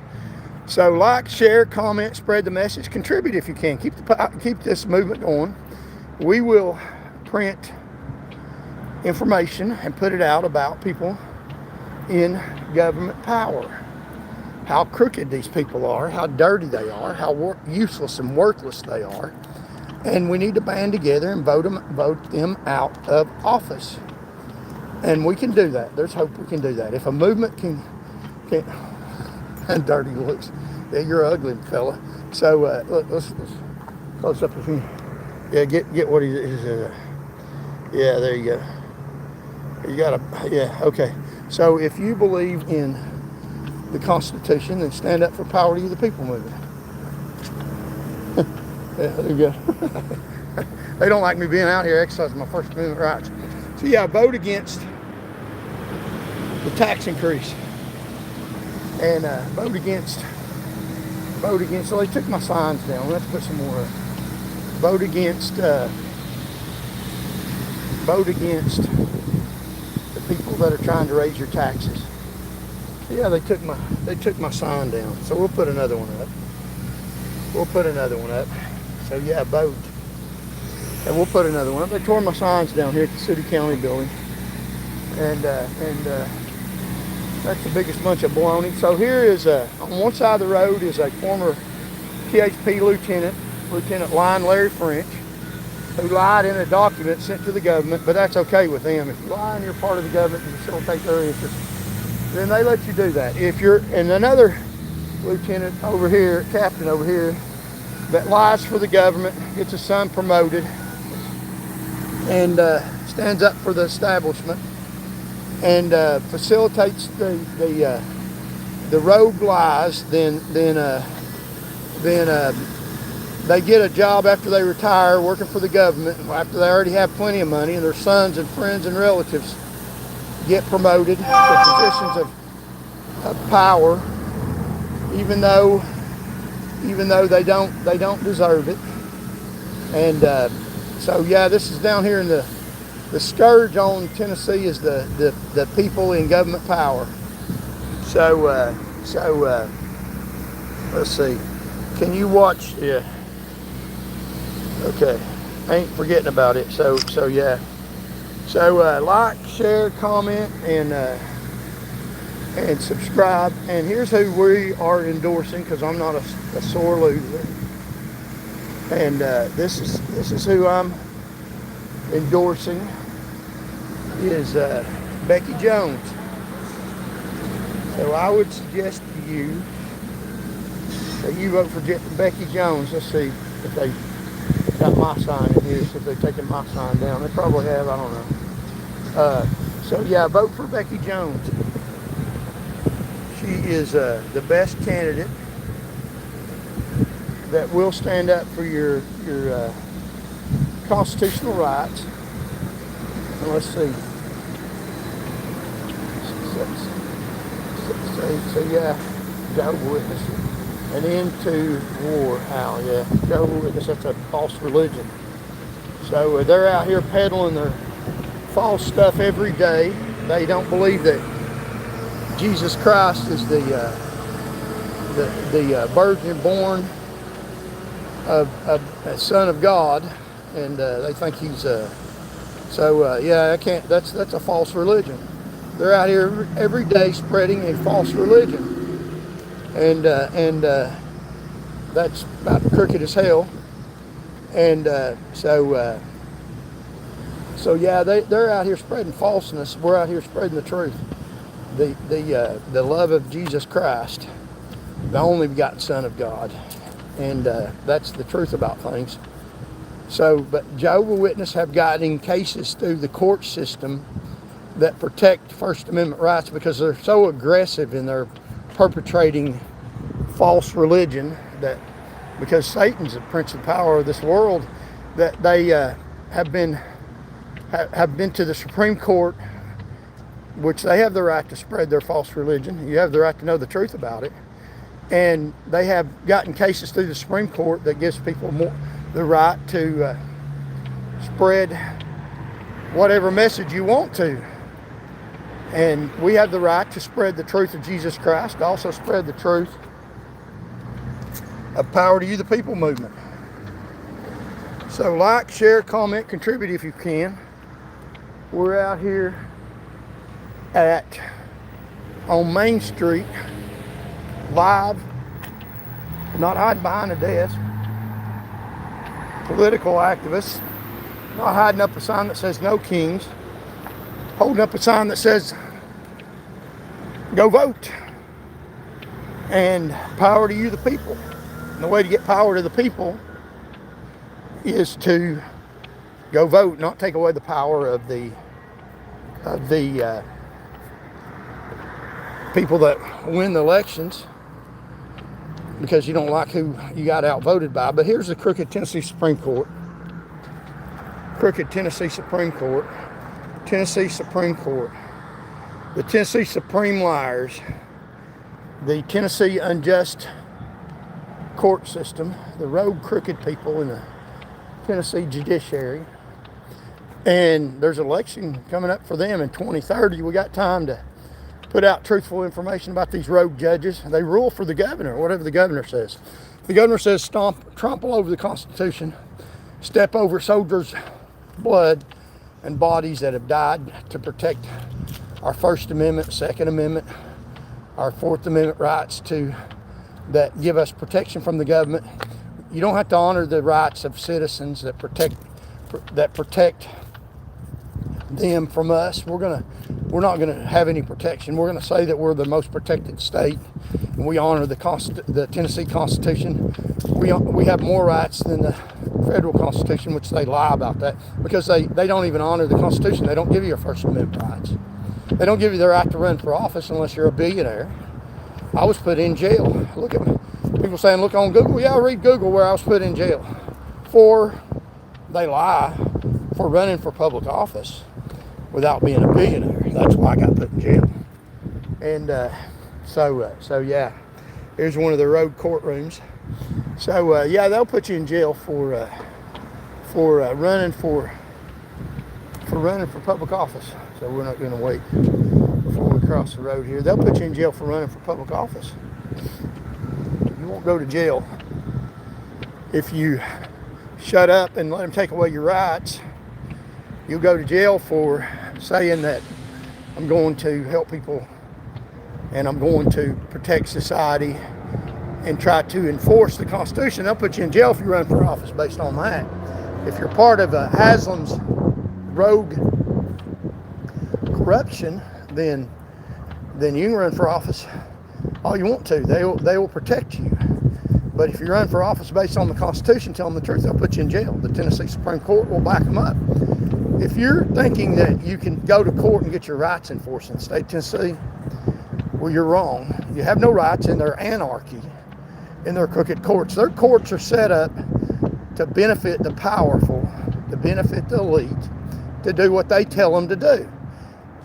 S1: So like, share, comment, spread the message, contribute if you can. Keep this movement going. We will print information and put it out about people in government power, how crooked these people are, how dirty they are, how useless and worthless they are. And we need to band together and vote them out of office. And we can do that. There's hope we can do that. If a movement can and dirty looks. Yeah, you're ugly, fella. So let's close up with him. Yeah, get what he is. Yeah, there you go. You gotta. Yeah, okay. So if you believe in the Constitution, then stand up for power to you, the people movement. Yeah, there you go. They don't like me being out here exercising my First Amendment rights. So yeah, vote against the tax increase, and vote against Vote against, so they took my signs down. Let's put some more up. Vote against the people that are trying to raise your taxes. Yeah, they took my sign down. So we'll put another one up. So yeah, vote. And we'll put another one up. They tore my signs down here at the city county building. And that's the biggest bunch of baloney. So here is on one side of the road is a former THP Lieutenant Lion Larry French, who lied in a document sent to the government, but that's okay with them. If you lie and you're part of the government and facilitate their interests, then they let you do that. If you're, and another lieutenant over here, captain over here, that lies for the government, gets his son promoted, and stands up for the establishment, and facilitates the rogue lies, then they get a job after they retire working for the government, after they already have plenty of money, and their sons and friends and relatives get promoted to positions of power, even though they don't deserve it. And so yeah, this is down here in the scourge on Tennessee is the people in government power. So let's see. Can you watch? Yeah. Okay. I ain't forgetting about it. So yeah. So like, share, comment, and subscribe. And here's who we are endorsing, because I'm not a sore loser. And this is who I'm endorsing is Becky Jones. So I would suggest to you that you vote for Becky Jones. Let's see if they got my sign in here, see if they've taken my sign down. They probably have, I don't know. So yeah, vote for Becky Jones. She is the best candidate that will stand up for your constitutional rights. And let's see. So yeah, Jehovah's Witness. An end to war, Al, yeah. Jehovah's Witness, that's a false religion. So they're out here peddling their false stuff every day. They don't believe that Jesus Christ is the virgin born of a son of God, and they think he's yeah, I can't. That's a false religion. They're out here every day spreading a false religion, and that's about crooked as hell. And so yeah, they're out here spreading falseness. We're out here spreading the truth, the love of Jesus Christ, the only begotten Son of God, and that's the truth about things. So, but Jehovah's Witnesses have gotten cases through the court system that protect First Amendment rights because they're so aggressive in their perpetrating false religion, that because Satan's the prince of power of this world, that they have been to the Supreme Court, which they have the right to spread their false religion. You have the right to know the truth about it. And they have gotten cases through the Supreme Court that gives people the right to spread whatever message you want to. And we have the right to spread the truth of Jesus Christ, also spread the truth of Power to You, the People movement. So like, share, comment, contribute if you can. We're out here on Main Street, live, not hiding behind a desk. Political activists, not hiding up a sign that says no kings, holding up a sign that says go vote, and power to you the people. And the way to get power to the people is to go vote, not take away the power of the people that win the elections because you don't like who you got outvoted by. But here's the crooked Tennessee Supreme Court. Crooked Tennessee Supreme Court. Tennessee Supreme Court. The Tennessee Supreme Liars. The Tennessee Unjust court system, the rogue, crooked people in the Tennessee judiciary. And there's an election coming up for them in 2030. We got time to put out truthful information about these rogue judges. They rule for the governor, whatever the governor says. The governor says trample over the Constitution, step over soldiers' blood and bodies that have died to protect our First Amendment, Second Amendment, our Fourth Amendment rights that give us protection from the government. You don't have to honor the rights of citizens that protect them from us. We're not gonna have any protection. We're gonna say that we're the most protected state, and we honor the Tennessee Constitution. We have more rights than the federal Constitution, which they lie about that, because they don't even honor the Constitution. They don't give you your First Amendment rights. They don't give you the right to run for office unless you're a billionaire. I was put in jail. Look at me. People saying, look on Google. Yeah, I read Google where I was put in jail they lie, for running for public office without being a billionaire. That's why I got put in jail. And so yeah, here's one of the road courtrooms. So yeah, they'll put you in jail for running for public office. So we're not going to wait before we cross the road here. They'll put you in jail for running for public office. You won't go to jail if you shut up and let them take away your rights. You'll go to jail for saying that I'm going to help people and I'm going to protect society and try to enforce the Constitution. They'll put you in jail if you run for office based on that. If you're part of Haslam's rogue corruption, then you can run for office all you want to. They will protect you. But if you run for office based on the Constitution, tell them the truth, they'll put you in jail. The Tennessee Supreme Court will back them up. If you're thinking that you can go to court and get your rights enforced in the state of Tennessee, well, you're wrong. You have no rights, and they're anarchy in their crooked courts. Their courts are set up to benefit the powerful, to benefit the elite, to do what they tell them to do.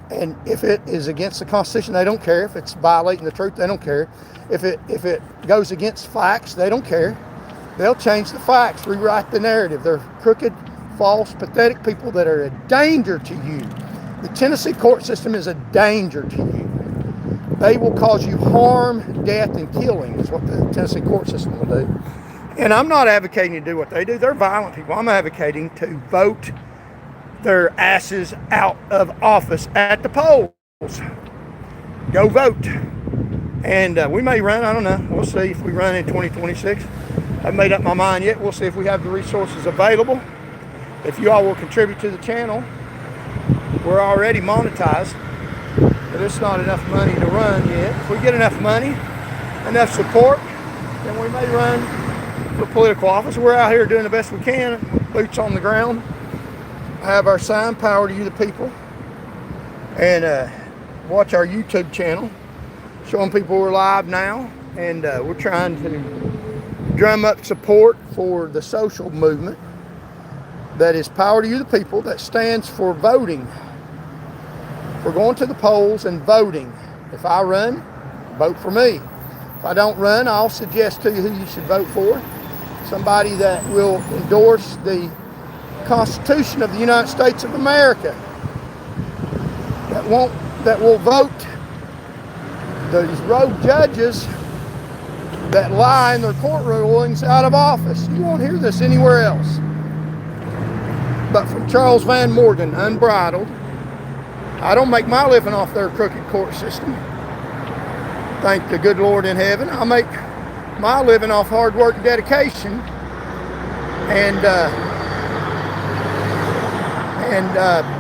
S1: And if it is against the Constitution, they don't care. If it's violating the truth, they don't care. If it goes against facts, they don't care. They'll change the facts, rewrite the narrative. They're crooked, false, pathetic people that are a danger to you. The Tennessee court system is a danger to you. They will cause you harm, death, and killing is what the Tennessee court system will do. And I'm not advocating to do what they do. They're violent people. I'm advocating to vote their asses out of office at the polls. Go vote. And we may run, I don't know. We'll see if we run in 2026. I haven't made up my mind yet. We'll see if we have the resources available. If you all will contribute to the channel, we're already monetized, but it's not enough money to run yet. If we get enough money, enough support, then we may run for political office. We're out here doing the best we can, boots on the ground. Have our sign, power to you the people, and watch our YouTube channel, showing people we're live now, and we're trying to drum up support for the social movement that is power to you the people, that stands for voting. We're going to the polls and voting. If I run, vote for me. If I don't run, I'll suggest to you who you should vote for. Somebody that will endorse the Constitution of the United States of America, that will vote these rogue judges that lie in their court rulings out of office. You won't hear this anywhere else. But from Charles Van Morgan, unbridled. I don't make my living off their crooked court system. Thank the good Lord in heaven. I make my living off hard work and dedication, and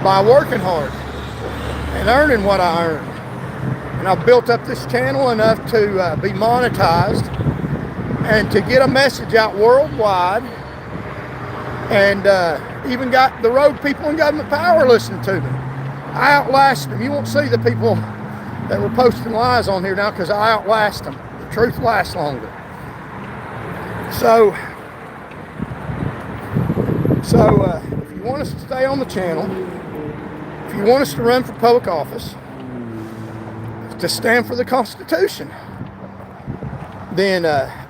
S1: by working hard and earning what I earn. And I've built up this channel enough to be monetized and to get a message out worldwide, and even got the rogue people in government power listening to me. I outlast them. You won't see the people that were posting lies on here now, because I outlast them. The truth lasts longer. So if you want us to stay on the channel, if you want us to run for public office, to stand for the Constitution, then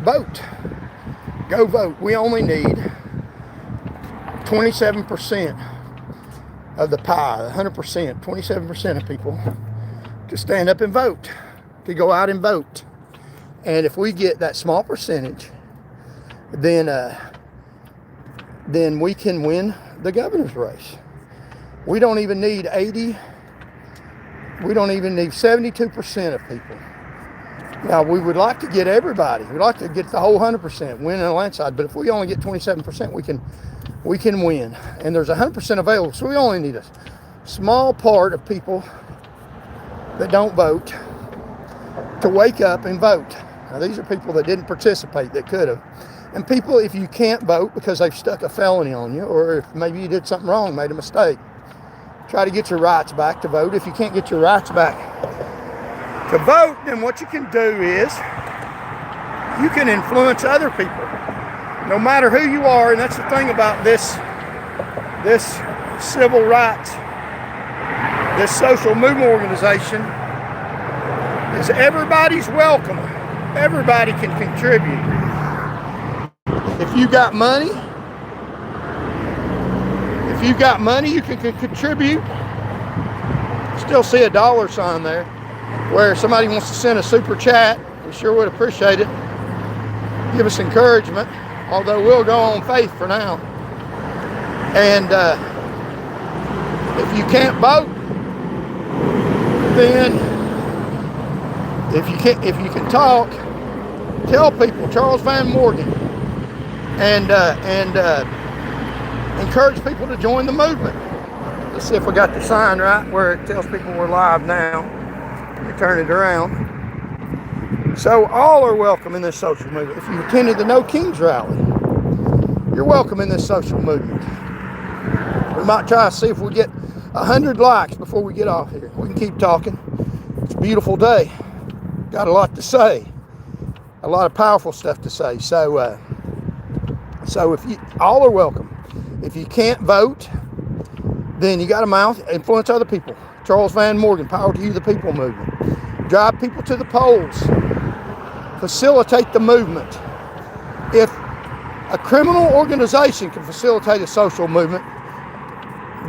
S1: vote. go vote. We only need 27% of the pie, 100%, 27% of people to stand up and vote, to go out and vote. And if we get that small percentage, then we can win the governor's race. We don't even need 80. We don't even need 72% of people. Now, we would like to get everybody. We'd like to get the whole 100%, win in a landslide. But if we only get 27%, we can win. And there's 100% available. So we only need a small part of people that don't vote to wake up and vote. Now, these are people that didn't participate that could have. And people, if you can't vote because they've stuck a felony on you, or if maybe you did something wrong, made a mistake, try to get your rights back to vote. If you can't get your rights back to vote, then what you can do is you can influence other people, no matter who you are. And that's the thing about this civil rights, this social movement organization, is everybody's welcome. Everybody can contribute. If you got money, you can contribute. Still see a dollar sign there where somebody wants to send a super chat. We sure would appreciate it. Give us encouragement, although we'll go on faith for now. And if you can't vote, then if you can talk, tell people Charles Van Morgan, and encourage people to join the movement. Let's see if we got the sign right where it tells people we're live now. You turn it around. So all are welcome in this social movement. If you attended the No Kings rally, you're welcome in this social movement. We might try to see if we get 100 likes before we get off here. We can keep talking. It's a beautiful day. Got a lot to say. A lot of powerful stuff to say. So if you all are welcome. If you can't vote, then you got a mouth. Influence other people. Charles Van Morgan, Power to You, the People movement. Drive people to the polls. Facilitate the movement. If a criminal organization can facilitate a social movement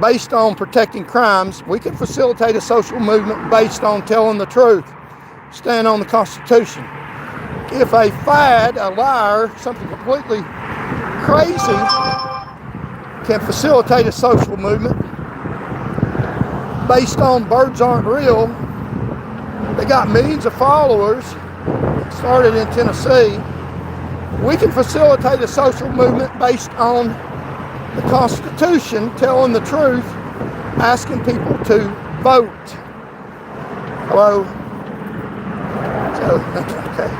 S1: based on protecting crimes, we can facilitate a social movement based on telling the truth. Stand on the Constitution. If a fad, a liar, something completely crazy can facilitate a social movement based on birds aren't real, they got millions of followers, started in Tennessee, we can facilitate a social movement based on the Constitution, telling the truth, asking people to vote. Hello? So, okay.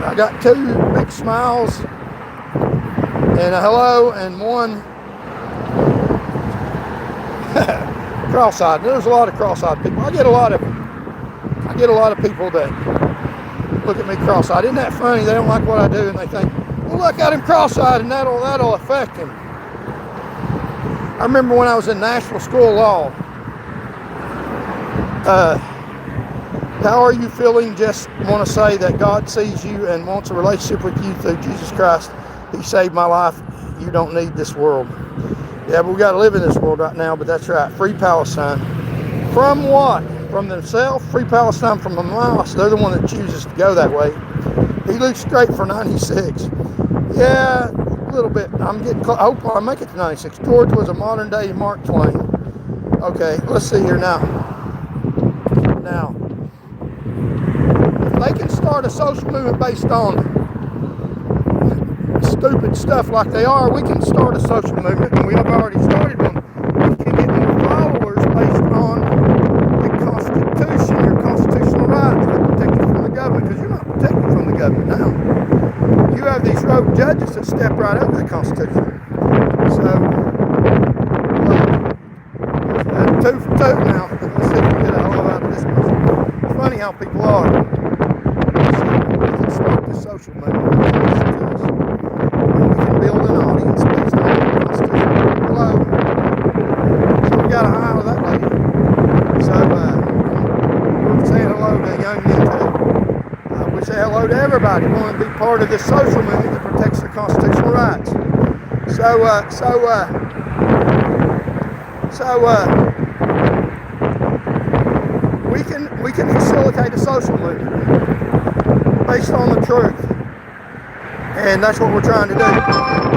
S1: I got two big smiles and a hello and one cross-eyed. There's a lot of cross-eyed people. I get a lot of people that look at me cross-eyed. Isn't that funny? They don't like what I do and they think, well, look at him cross-eyed and that'll affect him. I remember when I was in Nashville School of Law. How are you feeling? Just want to say that God sees you and wants a relationship with you through Jesus Christ. He saved my life. You don't need this world. Yeah, but we got to live in this world right now, but that's right. Free Palestine. From what? From themselves? Free Palestine from Hamas. They're the one that chooses to go that way. He looks great for 96. Yeah, a little bit. I'm getting close. I hope I make it to 96. George was a modern day Mark Twain. Okay, let's see here now. Now, if they can start a social movement based on stupid stuff like they are, we can start a social movement, and we have already started one. We can get more followers based on the Constitution, your constitutional rights that protect you from the government, because you're not protected from the government now. You have these rogue judges that step right over the Constitution. So, that's 2 for 2 now. Let's see if we get a whole lot of this one. It's funny how people are. So, we can start this social movement. Build an audience based on the Constitution. Hello. So we got a hi with that lady. So we're saying hello to young men too. We say hello to everybody. We want to be part of this social movement that protects their constitutional rights. We can facilitate a social movement based on the truth, and that's what we're trying to do.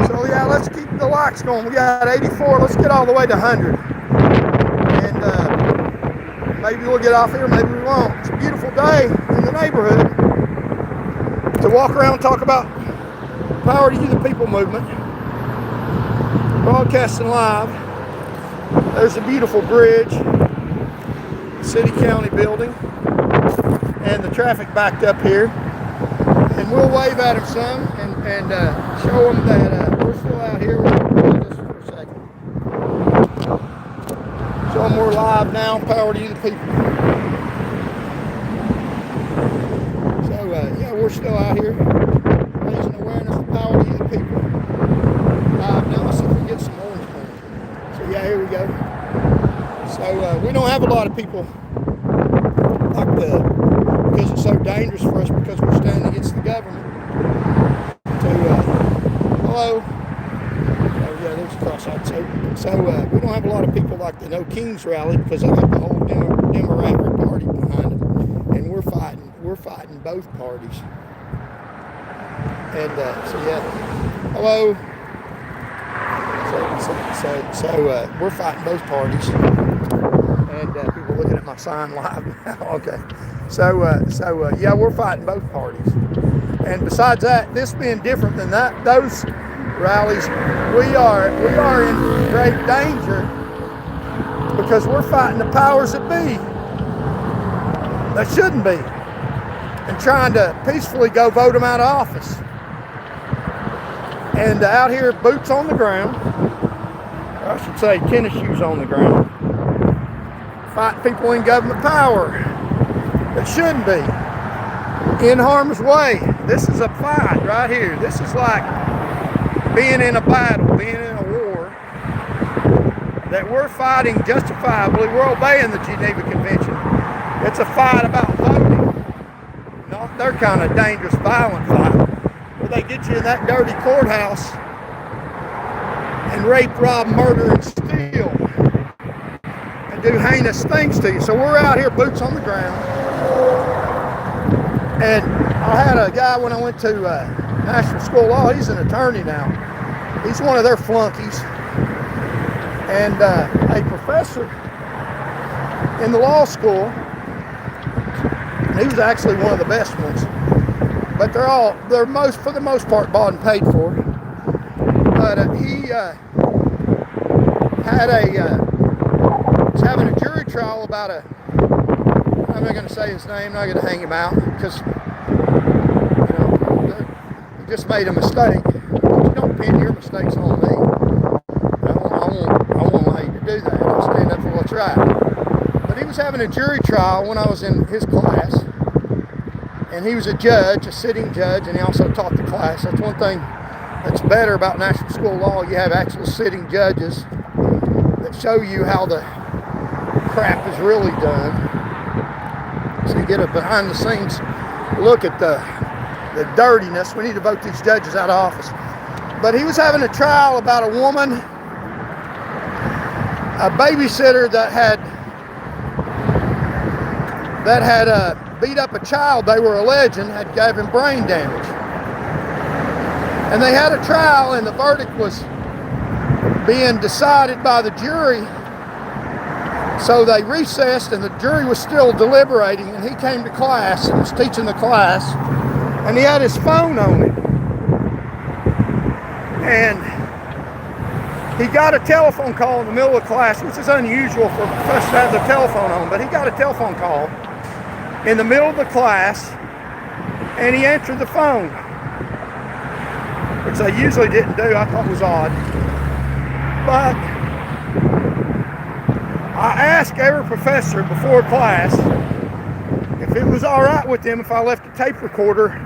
S1: So yeah, let's keep the likes going. We got 84. Let's get all the way to 100, and maybe we'll get off here. Maybe we won't. It's a beautiful day in the neighborhood to walk around and talk about Power to You, the People movement. Broadcasting live. There's a beautiful bridge, city county building, and the traffic backed up here. And we'll wave at them some and show them that we're still out here. We'll just for a second. Show them we're live now. Power to You, the People. So yeah, we're still out here raising awareness of Power to You, the People. Now let's see if we can get some orange paint. So yeah, here we go. So we don't have a lot of people because it's so dangerous for us, because we're standing against the government. Hello. Oh yeah, there's a cross-eyed. So we don't have a lot of people like the No Kings rally, because they have the whole Democratic Party behind it, and we're fighting both parties. And so yeah, hello. So we're fighting both parties, and people looking at my sign live now. Okay, so yeah, we're fighting both parties. And besides that, this being different than those rallies, we are in great danger, because we're fighting the powers that be that shouldn't be, and trying to peacefully go vote them out of office. And out here, boots on the ground, or I should say tennis shoes on the ground, fighting people in government power that shouldn't be, in harm's way. This is a fight right here. This is like being in a battle, being in a war that we're fighting justifiably. We're obeying the Geneva Convention. It's a fight about voting, not their kind of dangerous, violent fight, where they get you in that dirty courthouse and rape, rob, murder, and steal, and do heinous things to you. So we're out here, boots on the ground. And I had a guy when I went to National School of Law. He's an attorney now. He's one of their flunkies. And a professor in the law school. And he was actually one of the best ones. But for the most part, bought and paid for. But he was having a jury trial about I'm not going to say his name, I'm not going to hang him out, because he just made a mistake. But you don't pin your mistakes on me. I won't allow you to do that. I'll stand up for what's right. But he was having a jury trial when I was in his class. And he was a judge, a sitting judge, and he also taught the class. That's one thing that's better about National School of Law. You have actual sitting judges that show you how the crap is really done. So you get a behind the scenes look at the dirtiness. We need to vote these judges out of office. But he was having a trial about a woman, a babysitter that had beat up a child they were alleging had gave him brain damage. And they had a trial, and the verdict was being decided by the jury. So they recessed, and the jury was still deliberating, and he came to class and was teaching the class, and he had his phone on him. And he got a telephone call in the middle of class, which is unusual for a professor to have their telephone on, but he got a telephone call in the middle of the class, and he answered the phone, which they usually didn't do. I thought was odd. But I asked every professor before class if it was all right with them if I left a tape recorder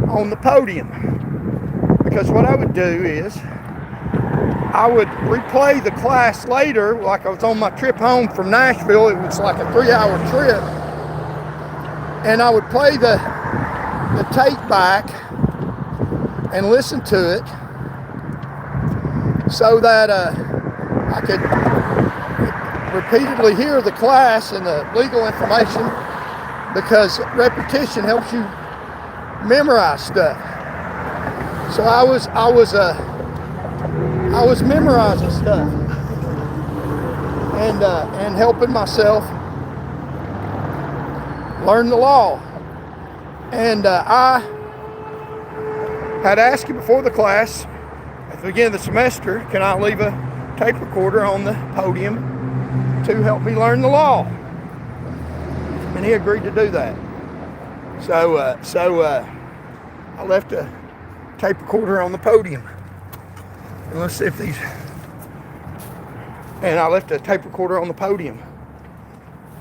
S1: on the podium. Because what I would do is I would replay the class later, like I was on my trip home from Nashville. It was like a 3-hour trip. And I would play the the tape back and listen to it so that I could repeatedly hear the class and the legal information, because repetition helps you memorize stuff. So I was memorizing stuff and helping myself learn the law. And I had asked you before the class, at the beginning of the semester, can I leave a tape recorder on the podium to help me learn the law? And he agreed to do that. So I left a tape recorder on the podium. And let's see if these. And I left a tape recorder on the podium.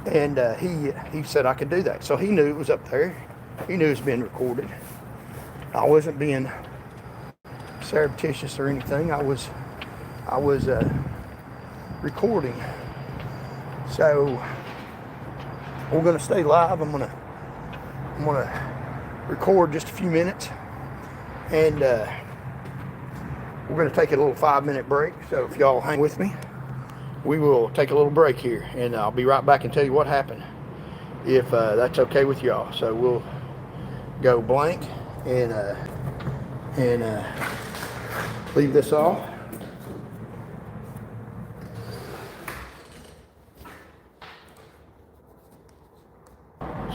S1: And he said I could do that. So he knew it was up there. He knew it was being recorded. I wasn't being surreptitious or anything. I was recording. So we're gonna stay live. I'm gonna record just a few minutes, and we're gonna take a little 5-minute break. So if y'all hang with me, we will take a little break here, and I'll be right back and tell you what happened, if that's okay with y'all. So we'll go blank and leave this off.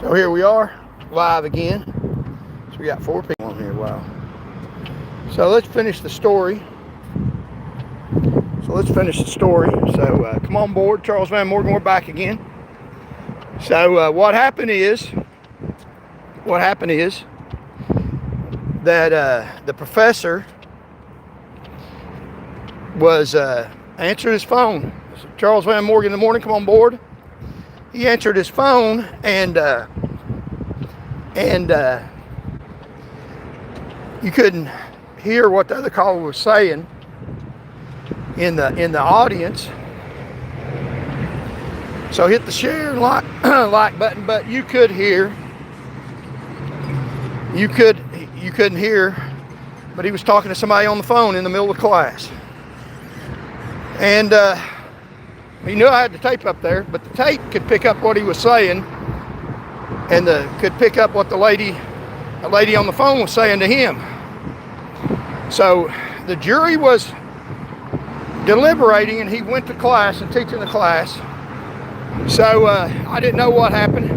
S1: So here we are, live again. So we got 4 people on here. Wow. So let's finish the story. So come on board, Charles Van Morgan. We're back again. So what happened is that the professor was answered his phone. So Charles Van Morgan in the morning, come on board. He answered his phone, and you couldn't hear what the other caller was saying in the audience. So hit the share and like button, but you could hear. You couldn't hear, but he was talking to somebody on the phone in the middle of class. And he knew I had the tape up there, but the tape could pick up what he was saying, and could pick up what the lady on the phone was saying to him. So the jury was deliberating, and he went to class and teaching the class. So I didn't know what happened,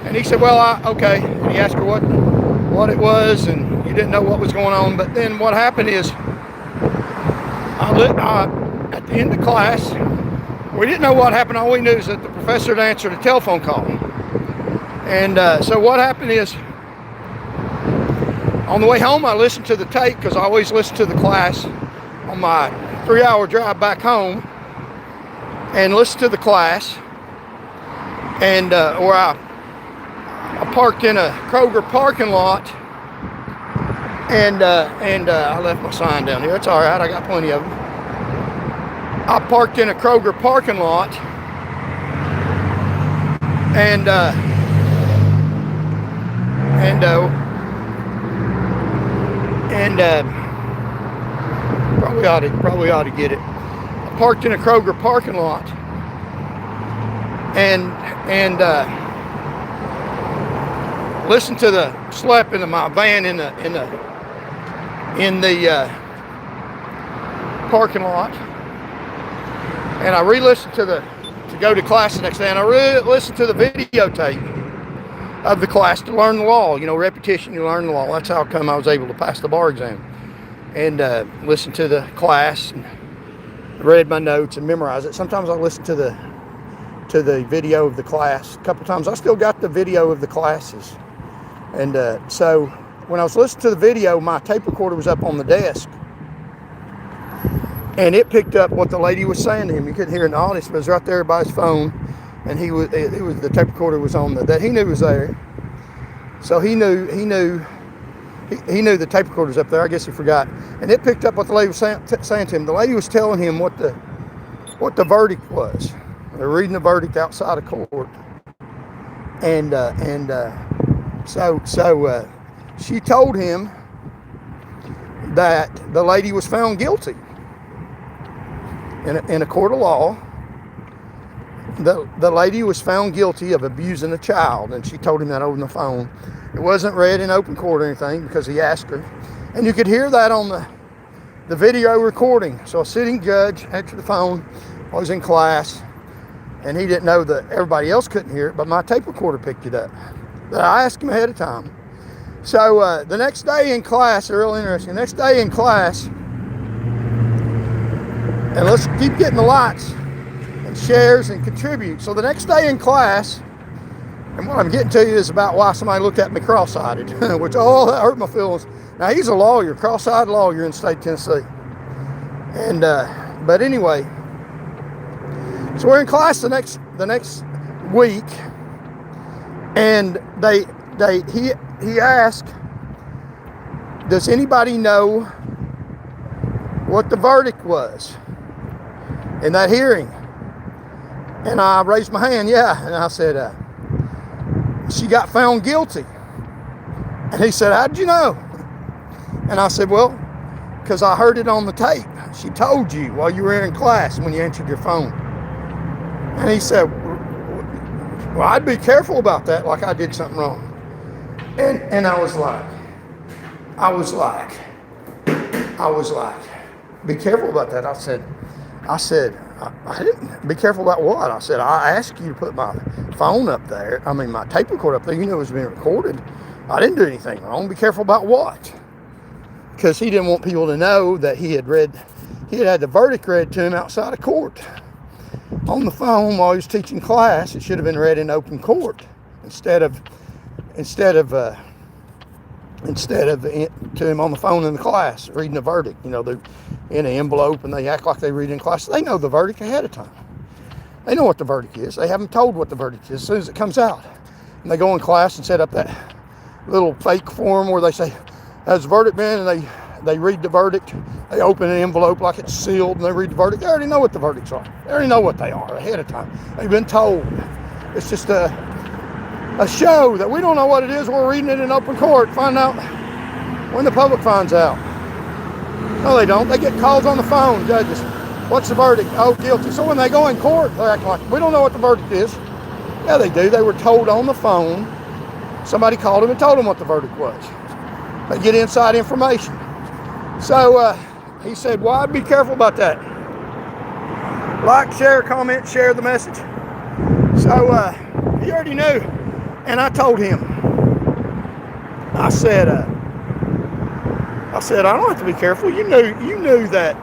S1: and he said, "Well, okay." And he asked her what it was, and he didn't know what was going on. But then what happened is, at the end of class, we didn't know what happened. All we knew is that the professor had answered a telephone call. And so what happened is, on the way home, I listened to the tape, because I always listen to the class on my 3-hour drive back home, and listen to the class. And or I parked in a Kroger parking lot, and I left my sign down here. It's all right, I got plenty of them. I parked in a Kroger parking lot, and probably ought to get it. I parked in a Kroger parking lot, and listened to slept in my van in the parking lot, and I re-listened to go to class the next day, and I re-listened to the videotape of the class to learn the law. You know, repetition, you learn the law. That's how come I was able to pass the bar exam. And listened to the class, and read my notes and memorized it. Sometimes I listen to the video of the class. A couple times I still got the video of the classes. And so when I was listening to the video, my tape recorder was up on the desk, and it picked up what the lady was saying to him. You couldn't hear in the audience, but it was right there by his phone, and the tape recorder was on that he knew was there. So he knew the tape recorder was up there. I guess he forgot, and it picked up what the lady was saying to him. The lady was telling him what the verdict was. They're reading the verdict outside of court, and so she told him that the lady was found guilty in a court of law. The lady was found guilty of abusing a child, and she told him that over the phone. It wasn't read in open court or anything because he asked her. And you could hear that on the video recording. So a sitting judge answered the phone. I was in class, and he didn't know that everybody else couldn't hear it, but my tape recorder picked it up. But I asked him ahead of time. So the next day in class, real interesting, next day in class, and let's keep getting the likes and shares and contribute. So the next day in class, and what I'm getting to you is about why somebody looked at me cross-eyed, which, that hurt my feelings. Now, he's a lawyer, cross-eyed lawyer in the state of Tennessee. And, but anyway, so we're in class the next week, and he asked, does anybody know what the verdict was in that hearing? And I raised my hand, yeah, and I said, she got found guilty. And he said, how'd you know? And I said, well, because I heard it on the tape. She told you while you were in class when you answered your phone. And he said, well, I'd be careful about that, like I did something wrong. And I was like, be careful about that. I said, I didn't. Be careful about what? I said, I asked you to put my phone up there. I mean, my tape recorder up there. You know it was being recorded. I didn't do anything wrong. Be careful about what? Because he didn't want people to know that he had had the verdict read to him outside of court on the phone while he was teaching class. It should have been read in open court instead of to him on the phone in the class reading the verdict. You know, they're in an envelope and they act like they read in class. They know the verdict ahead of time. They know what the verdict is. They haven't told what the verdict is as soon as it comes out. And they go in class and set up that little fake form where they say, has the verdict been? And they read the verdict. They open an envelope like it's sealed and they read the verdict. They already know what the verdicts are. They already know what they are ahead of time. They've been told. It's just a show that we don't know what it is. We're reading it in open court. Find out when the public finds out. No, they don't. They get calls on the phone. Judges, what's the verdict? Oh, guilty. So when they go in court, they act like, we don't know what the verdict is. Yeah, they do. They were told on the phone. Somebody called them and told them what the verdict was. They get inside information. So he said, well, I'd be careful about that. Like, share, comment, share the message. So he already knew. And I told him, I said, I don't have to be careful. You knew that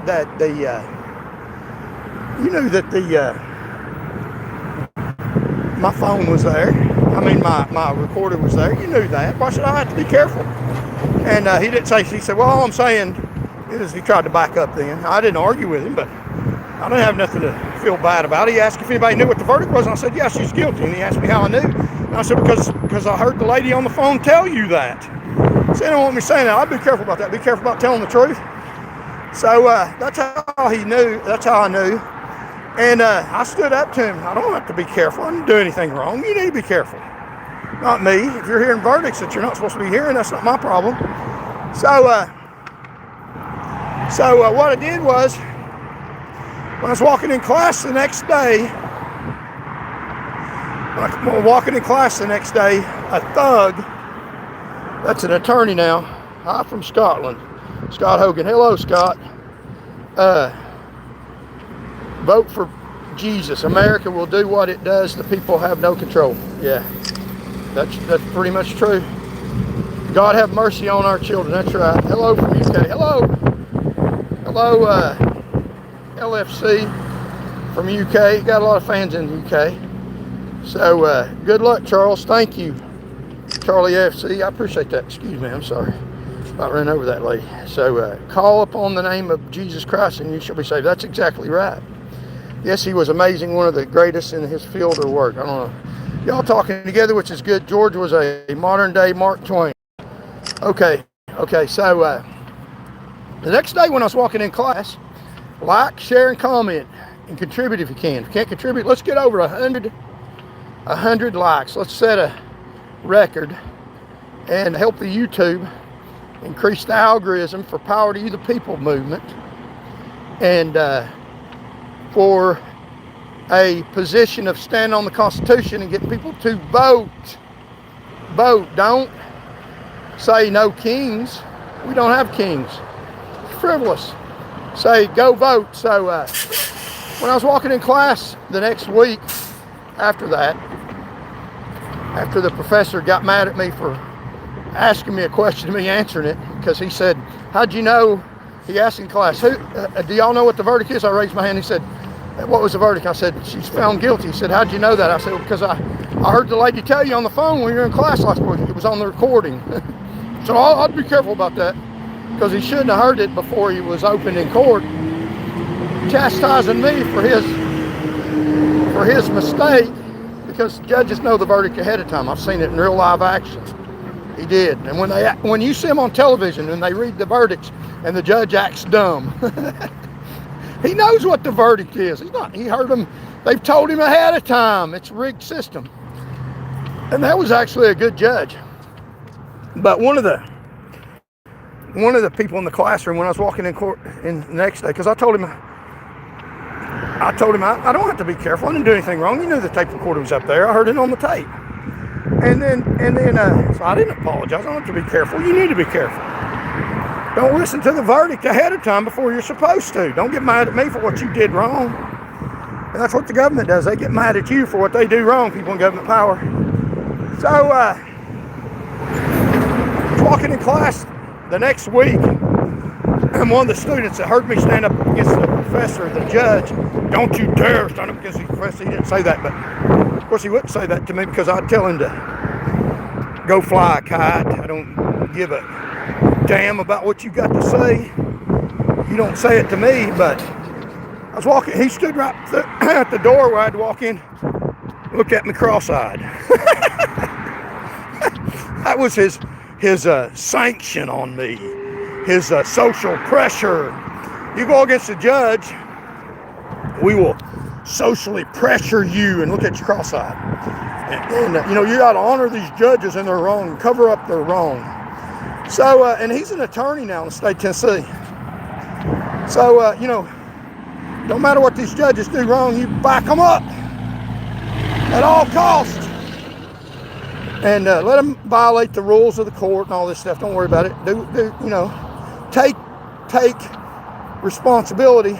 S1: my phone was there. I mean, my recorder was there. You knew that. Why should I have to be careful? And he didn't say. He said, well, all I'm saying is he tried to back up then. I didn't argue with him, but I didn't have nothing to feel bad about. He asked if anybody knew what the verdict was, and I said, yeah, she's guilty. And he asked me how I knew. And I said, because I heard the lady on the phone tell you that. So they don't want me saying that. I'd be careful about that. Be careful about telling the truth. So that's how he knew. That's how I knew. And I stood up to him. I don't have to be careful. I didn't do anything wrong. You need to be careful. Not me. If you're hearing verdicts that you're not supposed to be hearing, that's not my problem. So what I did was, when I was walking in class the next day, a thug, that's an attorney now, hi from Scotland, Scott Hogan. Hello, Scott. Vote for Jesus. America will do what it does. The people have no control. Yeah, that's pretty much true. God have mercy on our children. That's right. Hello from UK. Hello, LFC from UK. Got a lot of fans in the UK. So good luck, Charles. Thank you, Charlie FC. I appreciate that. Excuse me. I'm sorry. I ran over that lady. So call upon the name of Jesus Christ and you shall be saved. That's exactly right. Yes, he was amazing. One of the greatest in his field of work. I don't know. Y'all talking together, which is good. George was a modern day Mark Twain. Okay. So the next day when I was walking in class, like, share, and comment, and contribute if you can. If you can't contribute, let's get over 100 likes. Let's set a record and help the YouTube increase the algorithm for Power to You the People movement, and for a position of standing on the Constitution and getting people to vote. Vote. Don't say no kings. We don't have kings. It's frivolous. Say go vote. So when I was walking in class the next week after that, after the professor got mad at me for asking me a question and me answering it, because he said, how'd you know, he asked in class, do y'all know what the verdict is? I raised my hand. He said, what was the verdict? I said, she's found guilty. He said, how'd you know that? I said, well, because I heard the lady tell you on the phone when you were in class last week. It was on the recording. So I'd be careful about that, because he shouldn't have heard it before he was opened in court, chastising me for his mistake, because judges know the verdict ahead of time. I've seen it in real live action. He did. And when you see them on television and they read the verdicts and the judge acts dumb, he knows what the verdict is. He heard them. They've told him ahead of time. It's a rigged system. And that was actually a good judge. But one of the people in the classroom when I was walking in court in the next day, because I told him I don't have to be careful. I didn't do anything wrong. You knew the tape recorder was up there. I heard it on the tape. And then so I didn't apologize. I don't have to be careful. You need to be careful. Don't listen to the verdict ahead of time before you're supposed to. Don't get mad at me for what you did wrong. And that's what the government does. They get mad at you for what they do wrong, people in government power. So, I was walking in class the next week, and one of the students that heard me stand up against the professor, the judge, don't you dare stand up against the professor. He didn't say that, but of course he wouldn't say that to me, because I'd tell him to go fly a kite. I don't give a damn about what you got to say. You don't say it to me. But I was walking, he stood right at the door where I had to walk in, looked at me cross-eyed. That was his sanction on me, his social pressure. You go against the judge, we will socially pressure you and look at you cross-eyed. And you got to honor these judges and their wrong, cover up their wrong. So, and he's an attorney now in the state of Tennessee. So, no matter what these judges do wrong, you back them up at all costs. And let them violate the rules of the court and all this stuff. Don't worry about it. Take responsibility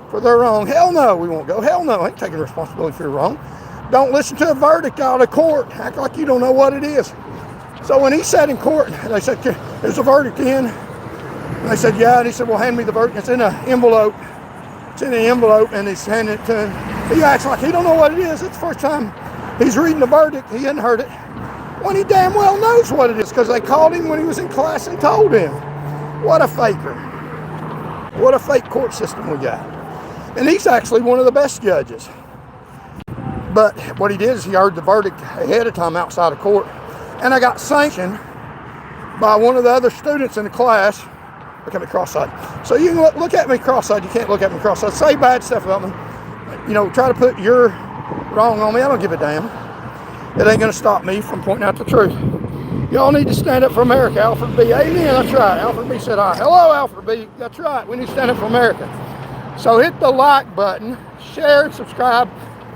S1: for their wrong. Hell no, we won't go. Hell no, I ain't taking responsibility for your wrong. Don't listen to a verdict out of court. Act like you don't know what it is. So when he sat in court, they said, there's a verdict in. And they said, yeah. And he said, well, hand me the verdict. It's in an envelope. It's in an envelope, and he's handing it to him. He acts like he don't know what it is. It's the first time he's reading the verdict. He hadn't heard it. When he damn well knows what it is, because they called him when he was in class and told him. What a faker. What a fake court system we got. And he's actually one of the best judges. But what he did is he heard the verdict ahead of time outside of court. And I got sanctioned by one of the other students in the class. Look at me cross-eyed. So you can look at me cross-eyed. You can't look at me cross-eyed. Say bad stuff about me. Try to put your wrong on me. I don't give a damn. It ain't going to stop me from pointing out the truth. Y'all need to stand up for America. Alfred B. Amen. That's right. Alfred B. said, hello, Alfred B. That's right. We need to stand up for America. So hit the like button, share and subscribe.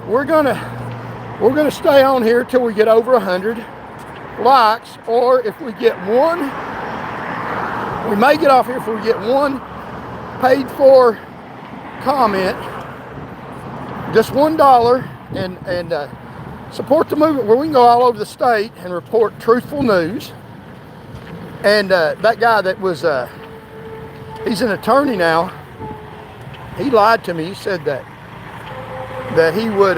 S1: We're gonna stay on here till we get over 100 likes, or if we get one, we may get off here if we get one paid for comment, just $1, and support the movement where we can go all over the state and report truthful news. And that guy that was, he's an attorney now. He lied to me. He said that he would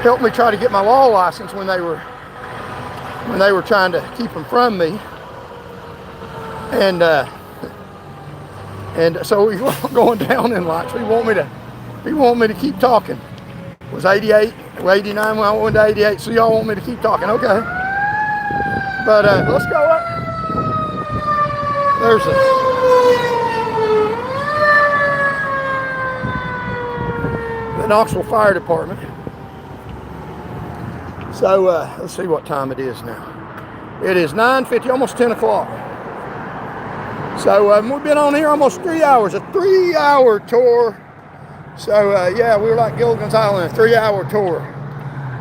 S1: help me try to get my law license when they were trying to keep them from me. And so we were going down in lots. He want me to keep talking. It was 88, 89 when I went to 88. So y'all want me to keep talking? Okay. But let's go up. There's the Knoxville Fire Department. So let's see what time it is now. It is 9:50, almost 10 o'clock. So we've been on here almost 3 hours, a 3-hour tour. So yeah, we were like Gilligan's Island, a 3-hour tour.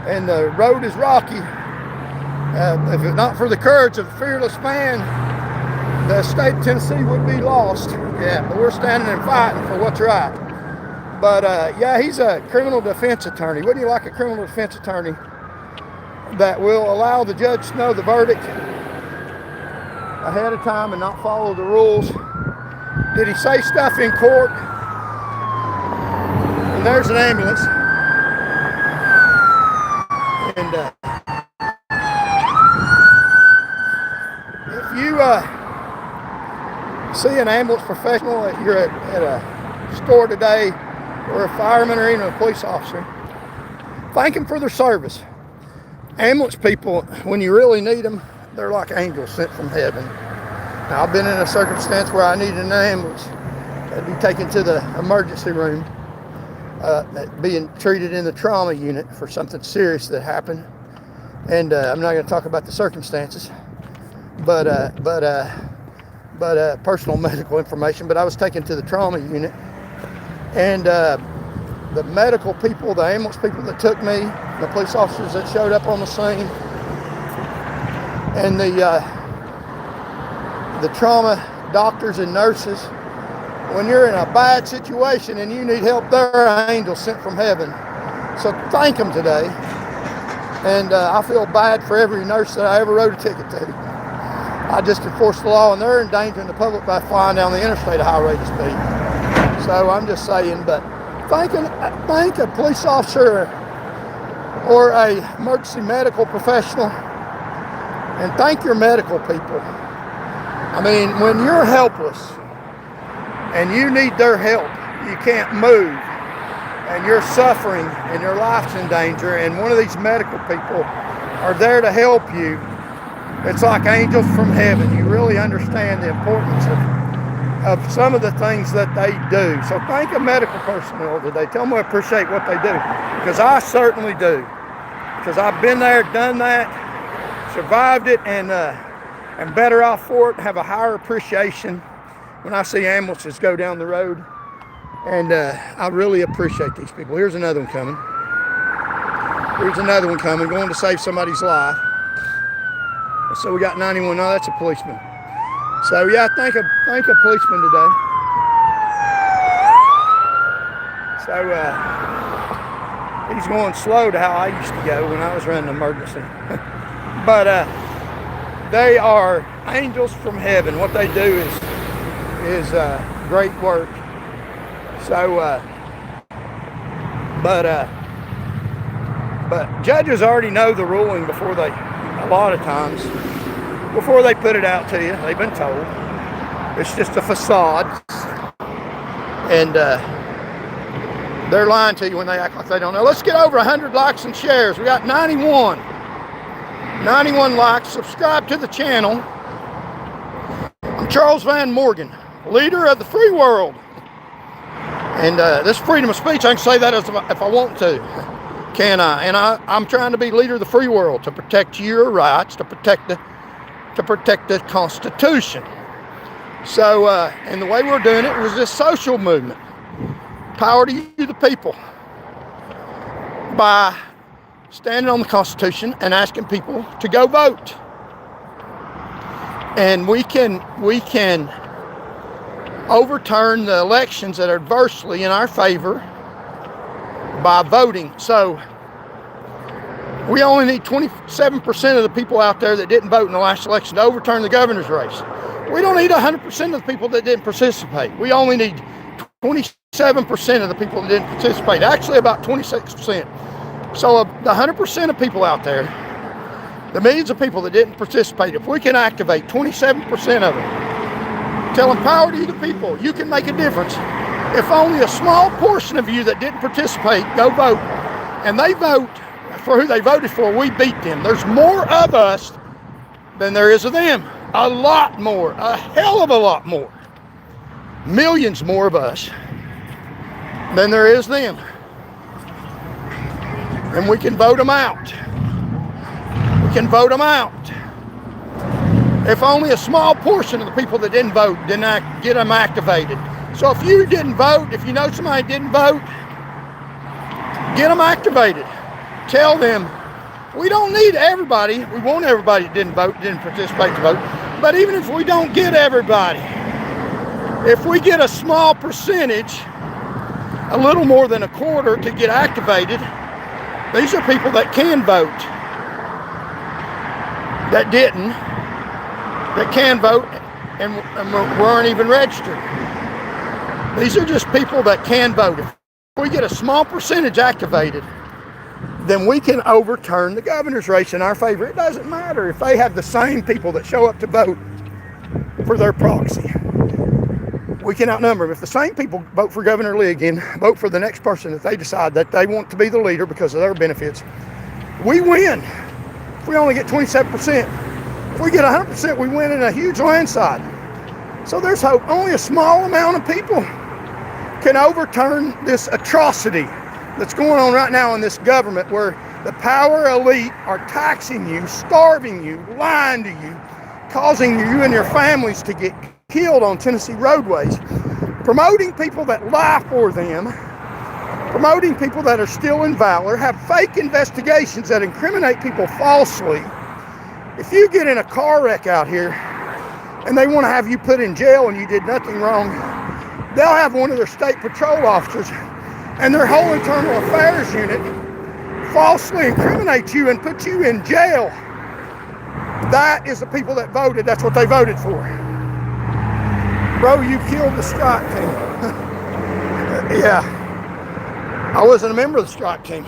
S1: And the road is rocky. If it's not for the courage of the fearless man, the state of Tennessee would be lost. Yeah, but we're standing and fighting for what's right. But yeah, he's a criminal defense attorney. Wouldn't you like a criminal defense attorney that will allow the judge to know the verdict ahead of time and not follow the rules? Did he say stuff in court? And there's an ambulance. And if you see an ambulance professional, you're at a store today, or a fireman or even a police officer, thank them for their service. Ambulance people, when you really need them, they're like angels sent from heaven. Now, I've been in a circumstance where I needed an ambulance. I'd be taken to the emergency room, being treated in the trauma unit for something serious that happened. And I'm not going to talk about the circumstances, but personal medical information. But I was taken to the trauma unit, and the medical people, the ambulance people that took me, the police officers that showed up on the scene, and the trauma doctors and nurses, when you're in a bad situation and you need help, they're angels sent from heaven. So thank them today. And I feel bad for every nurse that I ever wrote a ticket to. I just enforced the law, and they're endangering the public by flying down the interstate at a high rate of speed. So I'm just saying, but thank a police officer or a emergency medical professional, and thank your medical people. I mean, when you're helpless and you need their help, you can't move, and you're suffering and your life's in danger, and one of these medical people are there to help you, it's like angels from heaven. You really understand the importance of some of the things that they do. So thank a medical personnel today. Tell them I appreciate what they do, because I certainly do. Because I've been there, done that, survived it, and am better off for it, have a higher appreciation when I see ambulances go down the road. And I really appreciate these people. Here's another one coming. Here's another one coming, going to save somebody's life. So we got 91. No, that's a policeman. So yeah, thank a policeman today. So he's going slow to how I used to go when I was running emergency. But they are angels from heaven. What they do is great work. So, but judges already know the ruling before they, a lot of times, before they put it out to you. They've been told. It's just a facade. And they're lying to you when they act like they don't know. Let's get over 100 likes and shares. We got 91. 91 likes. Subscribe to the channel. I'm Charles Van Morgan, leader of the free world. And this freedom of speech, I can say that if I want to, can I? And I'm trying to be leader of the free world, to protect your rights, to protect the Constitution. So, and the way we're doing it was this social movement. Power to you, the people, by standing on the Constitution and asking people to go vote. And we can overturn the elections that are adversely in our favor by voting. So we only need 27% of the people out there that didn't vote in the last election to overturn the governor's race. We don't need 100% of the people that didn't participate. We only need 27% of the people that didn't participate. Actually, about 26%. So of the 100% of people out there, the millions of people that didn't participate, if we can activate 27% of them, tell them, power to you, the people, you can make a difference. If only a small portion of you that didn't participate go vote, and they vote for who they voted for, we beat them. There's more of us than there is of them. A lot more, a hell of a lot more. Millions more of us than there is them. And we can vote them out. We can vote them out. if only a small portion of the people that didn't vote didn't get them activated. So if you didn't vote, if you know somebody didn't vote, get them activated. Tell them, we don't need everybody. We want everybody that didn't vote, didn't participate to vote. But even if we don't get everybody, if we get a small percentage, a little more than a quarter to get activated, these are people that can vote, that didn't, that can vote and weren't even registered. These are just people that can vote. If we get a small percentage activated, then we can overturn the governor's race in our favor. It doesn't matter if they have the same people that show up to vote for their proxy. We can outnumber them. If the same people vote for Governor Lee again, vote for the next person that they decide that they want to be the leader because of their benefits, we win. If we only get 27%, if we get 100%, we win in a huge landslide. So there's hope. Only a small amount of people can overturn this atrocity that's going on right now in this government, where the power elite are taxing you, starving you, lying to you, causing you and your families to get killed on Tennessee roadways, promoting people that lie for them, promoting people that are still in valor, have fake investigations that incriminate people falsely. If you get in a car wreck out here and they want to have you put in jail and you did nothing wrong, they'll have one of their state patrol officers and their whole internal affairs unit falsely incriminate you and put you in jail. That is the people that voted. That's what they voted for. Bro, you killed the strike team. Yeah. I wasn't a member of the strike team.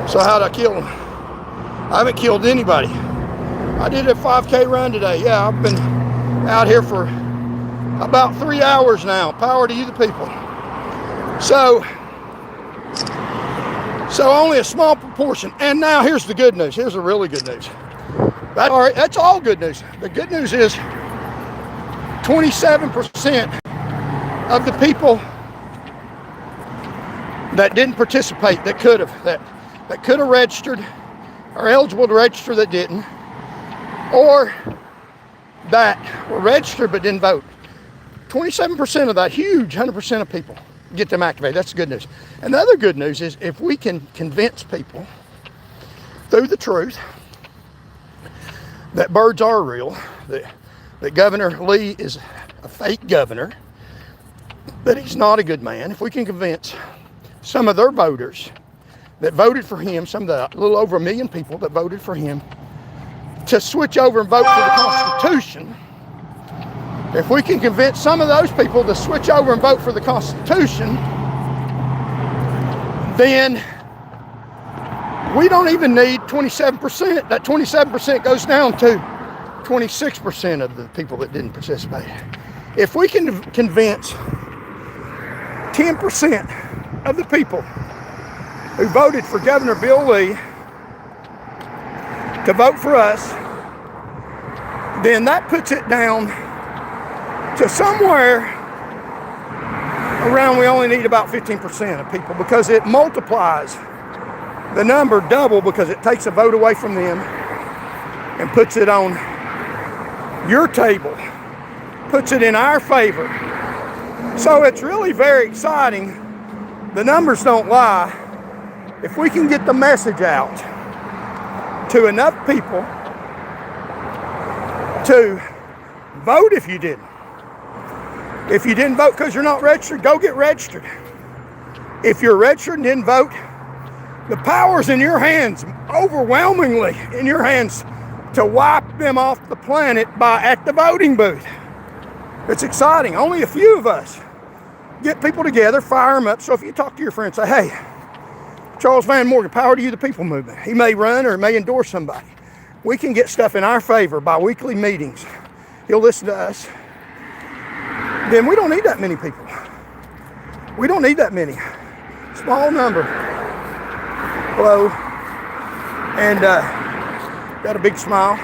S1: So how'd I kill them? I haven't killed anybody. I did a 5K run today. Yeah, I've been out here for about 3 hours now. Power to you, the people. So only a small proportion. And now here's the good news. Here's the really good news. That's all good news. The good news is 27% of the people that didn't participate, that could have registered, are eligible to register that didn't, or that were registered but didn't vote. 27% of that huge 100% of people get them activated. That's the good news. And the other good news is if we can convince people through the truth that birds are real, that Governor Lee is a fake governor, that he's not a good man, if we can convince some of their voters that voted for him, some of the little over 1 million people that voted for him, to switch over and vote for the Constitution, if we can convince some of those people to switch over and vote for the Constitution, then we don't even need 27%. That 27% goes down to 26% of the people that didn't participate. If we can convince 10% of the people who voted for Governor Bill Lee to vote for us, then that puts it down to somewhere around, we only need about 15% of people, because it multiplies the number double, because it takes a vote away from them and puts it on your table, puts it in our favor. So it's really very exciting. The numbers don't lie. If we can get the message out to enough people to vote if you didn't. If you didn't vote because you're not registered, go get registered. If you're registered and didn't vote, the power's in your hands, overwhelmingly in your hands, to wipe them off the planet at the voting booth. It's exciting. Only a few of us get people together, fire them up. So if you talk to your friend, say, hey, Charles Van Morgan, power to you, the people movement. He may run or may endorse somebody. We can get stuff in our favor by weekly meetings. He'll listen to us. Then we don't need that many people. We don't need that many. Small number. Hello. And got a big smile.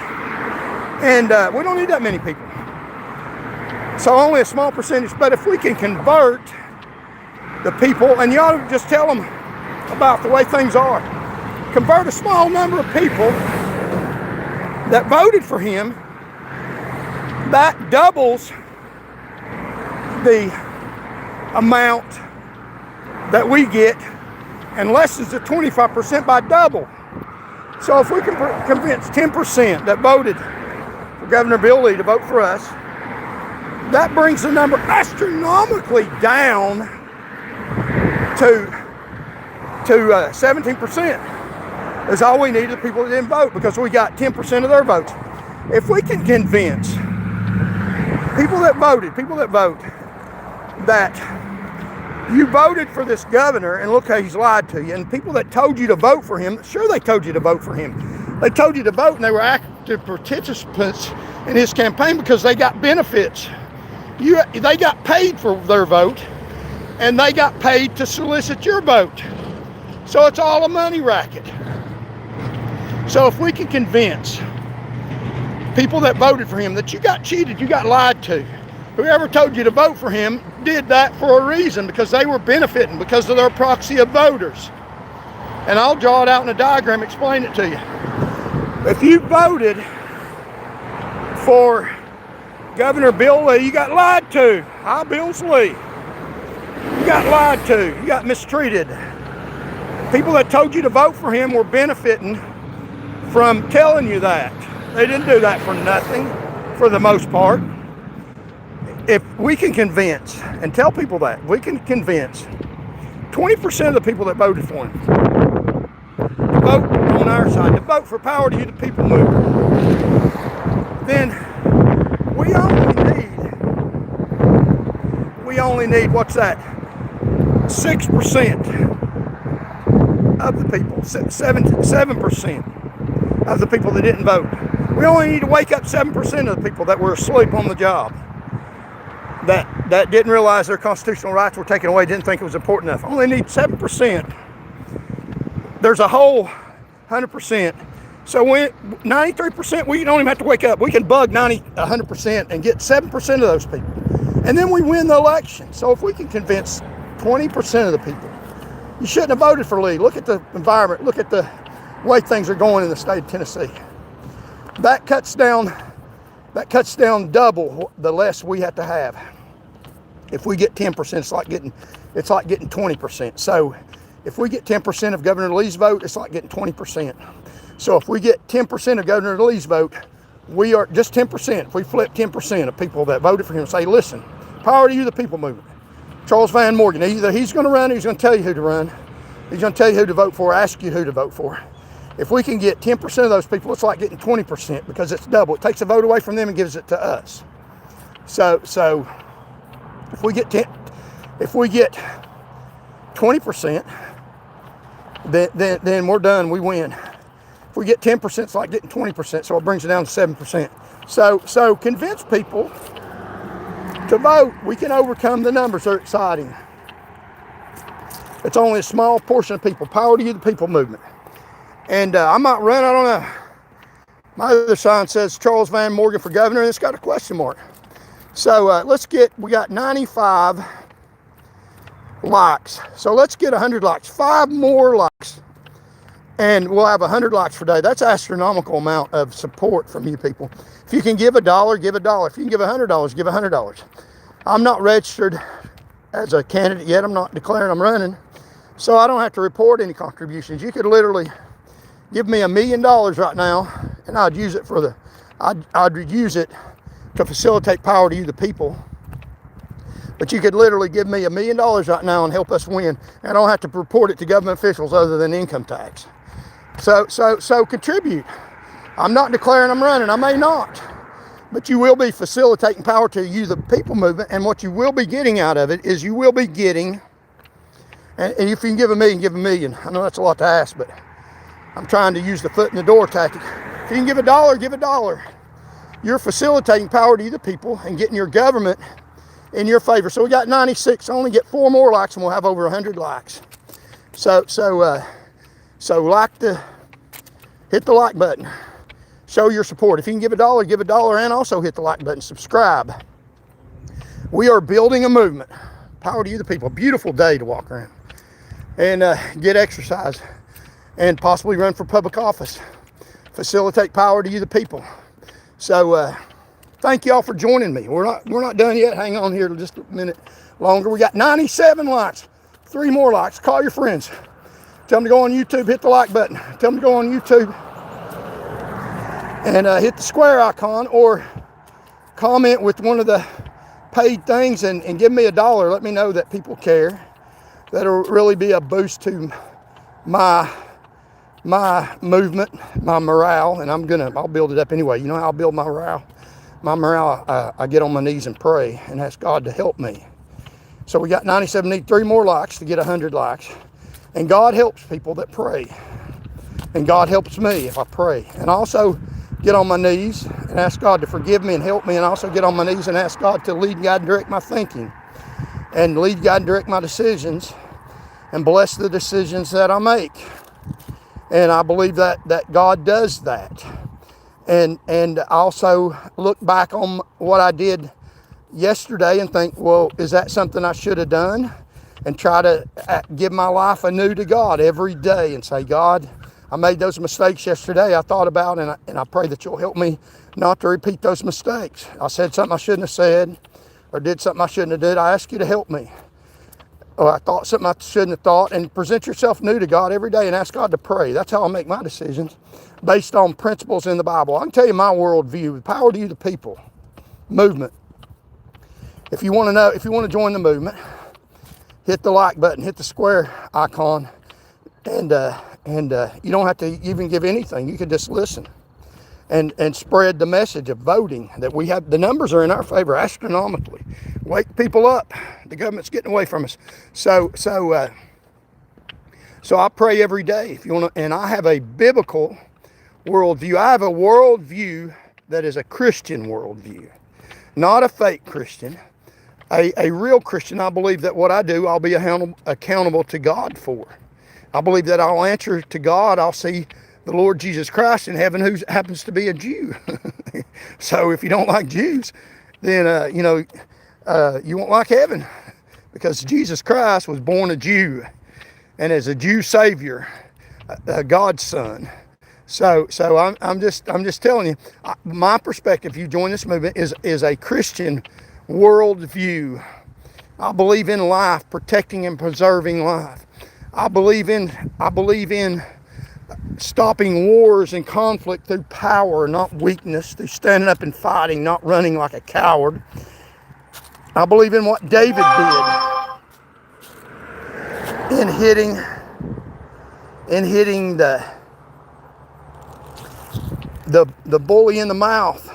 S1: And we don't need that many people. So only a small percentage. But if we can convert the people, and you ought to just tell them about the way things are. Convert a small number of people that voted for him that doubles the amount that we get and lessens the 25% by double. So if we can convince 10% that voted for Governor Bill Lee to vote for us, that brings the number astronomically down to 17%. Is all we need, the people that didn't vote, because we got 10% of their votes. If we can convince people that vote that you voted for this governor and look how he's lied to you, and people that told you to vote for him, sure, they told you to vote for him. They told you to vote, and they were active participants in his campaign because they got benefits. They got paid for their vote, and they got paid to solicit your vote. So it's all a money racket. So if we can convince people that voted for him that you got cheated, you got lied to, whoever told you to vote for him did that for a reason, because they were benefiting because of their proxy of voters. And I'll draw it out in a diagram, explain it to you. If you voted for Governor Bill Lee, you got lied to. Hi, Bill's Lee. You got lied to. You got mistreated. People that told you to vote for him were benefiting from telling you that. They didn't do that for nothing, for the most part. If we can convince and tell people that, we can convince 20% of the people that voted for him to vote on our side, to vote for Power to You the People movement, then we only need, what's that? 6% of the people, 7% of the people that didn't vote. We only need to wake up 7% of the people that were asleep on the job, that didn't realize their constitutional rights were taken away, didn't think it was important enough. Only need 7%. There's a whole 100%. So 93%, we don't even have to wake up. We can bug 100% and get 7% of those people. And then we win the election. So if we can convince 20% of the people, you shouldn't have voted for Lee. Look at the environment. Look at the way things are going in the state of Tennessee. That cuts down double the less we have to have. If we get 10%, it's like getting 20%. So if we get 10% of Governor Lee's vote, it's like getting 20%. So if we get 10% of Governor Lee's vote, we are just 10%. If we flip 10% of people that voted for him, say, listen, Power to You the People movement. Charles Van Morgan, either he's going to run or he's going to tell you who to run. He's going to tell you who to vote for, ask you who to vote for. If we can get 10% of those people, it's like getting 20% because it's double. It takes a vote away from them and gives it to us. So if we get 20%, then we're done. We win. If we get 10%, it's like getting 20%. So it brings it down to 7%. So convince people to vote. We can overcome the numbers. They're exciting. It's only a small portion of people. Power to You the People movement. And I might run, I don't know. My other sign says Charles Van Morgan for governor, and it's got a question mark. So we got 95 likes. So let's get 100 likes, 5 more likes. And we'll have 100 likes per day. That's an astronomical amount of support from you people. If you can give $1, give $1. If you can give $100, give $100. I'm not registered as a candidate yet. I'm not declaring I'm running. So I don't have to report any contributions. You could literally give me $1 million right now, and I'd use it I'd use it to facilitate Power to You the People. But you could literally give me $1 million right now and help us win. And I don't have to report it to government officials other than income tax. So contribute. I'm not declaring I'm running. I may not. But you will be facilitating Power to You the People movement. And what you will be getting out of it is you will be getting, and if you can give $1 million, give $1 million. I know that's a lot to ask, but I'm trying to use the foot in the door tactic. If you can give $1, give $1. You're facilitating Power to You the People and getting your government in your favor. So we got 96. I only get 4 more likes and we'll have over 100 likes. So hit the like button. Show your support. If you can give $1, give $1, and also hit the like button. Subscribe. We are building a movement. Power to You the People. Beautiful day to walk around and get exercise and possibly run for public office. Facilitate Power to You the People. So thank y'all for joining me. We're not done yet. Hang on here just a minute longer. We got 97 likes. 3 more likes. Call your friends. Tell them to go on YouTube, hit the like button. Tell them to go on YouTube and hit the square icon, or comment with one of the paid things and give me $1. Let me know that people care. That'll really be a boost to my movement, my morale, and I'll build it up anyway. You know how I'll build my morale? My morale, I get on my knees and pray and ask God to help me. So we got 97, need 3 more likes to get 100 likes. And God helps people that pray. And God helps me if I pray. And also get on my knees and ask God to forgive me and help me, and also get on my knees and ask God to lead, guide, and direct my thinking, and lead, guide, and direct my decisions, and bless the decisions that I make. And I believe that God does that. And also look back on what I did yesterday and think, well, is that something I should have done? And try to give my life anew to God every day and say, God, I made those mistakes yesterday I thought about, and I pray that you'll help me not to repeat those mistakes. I said something I shouldn't have said, or did something I shouldn't have did. I ask you to help me. Or I thought something I shouldn't have thought. And present yourself new to God every day and ask God to pray. That's how I make my decisions, based on principles in the Bible. I can tell you my worldview. Power to you, the people. Movement. If you want to join the movement, hit the like button, hit the square icon, and you don't have to even give anything. You can just listen and spread the message of voting, that we have. The numbers are in our favor astronomically. Wake people up. The government's getting away from us. So I pray every day. If you want to, and I have a biblical worldview. I have a worldview that is a Christian worldview, not a fake Christian. A real Christian. I believe that what I do, I'll be accountable to God for. I believe that I'll answer to God. I'll see the Lord Jesus Christ in heaven, who happens to be a Jew. So if you don't like Jews, then you won't like heaven, because Jesus Christ was born a Jew, and as a Jew Savior, God's Son. So I'm just telling you, my perspective. If you join this movement, is a Christian worldview. I believe in life, protecting and preserving life. I believe in stopping wars and conflict through power, not weakness, through standing up and fighting, not running like a coward. I believe in what David did in hitting the bully in the mouth,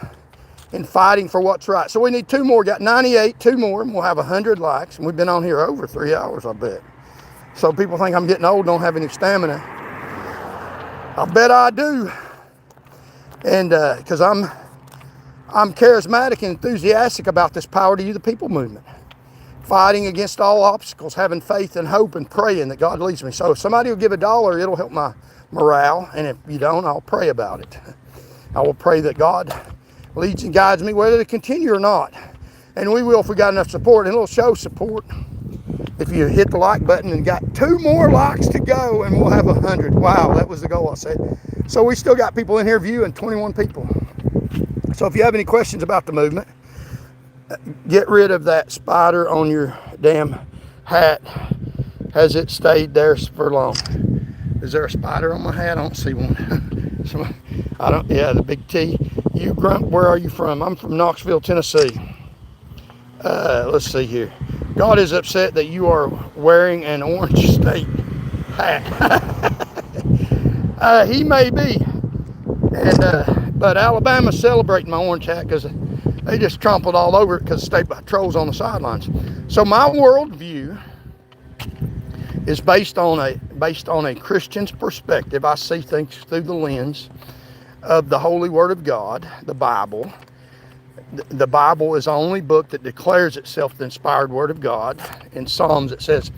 S1: and fighting for what's right. So we need 2 more. Got 98, 2 more, and we'll have 100 likes. And we've been on here over 3 hours, I bet. So people think I'm getting old, don't have any stamina. I bet I do. And because I'm charismatic and enthusiastic about this Power to You, the People movement. Fighting against all obstacles, having faith and hope, and praying that God leads me. So if somebody will give $1, it'll help my morale. And if you don't, I'll pray about it. I will pray that God leads and guides me, whether to continue or not. And we will if we got enough support, and it'll show support if you hit the like button. And got 2 more likes to go, and we'll have 100. Wow, that was the goal I said. So we still got people in here viewing, 21 people. So if you have any questions about the movement, get rid of that spider on your damn hat. Has it stayed there for long? Is there a spider on my hat? I don't see one. Yeah, the big T. You grunt, where are you from? I'm from Knoxville, Tennessee. Let's see here. God is upset that you are wearing an Orange State hat. He may be. But Alabama's celebrating my orange hat because they just trampled all over it because state patrols on the sidelines. So my worldview is based on a Christian's perspective. I see things through the lens of the Holy Word of God, the Bible. The Bible is the only book that declares itself the inspired Word of God. In Psalms it says,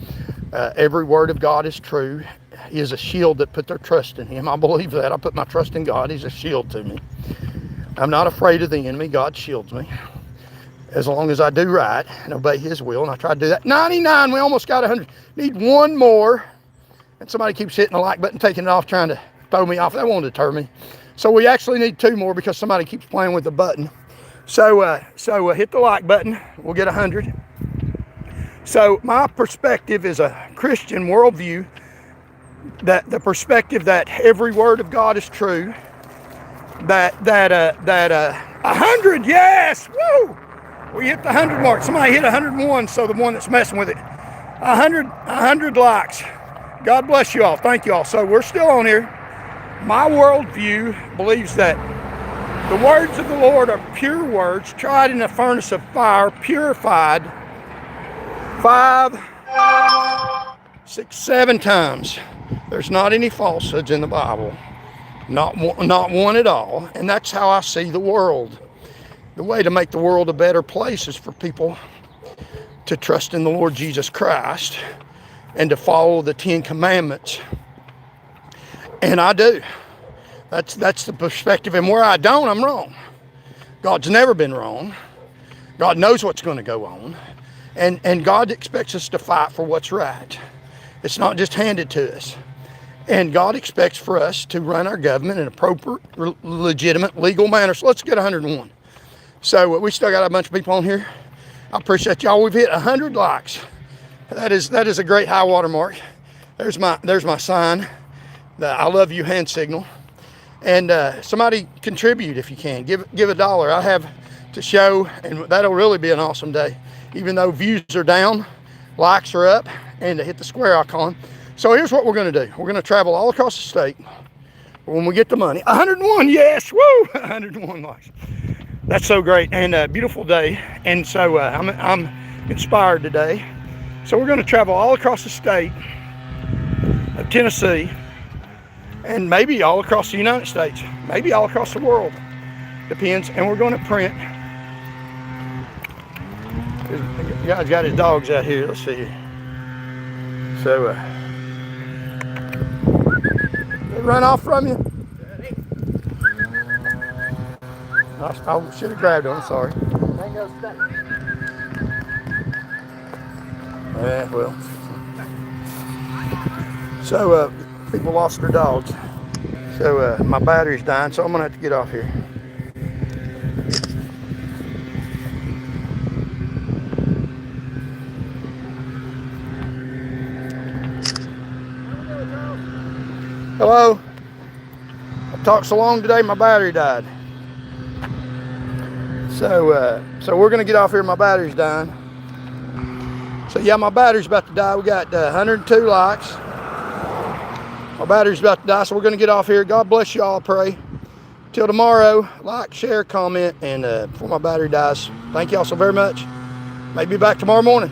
S1: every word of God is true. He is a shield that put their trust in Him. I believe that. I put my trust in God. He's a shield to me. I'm not afraid of the enemy. God shields me. As long as I do right and obey His will. And I try to do that. 99, we almost got 100. Need 1 more. And somebody keeps hitting the like button, taking it off, trying to throw me off. That won't deter me. So we actually need 2 more because somebody keeps playing with the button. So hit the like button. We'll get 100. So my perspective is a Christian worldview, that the perspective that every word of God is true. That 100, yes, woo! We hit the 100 mark. Somebody hit 101, so the one that's messing with it. 100 likes. God bless you all. Thank you all. So we're still on here. My worldview believes that the words of the Lord are pure words, tried in a furnace of fire, purified 5, 6, 7 times. There's not any falsehoods in the Bible. Not one at all. And that's how I see the world. The way to make the world a better place is for people to trust in the Lord Jesus Christ and to follow the 10 Commandments. And I do. That's the perspective. And where I don't, I'm wrong. God's never been wrong. God knows what's going to go on. And God expects us to fight for what's right. It's not just handed to us. And God expects for us to run our government in a proper, legitimate, legal manner. So let's get 101. So we still got a bunch of people on here. I appreciate y'all. We've hit 100 likes. That is a great high water mark. There's my sign, the I love you hand signal. And somebody contribute if you can. Give $1. I have to show, and that'll really be an awesome day. Even though views are down, likes are up, and to hit the square icon. So here's what we're going to do. We're going to travel all across the state when we get the money. 101, yes, woo! 101 likes. That's so great, and a beautiful day. And so I'm inspired today. So we're going to travel all across the state of Tennessee, and maybe all across the United States, maybe all across the world. Depends. And we're going to print. The guy's got his dogs out here. Let's see here. So, they run off from you? I should have grabbed them. Sorry. Yeah, well. So, people lost their dogs. So, my battery's dying, so I'm going to have to get off here. Hello? I talked so long today, my battery died. So we're going to get off here. My battery's dying. So yeah, my battery's about to die. We got 102 likes. My battery's about to die, so we're going to get off here. God bless you all, I pray. Till tomorrow, like, share, comment, and before my battery dies, thank y'all so very much. Maybe back tomorrow morning.